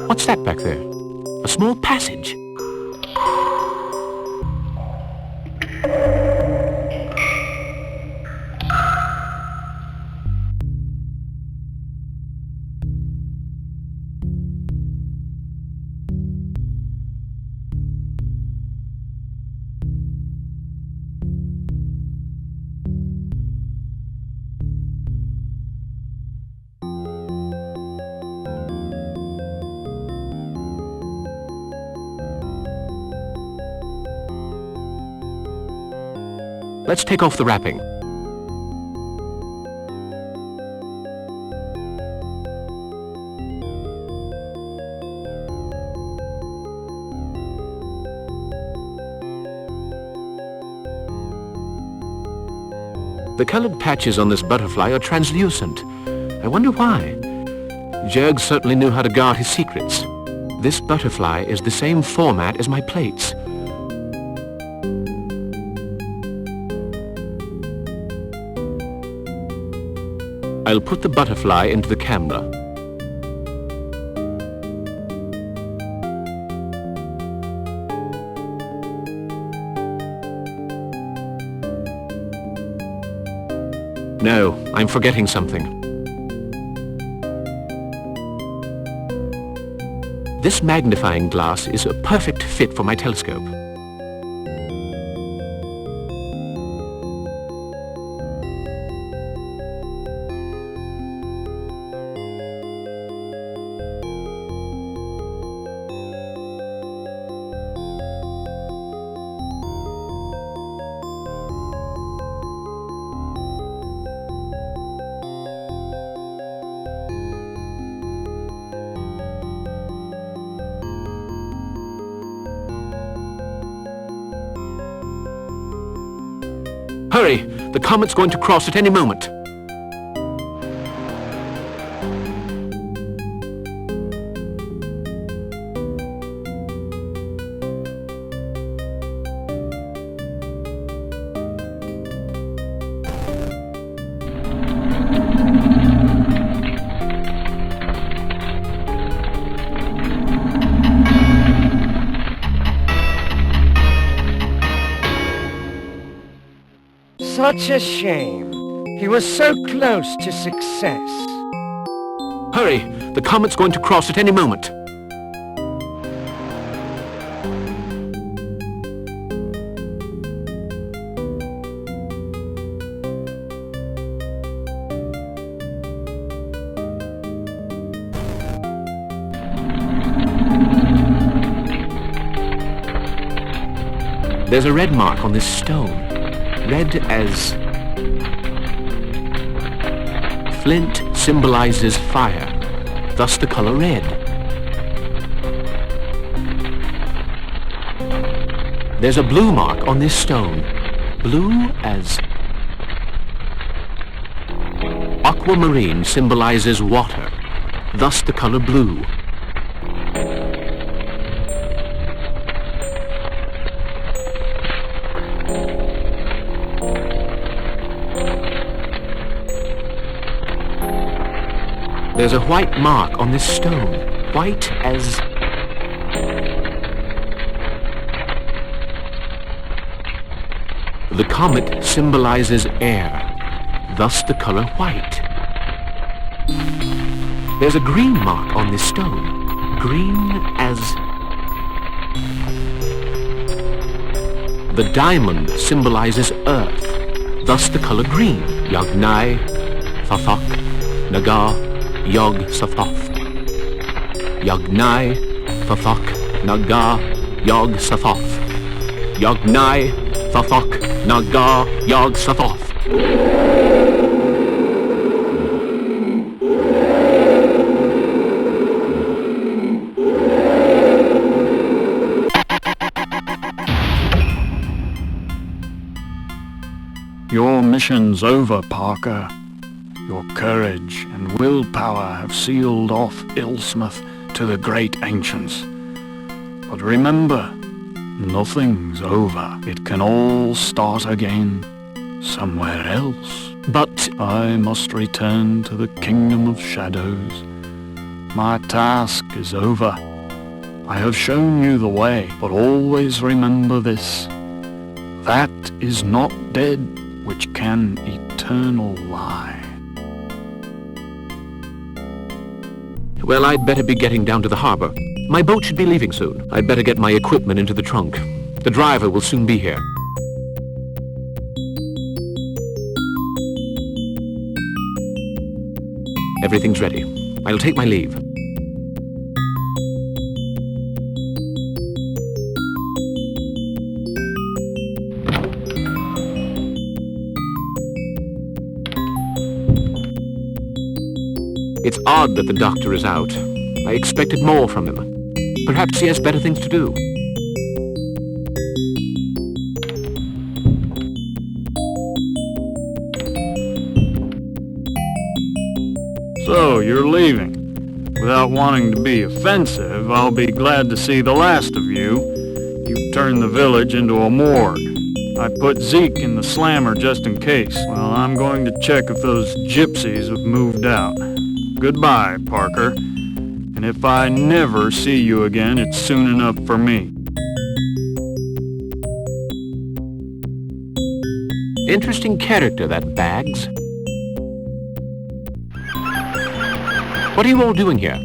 [SPEAKER 4] What's that back there? A small passage. Let's take off the wrapping. The colored patches on this butterfly are translucent. I wonder why. Jugg certainly knew how to guard his secrets. This butterfly is the same format as my plates. I'll put the butterfly into the camera. No, I'm forgetting something. This magnifying glass is a perfect fit for my telescope. Hurry! The Comet's going to cross at any moment.
[SPEAKER 3] Such a shame. He was so close to success.
[SPEAKER 4] Hurry! The Comet's going to cross at any moment. There's a red mark on this stone. Red as... Flint symbolizes fire, thus the color red. There's a blue mark on this stone. Blue as... Aquamarine symbolizes water, thus the color blue. There's a white mark on this stone. White as... The comet symbolizes air, thus the color white. There's a green mark on this stone. Green as... The diamond symbolizes earth, thus the color green. Yagnai, Thafak, Nagar, Yog Sathoth. Yagnai, Thafak, Naga, Yog Sathoth. Yagnai, Thafak, Naga, Yog Sathoth.
[SPEAKER 13] Your mission's over, Parker. Your courage and willpower have sealed off Illsmouth to the great ancients. But remember, nothing's over. It can all start again somewhere else. But I must return to the kingdom of shadows. My task is over. I have shown you the way, but always remember this. That is not dead which can eternal lie.
[SPEAKER 4] Well, I'd better be getting down to the harbor. My boat should be leaving soon. I'd better get my equipment into the trunk. The driver will soon be here. Everything's ready. I'll take my leave. It's odd that the doctor is out. I expected more from him. Perhaps he has better things to do.
[SPEAKER 13] So, you're leaving. Without wanting to be offensive, I'll be glad to see the last of you. You've turned the village into a morgue. I put Zeke in the slammer just in case. Well, I'm going to check if those gypsies have moved out. Goodbye, Parker. And if I never see you again, it's soon enough for me.
[SPEAKER 4] Interesting character, that Bags. What are you all doing here?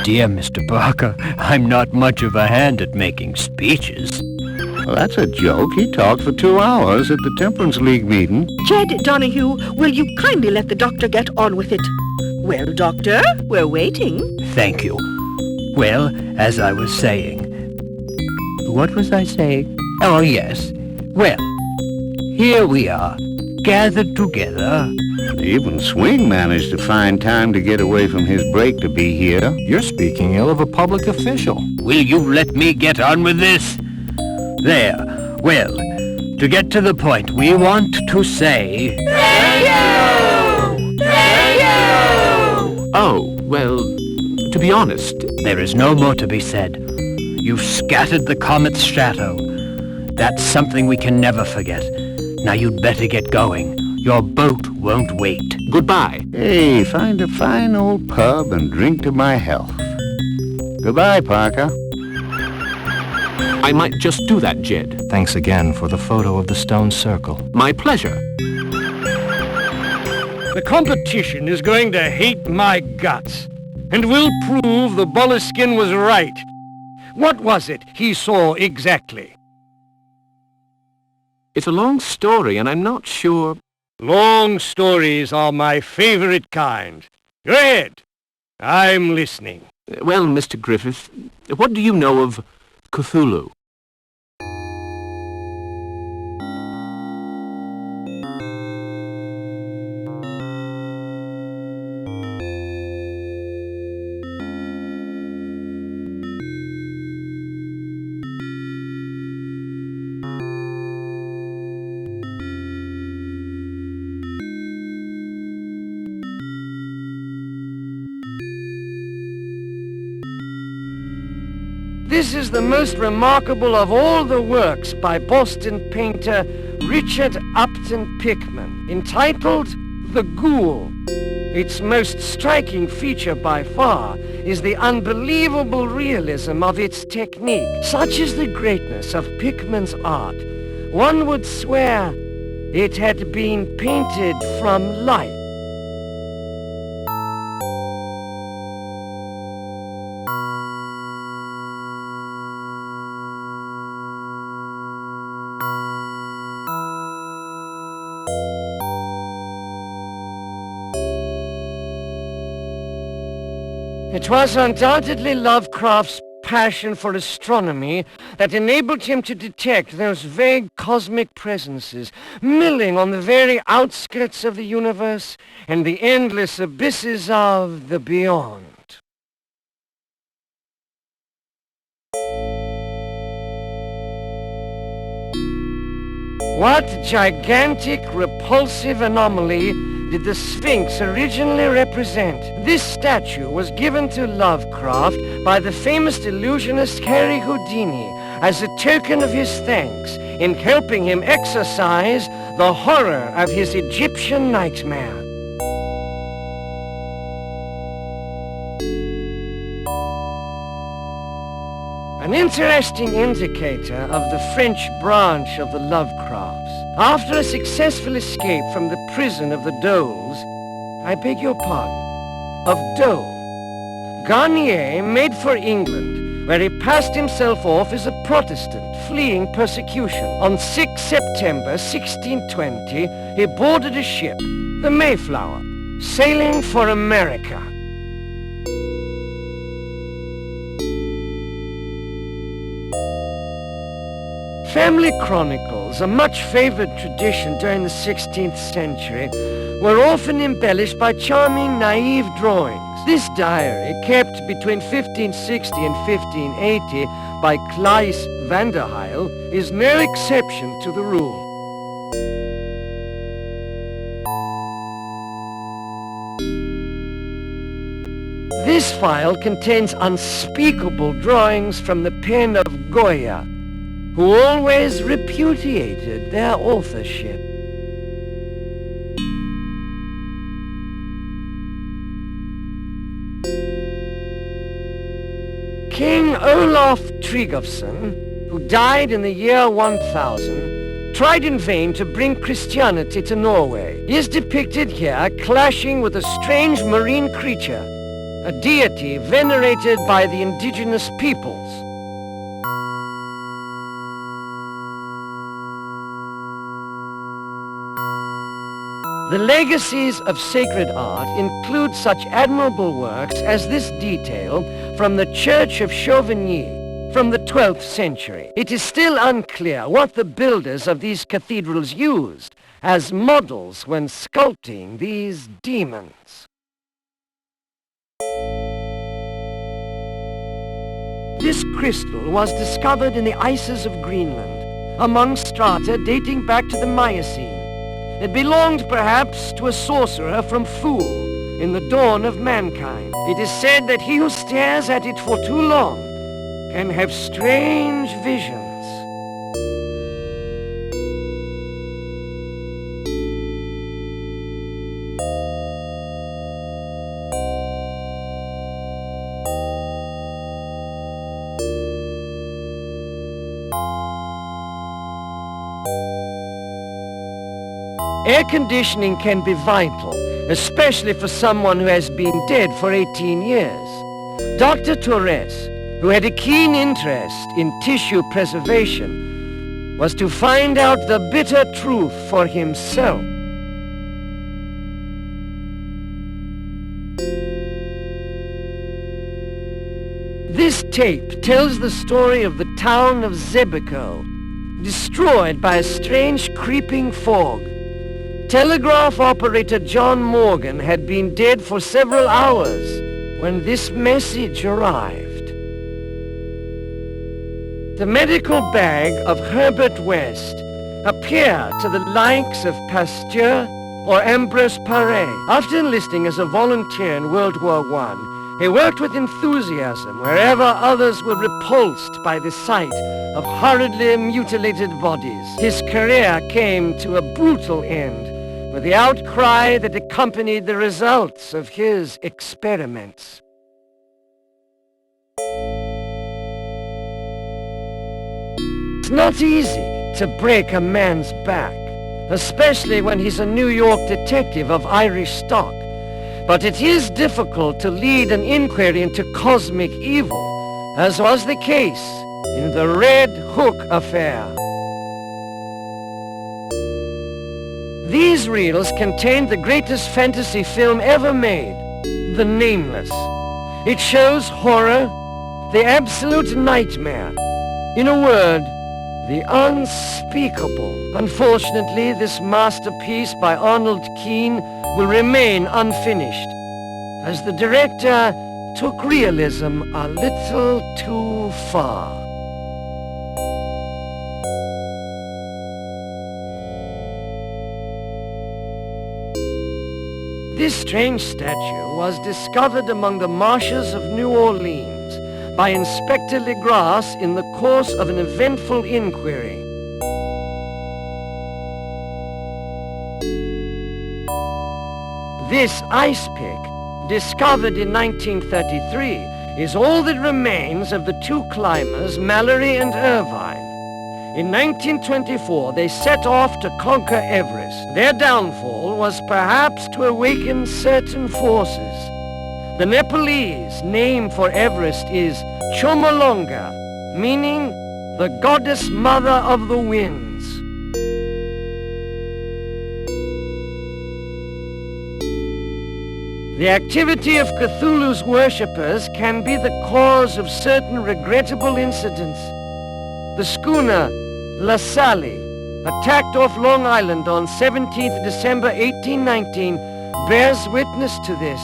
[SPEAKER 5] Dear Mr. Parker, I'm not much of a hand at making speeches.
[SPEAKER 11] Well, that's a joke. He talked for 2 hours at the Temperance League meeting.
[SPEAKER 8] Jed Donahue, will you kindly let the doctor get on with it? Well, doctor, we're waiting.
[SPEAKER 5] Thank you. Well, as I was saying... What was I saying? Oh, yes. Well, here we are, gathered together.
[SPEAKER 11] Even Swing managed to find time to get away from his break to be here.
[SPEAKER 10] You're speaking ill of a public official.
[SPEAKER 5] Will you let me get on with this? There. Well, To get to the point, we want to say...
[SPEAKER 4] Oh, well, to be honest...
[SPEAKER 5] There is no more to be said. You've scattered the comet's shadow. That's something we can never forget. Now you'd better get going. Your boat won't wait.
[SPEAKER 4] Goodbye.
[SPEAKER 11] Hey, find a fine old pub and drink to my health. Goodbye, Parker.
[SPEAKER 4] I might just do that, Jed.
[SPEAKER 10] Thanks again for the photo of the stone circle.
[SPEAKER 4] My pleasure.
[SPEAKER 1] The competition is going to hate my guts, and will prove the Boleskin was right. What was it he saw exactly?
[SPEAKER 4] It's a long story, and I'm not sure...
[SPEAKER 1] Long stories are my favorite kind. Go ahead. I'm listening.
[SPEAKER 4] Well, Mr. Griffith, what do you know of Cthulhu?
[SPEAKER 1] This is the most remarkable of all the works by Boston painter Richard Upton Pickman, entitled The Ghoul. Its most striking feature by far is the unbelievable realism of its technique. Such is the greatness of Pickman's art, one would swear it had been painted from life. It was undoubtedly Lovecraft's passion for astronomy that enabled him to detect those vague cosmic presences milling on the very outskirts of the universe and the endless abysses of the beyond. What gigantic, repulsive anomaly did the Sphinx originally represent? This statue was given to Lovecraft by the famous illusionist Harry Houdini as a token of his thanks in helping him exorcise the horror of his Egyptian nightmare. An interesting indicator of the French branch of the Lovecrafts. After a successful escape from the prison of the Doles, I beg your pardon, of Dole, Garnier made for England, where he passed himself off as a Protestant fleeing persecution. On 6 September 1620, he boarded a ship, the Mayflower, sailing for America. Family chronicles, a much favored tradition during the 16th century, were often embellished by charming, naive drawings. This diary, kept between 1560 and 1580 by Claes Vanderheil, is no exception to the rule. This file contains unspeakable drawings from the pen of Goya, who always repudiated their authorship. King Olaf Tryggvason, who died in the year 1000, tried in vain to bring Christianity to Norway. He is depicted here clashing with a strange marine creature, a deity venerated by the indigenous peoples. The legacies of sacred art include such admirable works as this detail from the Church of Chauvigny from the 12th century. It is still unclear what the builders of these cathedrals used as models when sculpting these demons. This crystal was discovered in the ices of Greenland. among strata dating back to the Miocene. It belonged perhaps to a sorcerer from Thule in the dawn of mankind. It is said that he who stares at it for too long can have strange visions. Air conditioning can be vital, especially for someone who has been dead for 18 years. Dr. Torres, who had a keen interest in tissue preservation, was to find out the bitter truth for himself. This tape tells the story of the town of Zebico, destroyed by a strange creeping fog. Telegraph operator John Morgan had been dead for several hours when this message arrived. The medical bag of Herbert West appeared to the likes of Pasteur or Ambrose Paré. After enlisting as a volunteer in World War I, he worked with enthusiasm wherever others were repulsed by the sight of horridly mutilated bodies. His career came to a brutal end with the outcry that accompanied the results of his experiments. It's not easy to break a man's back, especially when he's a New York detective of Irish stock. But it is difficult to lead an inquiry into cosmic evil, as was the case in the Red Hook affair. These reels contain the greatest fantasy film ever made, The Nameless. It shows horror, the absolute nightmare. In a word, the unspeakable. Unfortunately, this masterpiece by Arnold Keene will remain unfinished, as the director took realism a little too far. This strange statue was discovered among the marshes of New Orleans by Inspector Legras in the course of an eventful inquiry. This ice pick, discovered in 1933, is all that remains of the two climbers, Mallory and Irvine. In 1924, they set off to conquer Everest. Their downfall was perhaps to awaken certain forces. The Nepalese name for Everest is Chomolonga, meaning the goddess mother of the winds. The activity of Cthulhu's worshippers can be the cause of certain regrettable incidents. The schooner La Salle, attacked off Long Island on 17th December 1819, bears witness to this.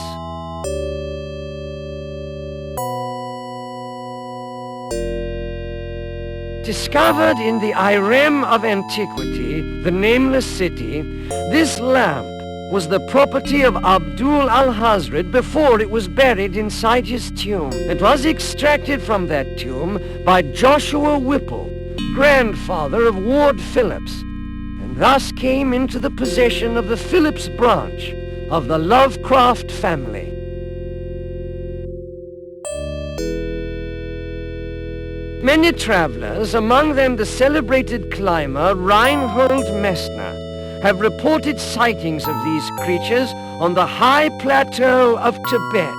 [SPEAKER 1] Discovered in the Irem of antiquity, the nameless city, this lamp was the property of Abdul al-Hazred before it was buried inside his tomb. It was extracted from that tomb by Joshua Whipple, grandfather of Ward Phillips, and thus came into the possession of the Phillips branch of the Lovecraft family. Many travelers, among them the celebrated climber Reinhold Messner, have reported sightings of these creatures on the high plateau of Tibet.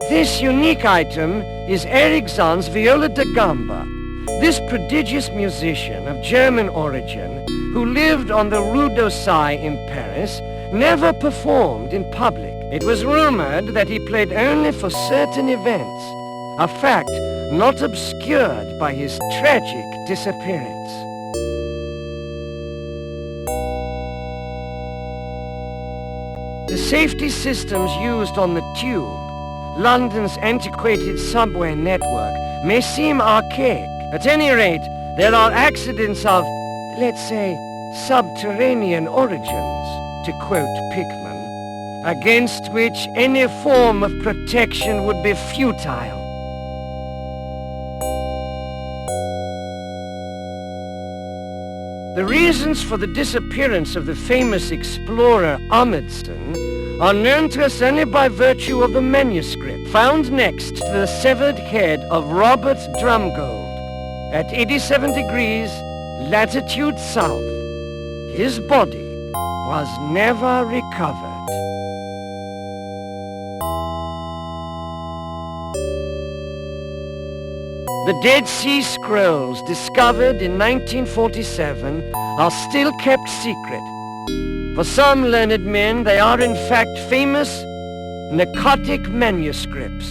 [SPEAKER 1] This unique item is Eriksson's viola da gamba. This prodigious musician of German origin, who lived on the Rue d'Orsay in Paris, never performed in public. It was rumored that he played only for certain events, a fact not obscured by his tragic disappearance. safety systems used on the Tube, London's antiquated subway network, may seem archaic. At any rate, there are accidents of, let's say, subterranean origins, to quote Pickman, against which any form of protection would be futile. The reasons for the disappearance of the famous explorer Amundsen are known to us only by virtue of the manuscript found next to the severed head of Robert Drumgold at 87 degrees latitude south. His body was never recovered. The Dead Sea Scrolls, discovered in 1947, are still kept secret. For some learned men, they are in fact famous Necrotic manuscripts.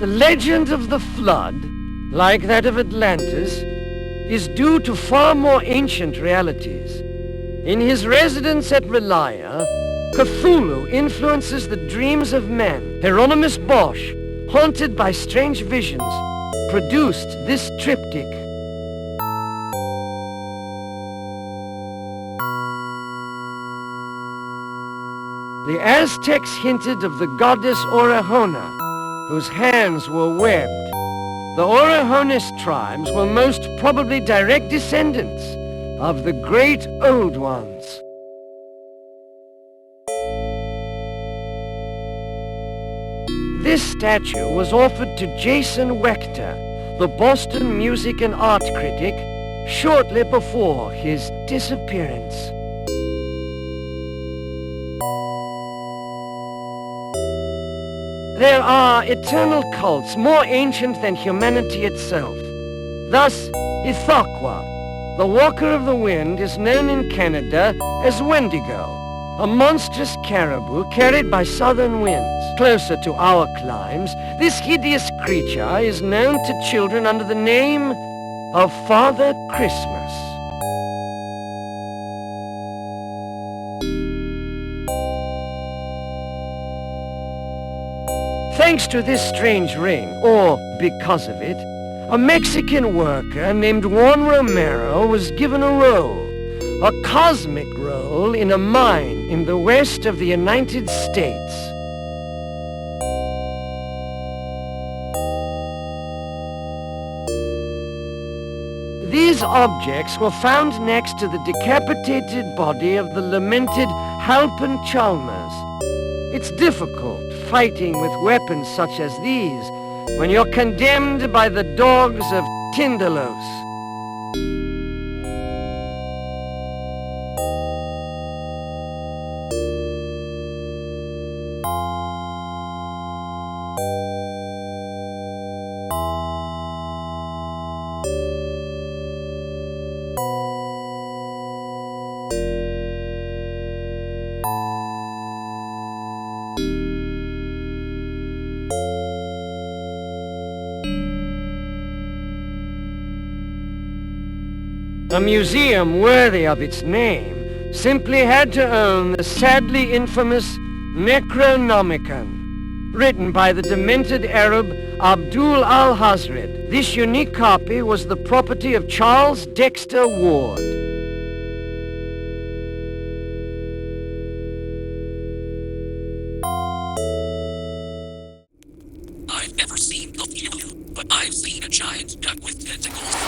[SPEAKER 1] The legend of the Flood, like that of Atlantis, is due to far more ancient realities. In his residence at Relaya, Cthulhu influences the dreams of men. Hieronymus Bosch, haunted by strange visions, produced this triptych. The Aztecs hinted of the goddess Orihona, whose hands were webbed. The Orihonis tribes were most probably direct descendants of the great Old Ones. This statue was offered to Jason Wechter, the Boston music and art critic, shortly before his disappearance. There are eternal cults more ancient than humanity itself. Thus, Ithaqua, the Walker of the Wind, is known in Canada as Wendigo, a monstrous caribou carried by southern winds. Closer to our climes, this hideous creature is known to children under the name of Father Christmas. Thanks to this strange ring, or because of it, a Mexican worker named Juan Romero was given a role, a cosmic role in a mine in the west of the United States. These objects were found next to the decapitated body of the lamented Halpin Chalmers. It's difficult fighting with weapons such as these when you're condemned by the dogs of Tindalos. A museum worthy of its name simply had to own the sadly infamous Necronomicon, written by the demented Arab Abdul al-Hazred. This unique copy was the property of Charles Dexter Ward.
[SPEAKER 16] I've never seen Cthulhu, but I've seen a giant duck with tentacles.